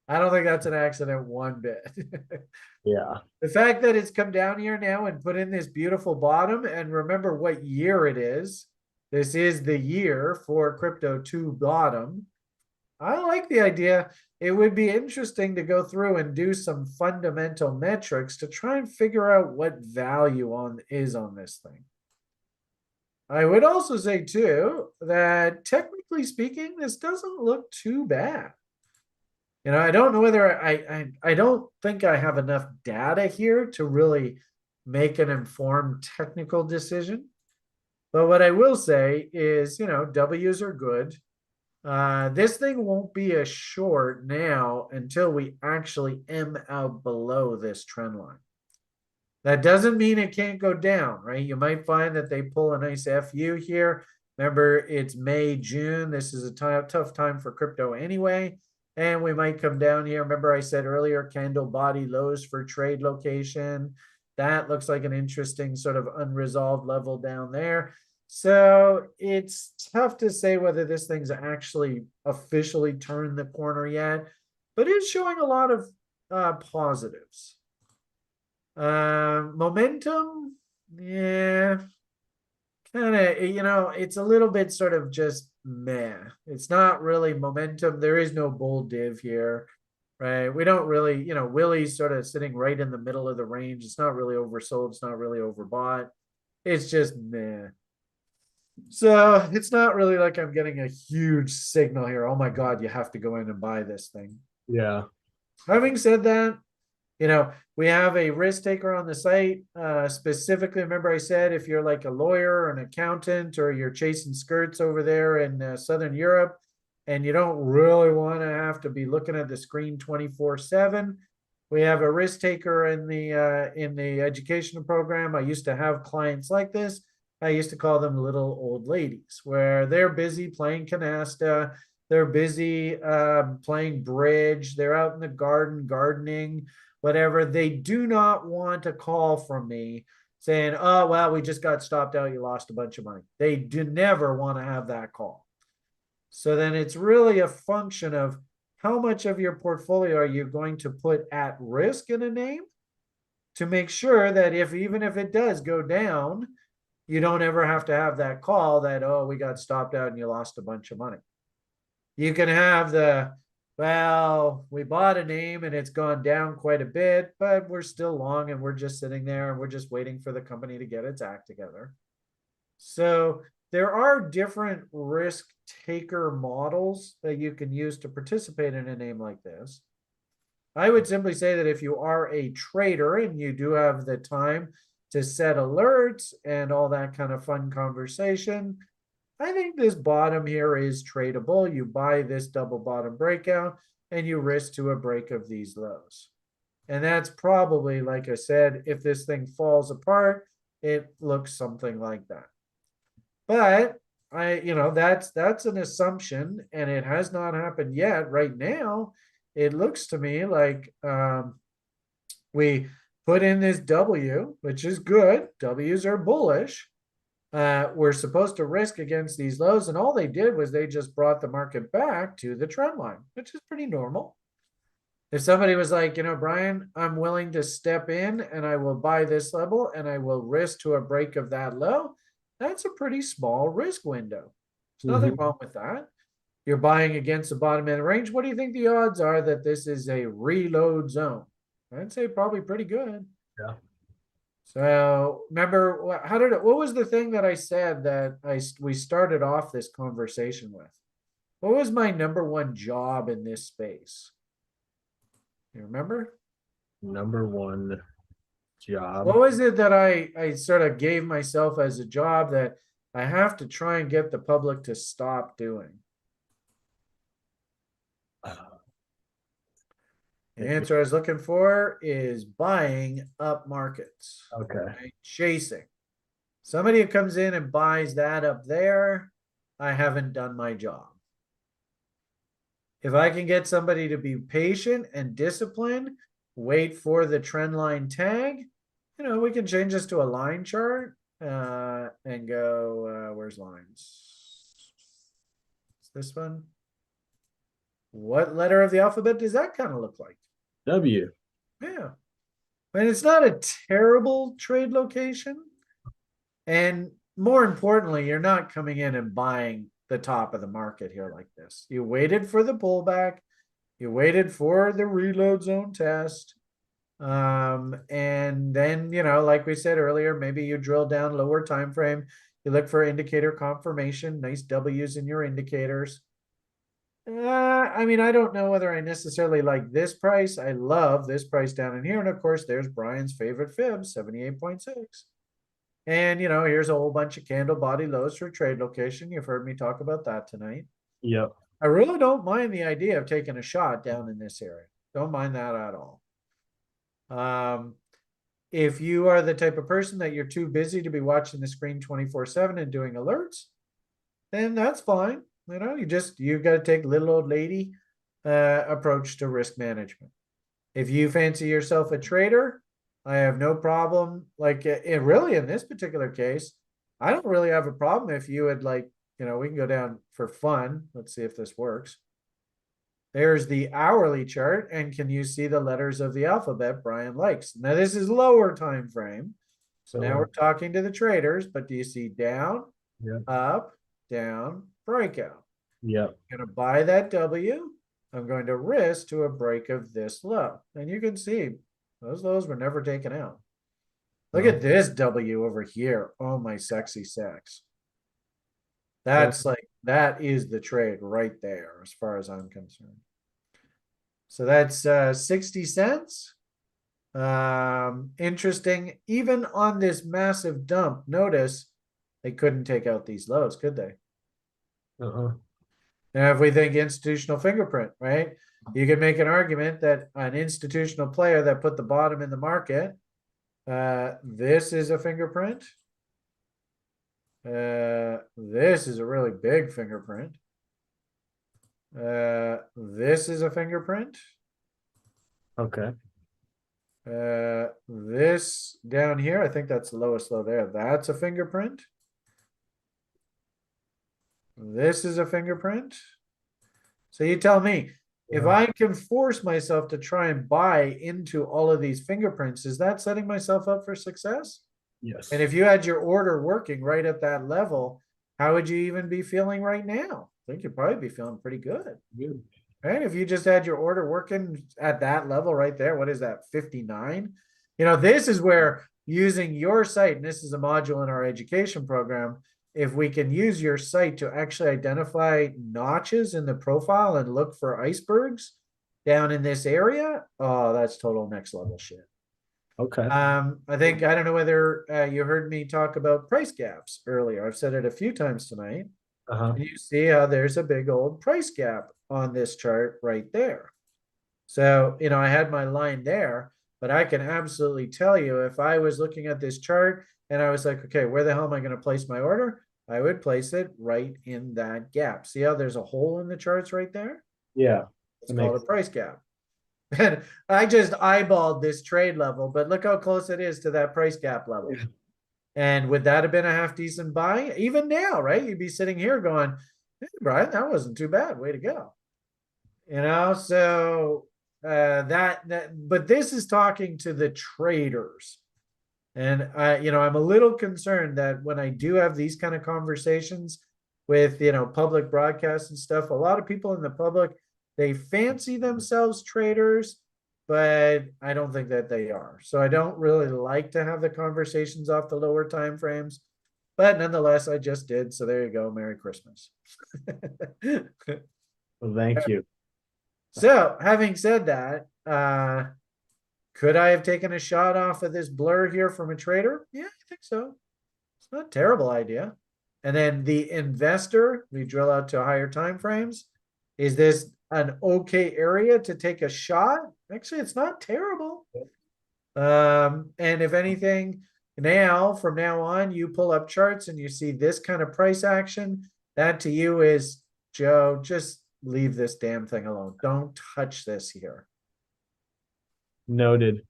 I don't think that's an accident one bit. Yeah. The fact that it's come down here now and put in this beautiful bottom, and remember what year it is. This is the year for crypto to bottom. I like the idea. It would be interesting to go through and do some fundamental metrics to try and figure out what value is on this thing. I would also say too that technically speaking, this doesn't look too bad. I don't know whether I don't think I have enough data here to really make an informed technical decision. But what I will say is, W's are good. This thing won't be a short now until we actually M out below this trend line. That doesn't mean it can't go down, right? You might find that they pull a nice FU here. Remember, it's May, June. This is a tough time for crypto anyway. And we might come down here. Remember, I said earlier, candle body lows for trade location. That looks like an interesting sort of unresolved level down there. So it's tough to say whether this thing's actually officially turned the corner yet, but it's showing a lot of positives. Momentum, yeah, kind of, it's a little bit sort of just meh. It's not really momentum. There is no bull div here, right? We don't really, Willie's sort of sitting right in the middle of the range. It's not really oversold. It's not really overbought. It's just meh. So it's not really like I'm getting a huge signal here. Oh my God, you have to go in and buy this thing. Yeah. Having said that, we have a risk taker on the site. Specifically, remember I said if you're like a lawyer or an accountant or you're chasing skirts over there in Southern Europe and you don't really want to have to be looking at the screen 24/7, we have a risk taker in the educational program. I used to have clients like this. I used to call them little old ladies, where they're busy playing canasta, they're busy playing bridge, they're out in the garden gardening, whatever. They do not want a call from me saying, "Oh, well, we just got stopped out. You lost a bunch of money." They do never want to have that call. So then it's really a function of how much of your portfolio are you going to put at risk in a name to make sure that even if it does go down, you don't ever have to have that call that, "Oh, we got stopped out and you lost a bunch of money." You can have well, we bought a name and it's gone down quite a bit, but we're still long and we're just sitting there and we're just waiting for the company to get its act together. So there are different risk taker models that you can use to participate in a name like this. I would simply say that if you are a trader and you do have the time to set alerts and all that kind of fun conversation, I think this bottom here is tradable. You buy this double bottom breakout and you risk to a break of these lows. And that's probably, like I said, if this thing falls apart, it looks something like that. But that's an assumption and it has not happened yet. Right now, it looks to me like we put in this W, which is good. W's are bullish. We're supposed to risk against these lows, and all they did was they just brought the market back to the trend line, which is pretty normal. If somebody was like, "Brian, I'm willing to step in and I will buy this level and I will risk to a break of that low," that's a pretty small risk window. There's nothing wrong with that. You're buying against the bottom end of the range. What do you think the odds are that this is a reload zone? I'd say probably pretty good. Yeah. So remember, what was the thing that I said that we started off this conversation with? What was my number one job in this space? You remember? Number one job. What was it that I sort of gave myself as a job that I have to try and get the public to stop doing? The answer I was looking for is buying up markets. Okay. Right? Chasing. Somebody who comes in and buys that up there, I haven't done my job. If I can get somebody to be patient and disciplined, wait for the trend line tag, we can change this to a line chart and go, where's lines? It's this one. What letter of the alphabet does that kind of look like? W. Yeah. And it's not a terrible trade location. And more importantly, you're not coming in and buying the top of the market here like this. You waited for the pullback. You waited for the reload zone test. And then, like we said earlier, maybe you drill down lower time frame. You look for indicator confirmation, nice W's in your indicators. I don't know whether I necessarily like this price. I love this price down in here. And of course, there's Brian's favorite fib, 78.6. And, here's a whole bunch of candle body lows for trade location. You've heard me talk about that tonight. Yep. I really don't mind the idea of taking a shot down in this area. Don't mind that at all. If you are the type of person that you're too busy to be watching the screen 24/7 and doing alerts, then that's fine. You've got to take little old lady approach to risk management. If you fancy yourself a trader, I have no problem. Really in this particular case, I don't really have a problem if you would we can go down for fun. Let's see if this works. There's the hourly chart, and can you see the letters of the alphabet Brian likes? Now this is lower time frame. So now we're talking to the traders, but do you see down, up, down, breakout? Yep. I'm going to buy that W. I'm going to risk to a break of this low. And you can see those lows were never taken out. Look at this W over here. Oh, my sexy sex. That is the trade right there as far as I'm concerned. So that's 60 cents. Interesting. Even on this massive dump, notice they couldn't take out these lows, could they? Now, if we think institutional fingerprint, right? You can make an argument that an institutional player that put the bottom in the market, this is a fingerprint. This is a really big fingerprint. This is a fingerprint. Okay. This down here, I think that's the lowest low there. That's a fingerprint. This is a fingerprint. So you tell me, if Yeah. I can force myself to try and buy into all of these fingerprints, is that setting myself up for success? Yes. And if you had your order working right at that level, how would you even be feeling right now? I think you'd probably be feeling pretty good. Good. Right? If you just had your order working at that level right there, what is that, 59? You know, this is where using your site, and this is a module in our education program, if we can use your site to actually identify notches in the profile and look for icebergs down in this area, oh, that's total next level shit. Okay. I think, I don't know whether you heard me talk about price gaps earlier. I've said it a few times tonight. Uh-huh. You see how there's a big old price gap on this chart right there. So, you know, I had my line there, but I can absolutely tell you if I was looking at this chart and I was like, okay, where the hell am I going to place my order? I would place it right in that gap. See how there's a hole in the charts right there? Yeah. It's called a price gap. And I just eyeballed this trade level, but look how close it is to that price gap level. Yeah. And would that have been a half decent buy? Even now, right? You'd be sitting here going, hey, Brian, that wasn't too bad. Way to go. You know, so but this is talking to the traders. And you know, I'm a little concerned that when I do have these kind of conversations with, you know, public broadcasts and stuff, a lot of people in the public, they fancy themselves traders, but I don't think that they are. So I don't really like to have the conversations off the lower time frames. But nonetheless, I just did. So there you go. Merry Christmas. Well, thank you. So having said that, could I have taken a shot off of this blur here from a trader? Yeah, I think so. It's not a terrible idea. And then the investor, we drill out to higher time frames. Is this an okay area to take a shot? Actually, it's not terrible. And if anything, now from now on, you pull up charts and you see this kind of price action, that to you is, Joe, just leave this damn thing alone. Don't touch this here. Noted.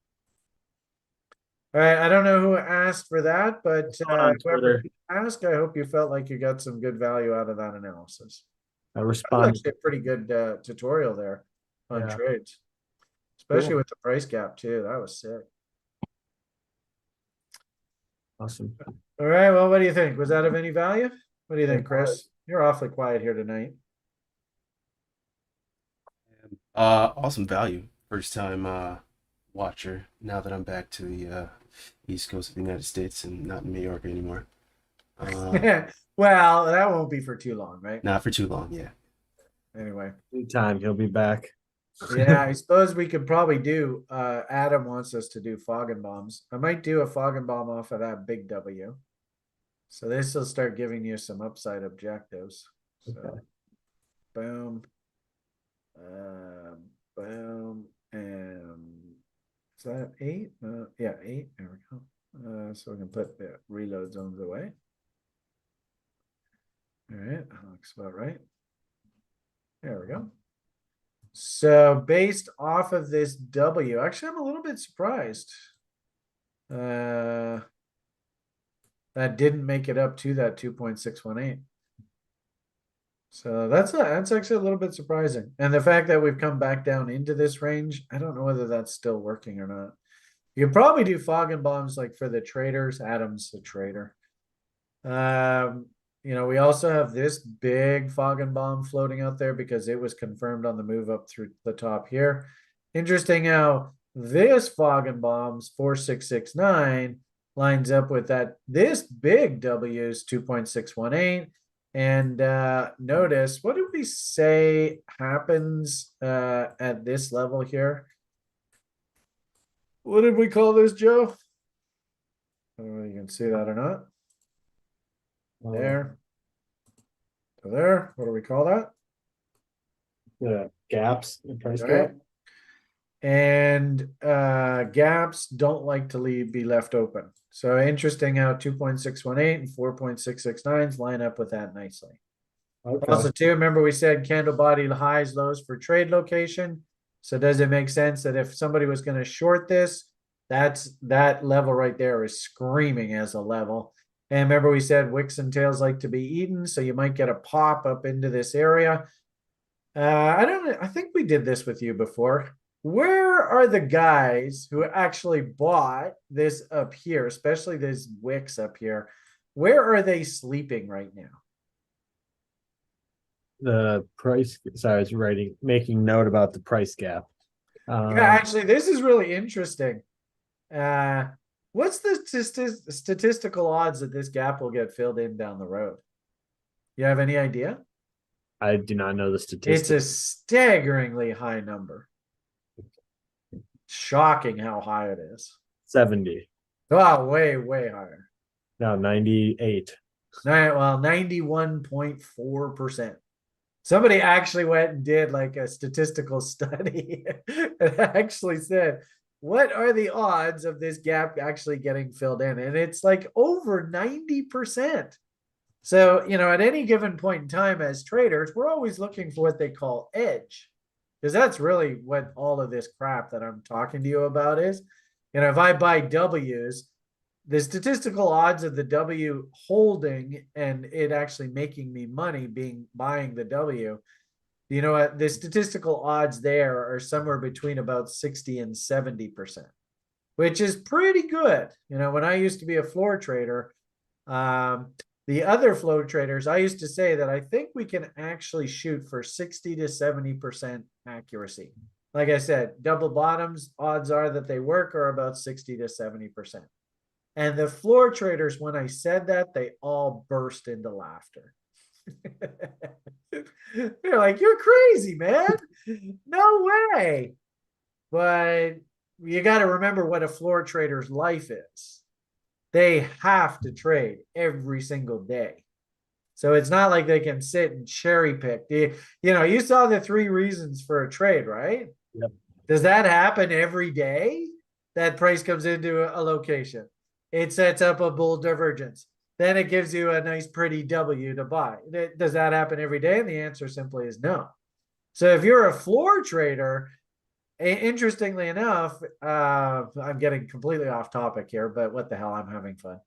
All right, I don't know who asked for that, but On whoever Twitter. asked, I hope you felt like you got some good value out of that analysis. I That was responded. actually a pretty good tutorial there on Yeah. trades, especially Cool. with the price gap too. That was sick. Awesome. All right, well, what do you think? Was that of any value? What do you think, It Chris? was. You're awfully quiet here tonight. Awesome value. First time watcher. Now that I'm back to the East Coast of the United States and not in New York anymore. Well, that won't be for too long, right? Not for too long, yeah. Anyway, Good time. He'll be back. yeah, I suppose we could probably do. Adam wants us to do fog and bombs. I might do a fog and bomb off of that big W. So this will start giving you some upside objectives. So, Okay. boom, boom, and is that 8? Yeah, 8. There we go. So we can put the reload zones away. All right, that looks about right. There we go. So based off of this W, actually, I'm a little bit surprised. That didn't make it up to that 2.618. So that's actually a little bit surprising. And the fact that we've come back down into this range, I don't know whether that's still working or not. You can probably do fog and bombs like for the traders. Adam's a trader. You know, we also have this big fog and bomb floating out there because it was confirmed on the move up through the top here. Interesting how this fog and bombs 4669 lines up with that. This big W is 2.618. And notice, what did we say happens at this level here? What did we call this, Joe? I don't know if you can see that or not. There. To there. What do we call that? The gaps, the price Right. gap. And gaps don't like to be left open. So interesting how 2.618 and 4.669s line up with that nicely. Okay. Also, too, remember we said candle body highs, lows for trade location. So does it make sense that if somebody was going to short this, that level right there is screaming as a level. And remember we said wicks and tails like to be eaten, so you might get a pop up into this area. I think we did this with you before. Where are the guys who actually bought this up here, especially these wicks up here? Where are they sleeping right now? The price, sorry, I was making note about the price gap. Yeah, actually, this is really interesting. Uh, what's the statistical odds that this gap will get filled in down the road? You have any idea? I do not know the It's a statistics. staggeringly high number. Shocking how high it is. 70. Wow, way, way higher. No, 98. Well, 91.4%. Somebody actually went and did like a statistical study and actually said, what are the odds of this gap actually getting filled in? And it's like over 90%. So, at any given point in time as traders, we're always looking for what they call edge, because that's really what all of this crap that I'm talking to you about is. If I buy W's, the statistical odds of the W holding and it actually making me money buying the W, what the statistical odds there are somewhere between about 60 and 70%, which is pretty good. When I used to be a floor trader, um, the other flow traders, I used to say that I think we can actually shoot for 60 to 70% accuracy. Like I said, double bottoms, odds are that they work are about 60 to 70%. And the floor traders, when I said that, they all burst into laughter. They're like, you're crazy, man. No way. But you got to remember what a floor trader's life is. They have to trade every single day. So it's not like they can sit and cherry pick. You saw the 3 reasons for a trade, right? Yep. Does that happen every day? That price comes into a location. It sets up a bull divergence. Then it gives you a nice pretty W to buy. Does that happen every day? And the answer simply is no. So if you're a floor trader, interestingly enough, I'm getting completely off topic here, but what the hell, I'm having fun.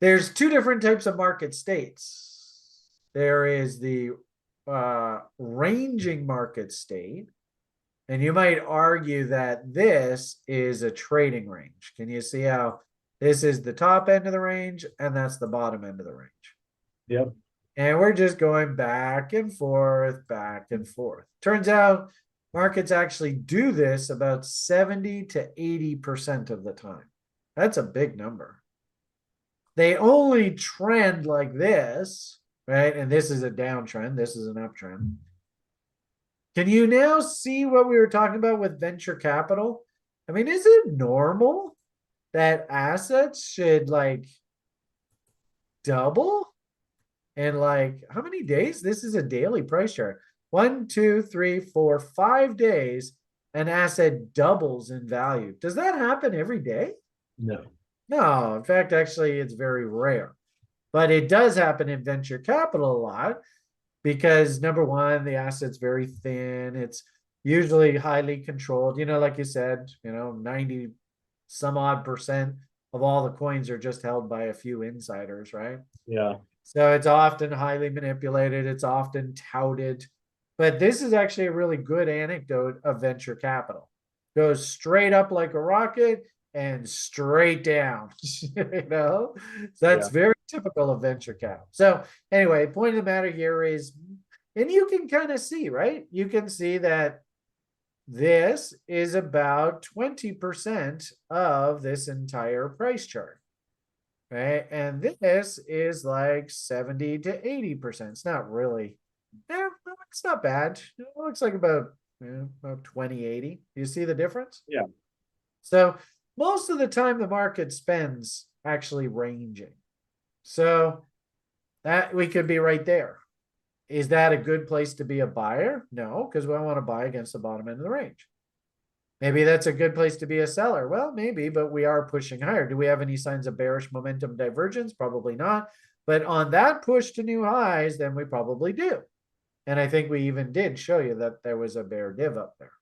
There's 2 different types of market states. There is the ranging market state, and you might argue that this is a trading range. Can you see how this is the top end of the range and that's the bottom end of the range? Yep. And we're just going back and forth, back and forth. Turns out markets actually do this about 70 to 80% of the time. That's a big number. They only trend like this, right? And this is a downtrend. This is an uptrend. Can you now see what we were talking about with venture capital? I mean, is it normal that assets should like double in like how many days? This is a daily price chart. 1, 2, 3, 4, 5 days, an asset doubles in value. Does that happen every day? No. No, in fact, actually, it's very rare. But it does happen in venture capital a lot because number one, the asset's very thin. It's usually highly controlled. Like you said, 90 some odd percent of all the coins are just held by a few insiders, right? Yeah. So it's often highly manipulated. It's often touted. But this is actually a really good anecdote of venture capital. Goes straight up like a rocket and straight down. So that's very typical of venture cap. So anyway, point of the matter here is, and you can kind of see, right? You can see that this is about 20% of this entire price chart. Right. And this is like 70 to 80%. It's not really, it's not bad. It looks like about 2080. You see the difference? Yeah. So most of the time the market spends actually ranging. So that we could be right there. Is that a good place to be a buyer? No, because we want to buy against the bottom end of the range. Maybe that's a good place to be a seller. Well, maybe, but we are pushing higher. Do we have any signs of bearish momentum divergence? Probably not. But on that push to new highs, then we probably do. And I think we even did show you that there was a bear div up there.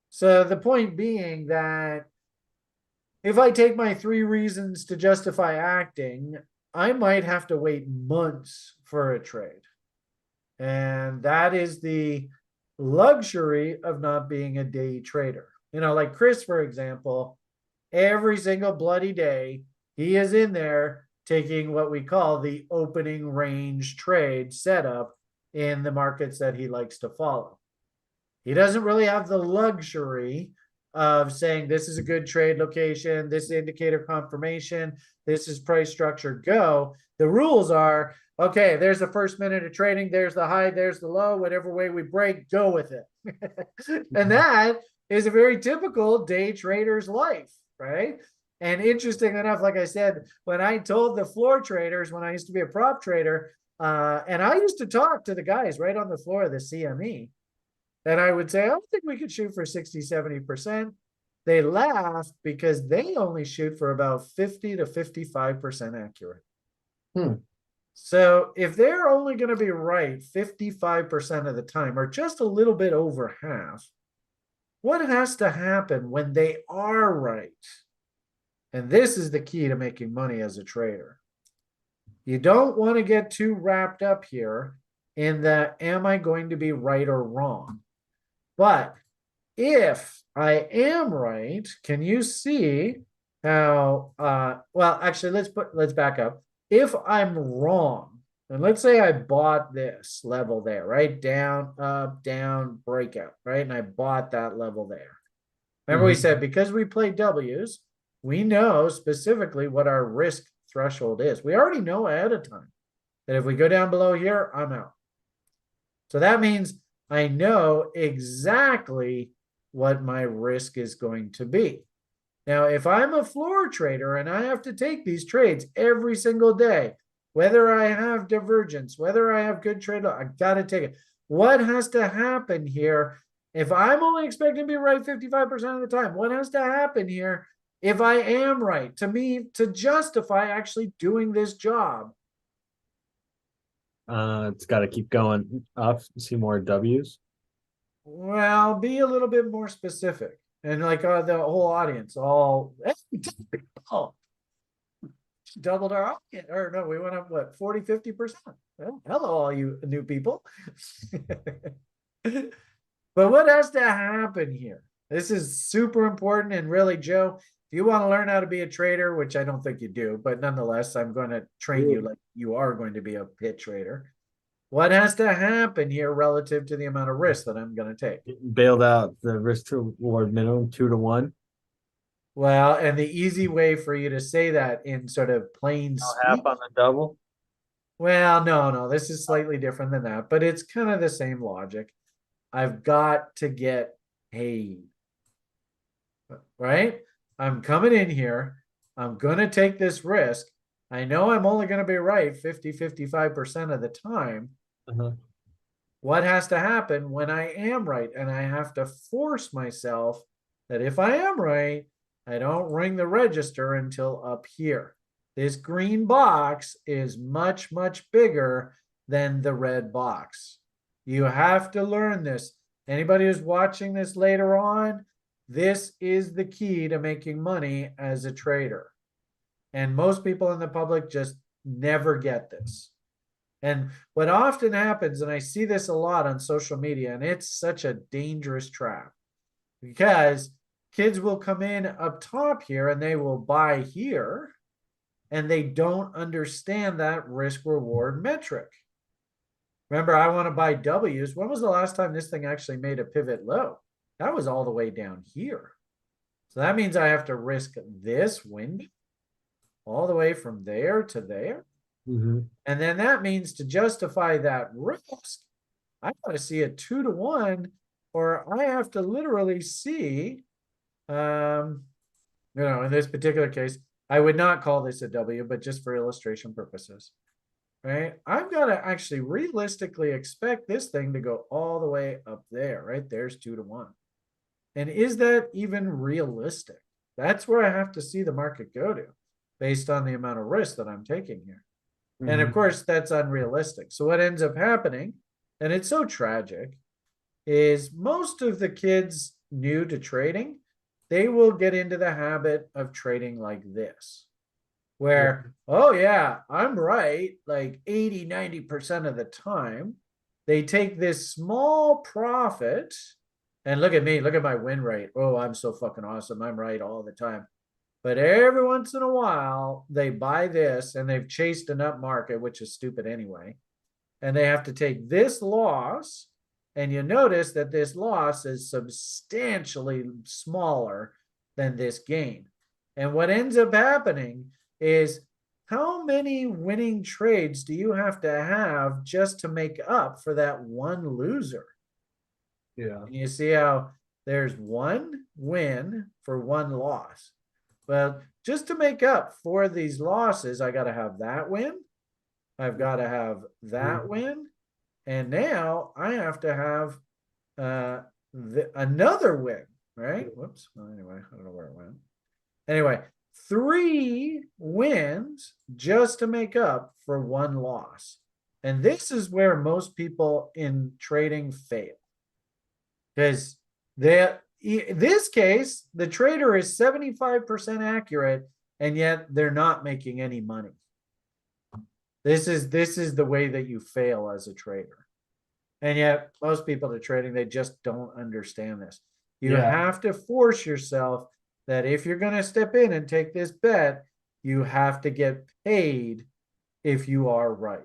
So the point being that if I take my 3 reasons to justify acting, I might have to wait months for a trade. And that is the luxury of not being a day trader. Like Chris, for example, every single bloody day, he is in there taking what we call the opening range trade setup in the markets that he likes to follow. He doesn't really have the luxury of saying this is a good trade location, this is indicator confirmation, this is price structure, go. The rules are, okay, there's the first minute of trading, there's the high, there's the low, whatever way we break, go with it. And that is a very typical day trader's life, right? And interesting enough, like I said, when I told the floor traders, when I used to be a prop trader, and I used to talk to the guys right on the floor of the CME, and I would say, I don't think we could shoot for 60, 70%. They laughed because they only shoot for about 50 to 55% accurate. So if they're only going to be right 55% of the time, or just a little bit over half, what has to happen when they are right? And this is the key to making money as a trader. You don't want to get too wrapped up here in the, am I going to be right or wrong? But if I am right, can you see how, well, actually, let's back up. If I'm wrong, and let's say I bought this level there, right? Down, up, down, breakout, right? And I bought that level there. Remember we said, because we play W's, we know specifically what our risk threshold is. We already know ahead of time that if we go down below here, I'm out. So that means I know exactly what my risk is going to be. Now, if I'm a floor trader and I have to take these trades every single day, whether I have divergence, whether I have good trade, I got to take it. What has to happen here? If I'm only expecting to be right 55% of the time, what has to happen here if I am right to me to justify actually doing this job? It's got to keep going up. See more W's. Well, be a little bit more specific. And like the whole audience, all oh, doubled our audience. Or no, we went up, what, 40, 50%? Well, hello, all you new people. But what has to happen here? This is super important. And really, Joe, if you want to learn how to be a trader, which I don't think you do, but nonetheless, I'm going to train you like you are going to be a pit trader. What has to happen here relative to the amount of risk that I'm going to take? Bailed out the risk to reward minimum 2 to 1. Well, and the easy way for you to say that in sort of plain Half speak. on the double. Well, no, this is slightly different than that, but it's kind of the same logic. I've got to get paid, right? I'm coming in here. I'm going to take this risk. I know I'm only going to be right 50, 55% of the time. What has to happen when I am right? And I have to force myself that if I am right, I don't ring the register until up here. This green box is much, much bigger than the red box. You have to learn this. Anybody who's watching this later on, this is the key to making money as a trader. And most people in the public just never get this. And what often happens, and I see this a lot on social media, and it's such a dangerous trap because kids will come in up top here and they will buy here and they don't understand that risk reward metric. Remember, I want to buy W's. When was the last time this thing actually made a pivot low? That was all the way down here. So that means I have to risk this window all the way from there to there. And then that means to justify that risk, I got to see a 2 to 1, or I have to literally see, in this particular case, I would not call this a W, but just for illustration purposes, right? I've got to actually realistically expect this thing to go all the way up there, right? There's 2 to 1. And is that even realistic? That's where I have to see the market go to based on the amount of risk that I'm taking here. And of course, that's unrealistic. So what ends up happening, and it's so tragic, is most of the kids new to trading, they will get into the habit of trading like this, where, oh yeah, I'm right, like 80, 90% of the time. They take this small profit, and look at me, look at my win rate. Oh, I'm so fucking awesome. I'm right all the time. But every once in a while, they buy this and they've chased an up market, which is stupid anyway. And they have to take this loss. And you notice that this loss is substantially smaller than this gain. And what ends up happening is, how many winning trades do you have to have just to make up for that one loser? Yeah. And you see how there's one win for one loss. Well, just to make up for these losses, I got to have that win. I've got to have that win. And now I have to have another win, right? Whoops. Well, anyway, I don't know where it went. Anyway, 3 wins just to make up for one loss. And this is where most people in trading fail. Because in this case, the trader is 75% accurate, and yet they're not making any money. This is the way that you fail as a trader. And yet most people are trading, they just don't understand this. You have to force yourself that if you're going to step in and take this bet, you have to get paid if you are right.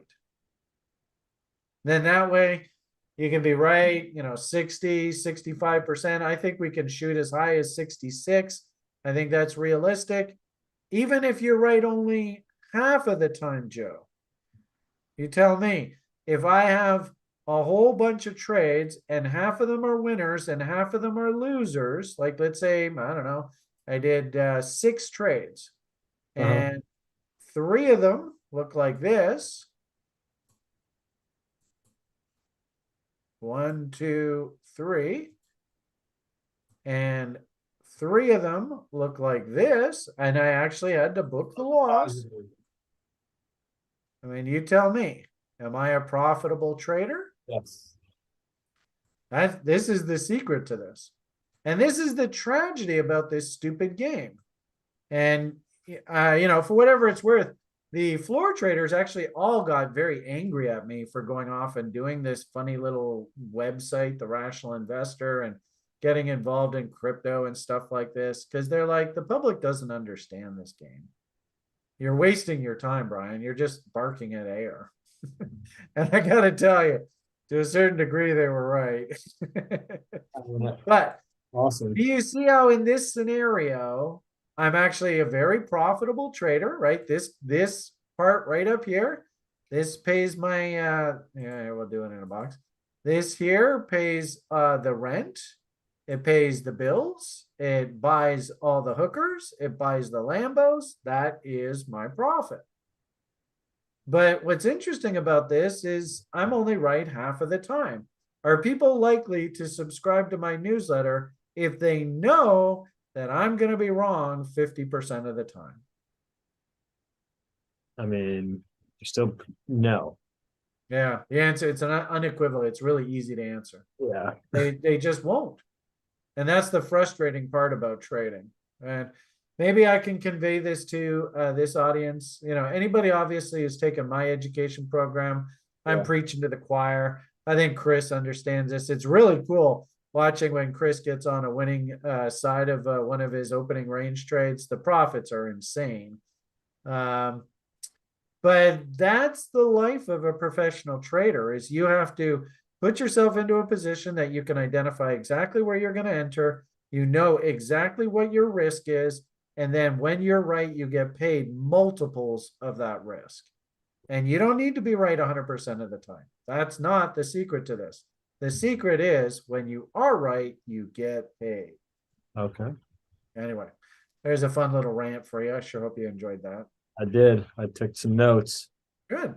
Then that way you can be right, 60, 65%. I think we can shoot as high as 66. I think that's realistic. Even if you're right only half of the time, Joe. You tell me, if I have a whole bunch of trades and half of them are winners and half of them are losers, like let's say, I don't know, I did 6 trades and 3 of them look like this. 1, 2, 3. And 3 of them look like this. And I actually had to book the loss. I mean, you tell me, am I a profitable trader? Yes. This is the secret to this. And this is the tragedy about this stupid game. And, for whatever it's worth, the floor traders actually all got very angry at me for going off and doing this funny little website, The Rational Investor, and getting involved in crypto and stuff like this. Because they're like, the public doesn't understand this game. You're wasting your time, Brian. You're just barking at air. And I got to tell you, to a certain degree, they were right. But Awesome. do you see how in this scenario, I'm actually a very profitable trader, right? This part right up here, this pays my, yeah, we'll do it in a box. This here pays the rent. It pays the bills. It buys all the hookers. It buys the Lambos. That is my profit. But what's interesting about this is I'm only right half of the time. Are people likely to subscribe to my newsletter if they know that I'm going to be wrong 50% of the time? I mean, you're still no. Yeah, the answer, it's an unequivocal. It's really easy to answer. Yeah. They just won't. And that's the frustrating part about trading. And maybe I can convey this to this audience. Anybody obviously who's taken my education program, I'm preaching to the choir. I think Chris understands this. It's really cool watching when Chris gets on a winning side of one of his opening range trades. The profits are insane. But that's the life of a professional trader, is you have to put yourself into a position that you can identify exactly where you're going to enter. You know exactly what your risk is. And then when you're right, you get paid multiples of that risk. And you don't need to be right 100% of the time. That's not the secret to this. The secret is when you are right, you get paid. Okay. Anyway, there's a fun little rant for you. I sure hope you enjoyed that. I did. I took some notes. Good.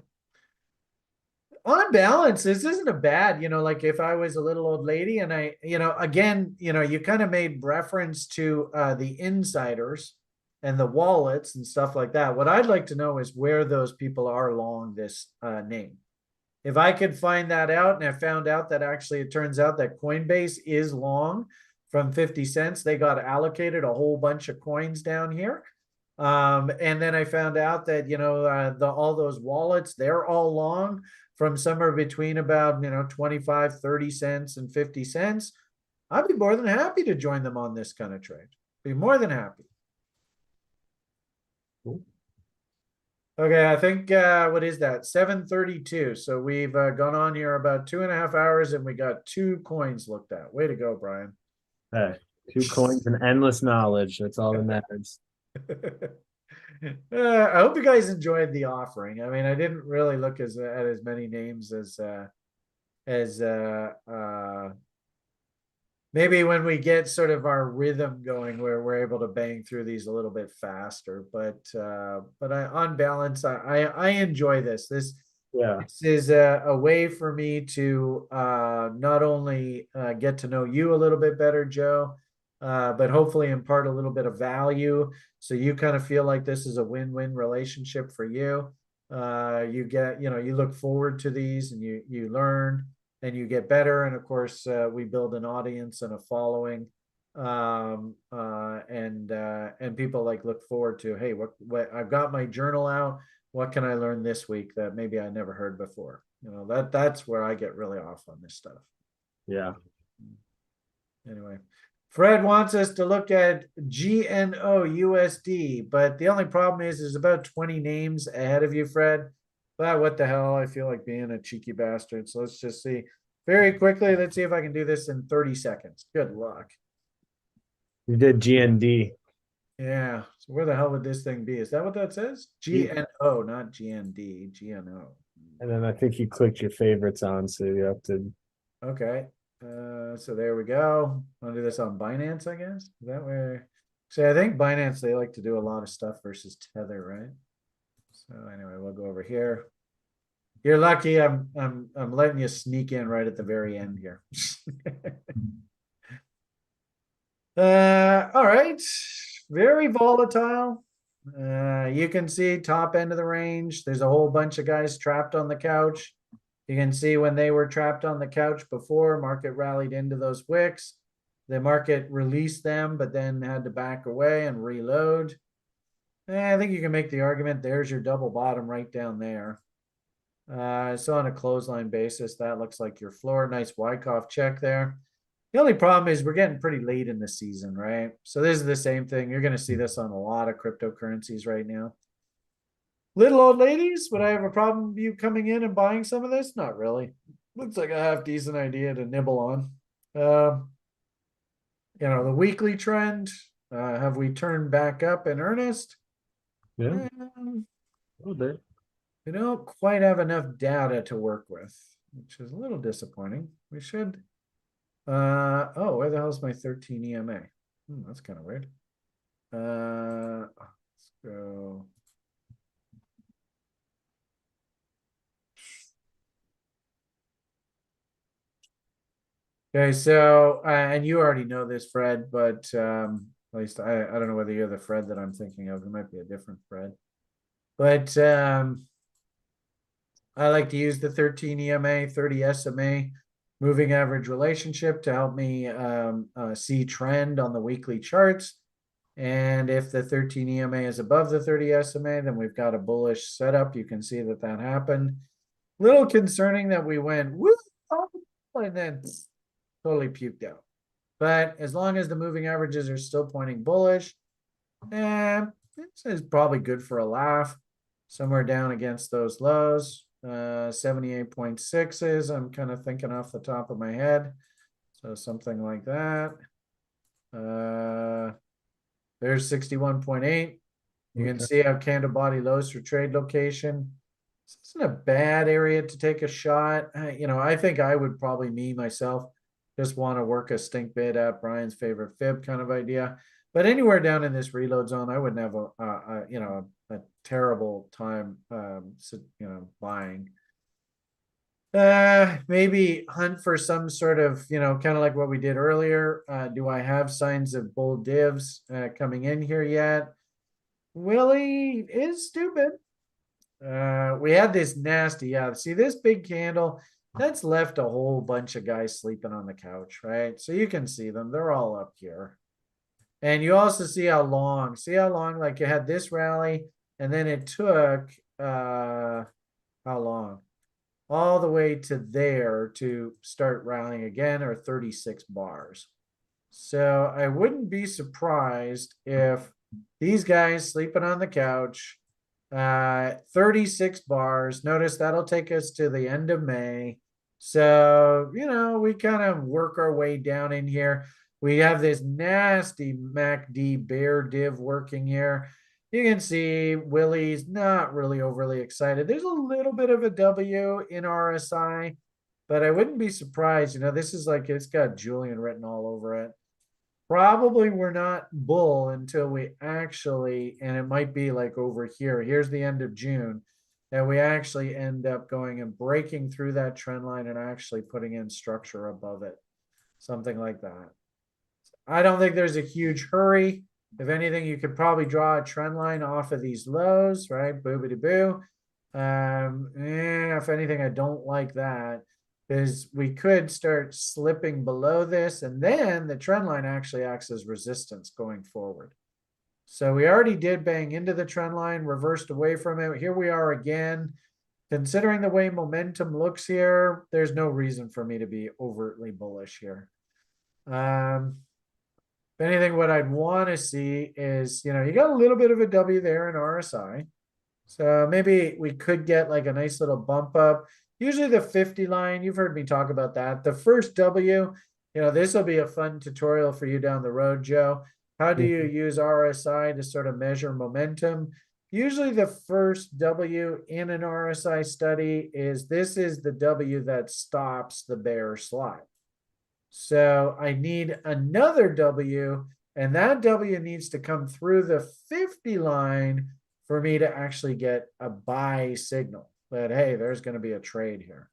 On balance, this isn't a bad, like if I was a little old lady and again, you kind of made reference to the insiders and the wallets and stuff like that. What I'd like to know is where those people are along this name. If I could find that out, and I found out that actually it turns out that Coinbase is long from 50 cents, they got allocated a whole bunch of coins down here. And then I found out that, all those wallets, they're all long from somewhere between about, 25, 30 cents and 50 cents. I'd be more than happy to join them on this kind of trade. Be more than happy. Cool. Okay, I think what is that? 7:32. So we've gone on here about 2.5 hours and we got 2 coins looked at. Way to go, Brian. Hey, 2 coins and endless knowledge. That's all that matters. I hope you guys enjoyed the offering. I mean, I didn't really look at as many names as maybe when we get sort of our rhythm going, where we're able to bang through these a little bit faster. But on balance, I enjoy this. Yeah. This is a way for me to not only get to know you a little bit better, Joe, but hopefully impart a little bit of value. So you kind of feel like this is a win-win relationship for you. You get, you look forward to these and you learn and you get better. And of course, we build an audience and a following. And people like look forward to, hey, what I've got my journal out. What can I learn this week that maybe I never heard before? That's where I get really off on this stuff. Yeah. Anyway, Fred wants us to look at GNO USD, but the only problem is there's about 20 names ahead of you, Fred. But what the hell? I feel like being a cheeky bastard. So let's just see very quickly. Let's see if I can do this in 30 seconds. Good luck. You did GND. Yeah. So where the hell would this thing be? Is that what that says? GNO, not GND. GNO. And then I think you clicked your favorites on, so you have to. Okay. So there we go. I'll do this on Binance, I guess. Is that where? So I think Binance, they like to do a lot of stuff versus Tether, right? So anyway, we'll go over here. You're lucky. I'm letting you sneak in right at the very end here. All right. Very volatile. You can see top end of the range. There's a whole bunch of guys trapped on the couch. You can see when they were trapped on the couch before, market rallied into those wicks. The market released them, but then had to back away and reload. I think you can make the argument there's your double bottom right down there. So on a clothesline basis, that looks like your floor. Nice Wyckoff check there. The only problem is we're getting pretty late in the season, right? So this is the same thing. You're going to see this on a lot of cryptocurrencies right now. Little old ladies, would I have a problem with you coming in and buying some of this? Not really. Looks like a half decent idea to nibble on. The weekly trend. Have we turned back up in earnest? Yeah. A little bit. We don't quite have enough data to work with, which is a little disappointing. We should. Oh, where the hell's my 13 EMA? That's kind of weird. Let's go. Okay, so and you already know this, Fred, but at least I don't know whether you're the Fred that I'm thinking of. It might be a different Fred. But I like to use the 13 EMA, 30 SMA moving average relationship to help me see trend on the weekly charts. And if the 13 EMA is above the 30 SMA, then we've got a bullish setup. You can see that happened. Little concerning that we went woo, and then totally puked out. But as long as the moving averages are still pointing bullish, this is probably good for a laugh. Somewhere down against those lows. 78.6s, I'm kind of thinking off the top of my head. So something like that. There's 61.8. You can see how candle body lows for trade location. This isn't a bad area to take a shot. I think I would probably myself just want to work a stink bid at Brian's favorite fib kind of idea. But anywhere down in this reload zone, I wouldn't have a terrible time, buying. Maybe hunt for some sort of, kind of like what we did earlier. Do I have signs of bull divs coming in here yet? Willie is stupid. We had this nasty, yeah. See this big candle? That's left a whole bunch of guys sleeping on the couch, right? So you can see them. They're all up here. And you also see how long, like you had this rally, and then it took how long? All the way to there to start rallying again, or 36 bars. So I wouldn't be surprised if these guys sleeping on the couch, 36 bars. Notice that'll take us to the end of May. So, we kind of work our way down in here. We have this nasty MACD bear div working here. You can see Willie's not really overly excited. There's a little bit of a W in RSI, but I wouldn't be surprised. This is like it's got Julian written all over it. Probably we're not bull until we actually, and it might be like over here. Here's the end of June, that we actually end up going and breaking through that trend line and actually putting in structure above it. Something like that. I don't think there's a huge hurry. If anything, you could probably draw a trend line off of these lows, right? Boobity boo. If anything, I don't like that because we could start slipping below this, and then the trend line actually acts as resistance going forward. So we already did bang into the trend line, reversed away from it. Here we are again. Considering the way momentum looks here, there's no reason for me to be overtly bullish here. If anything, what I'd want to see is, you got a little bit of a W there in RSI. So maybe we could get like a nice little bump up. Usually the 50 line, you've heard me talk about that. The first W, this will be a fun tutorial for you down the road, Joe. How do you use RSI to sort of measure momentum? Usually the first W in an RSI study is the W that stops the bear slide. So I need another W, and that W needs to come through the 50 line for me to actually get a buy signal that, hey, there's going to be a trade here.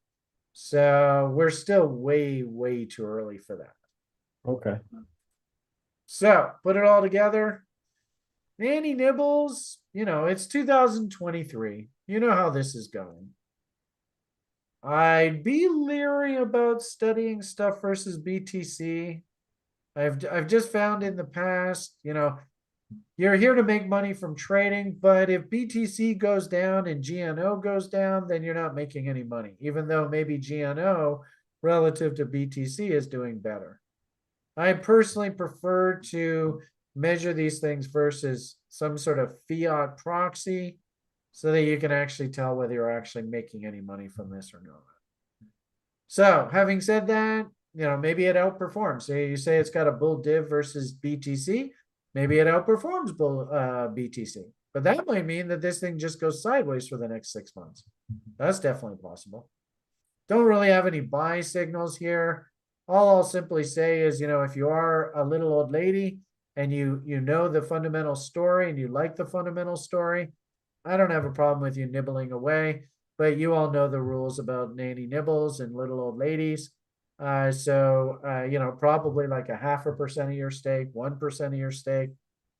So we're still way, way too early for that. Okay. So put it all together. Nanny Nibbles, it's 2023. You know how this is going. I'd be leery about studying stuff versus BTC. I've just found in the past, you're here to make money from trading, but if BTC goes down and GNO goes down, then you're not making any money, even though maybe GNO relative to BTC is doing better. I personally prefer to measure these things versus some sort of fiat proxy so that you can actually tell whether you're actually making any money from this or not. So having said that, maybe it outperforms. So you say it's got a bull div versus BTC, maybe it outperforms bull BTC. But that might mean that this thing just goes sideways for the next 6 months. That's definitely possible. Don't really have any buy signals here. All I'll simply say is, if you are a little old lady and you know the fundamental story and you like the fundamental story, I don't have a problem with you nibbling away, but you all know the rules about nanny nibbles and little old ladies. Probably like 0.5% of your stake, 1% of your stake,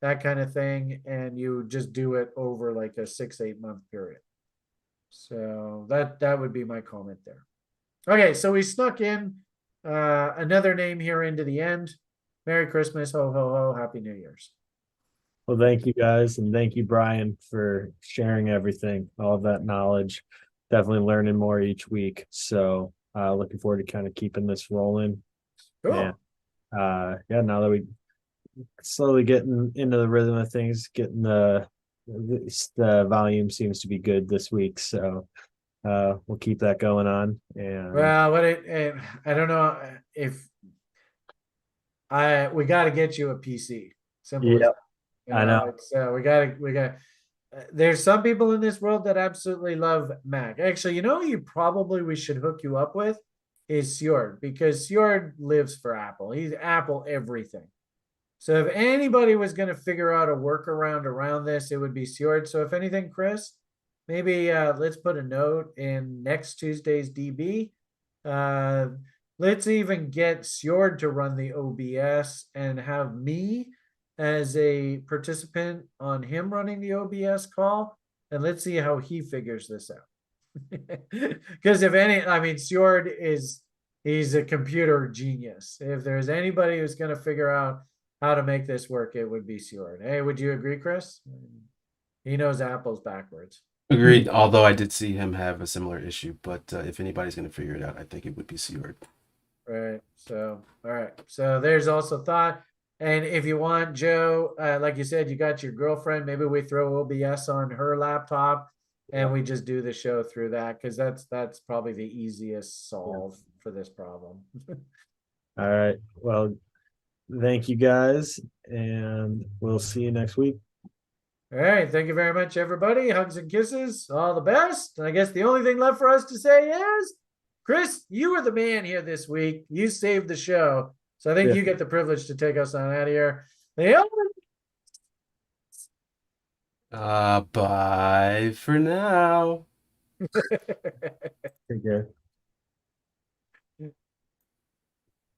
that kind of thing. And you just do it over like a 6-8 month period. So that would be my comment there. Okay, so we snuck in another name here into the end. Merry Christmas, ho, ho, ho, Happy New Year's. Well, thank you guys. And thank you, Brian, for sharing everything, all of that knowledge. Definitely learning more each week. So looking forward to kind of keeping this rolling. Cool. And now that we slowly getting into the rhythm of things, getting the volume seems to be good this week. So we'll keep that going on. And well, I don't know if we got to get you a PC. Simple as that. I know. It's, we got. There's some people in this world that absolutely love Mac. Actually, we should hook you up with is Sjord, because Sjord lives for Apple. He's Apple everything. So if anybody was going to figure out a workaround around this, it would be Sjord. So if anything, Chris, maybe let's put a note in next Tuesday's DB. Uh, let's even get Sjord to run the OBS and have me as a participant on him running the OBS call, and let's see how he figures this out. Because if any, I mean, Sjord he's a computer genius. If there's anybody who's going to figure out how to make this work, it would be Sjord. Hey, would you agree, Chris? He knows apples backwards. Agreed. Although I did see him have a similar issue, but if anybody's going to figure it out, I think it would be Seward. Right. So, all right. So there's also thought. And if you want, Joe, like you said, you got your girlfriend. Maybe we throw OBS on her laptop and we just do the show through that, because that's probably the easiest solve for this problem. All right. Well, thank you guys, and we'll see you next week. All right. Thank you very much, everybody. Hugs and kisses. All the best. And I guess the only thing left for us to say is, Chris, you were the man here this week. You saved the show. So I think you get the privilege to take us on out of here. Bye for now. Take care.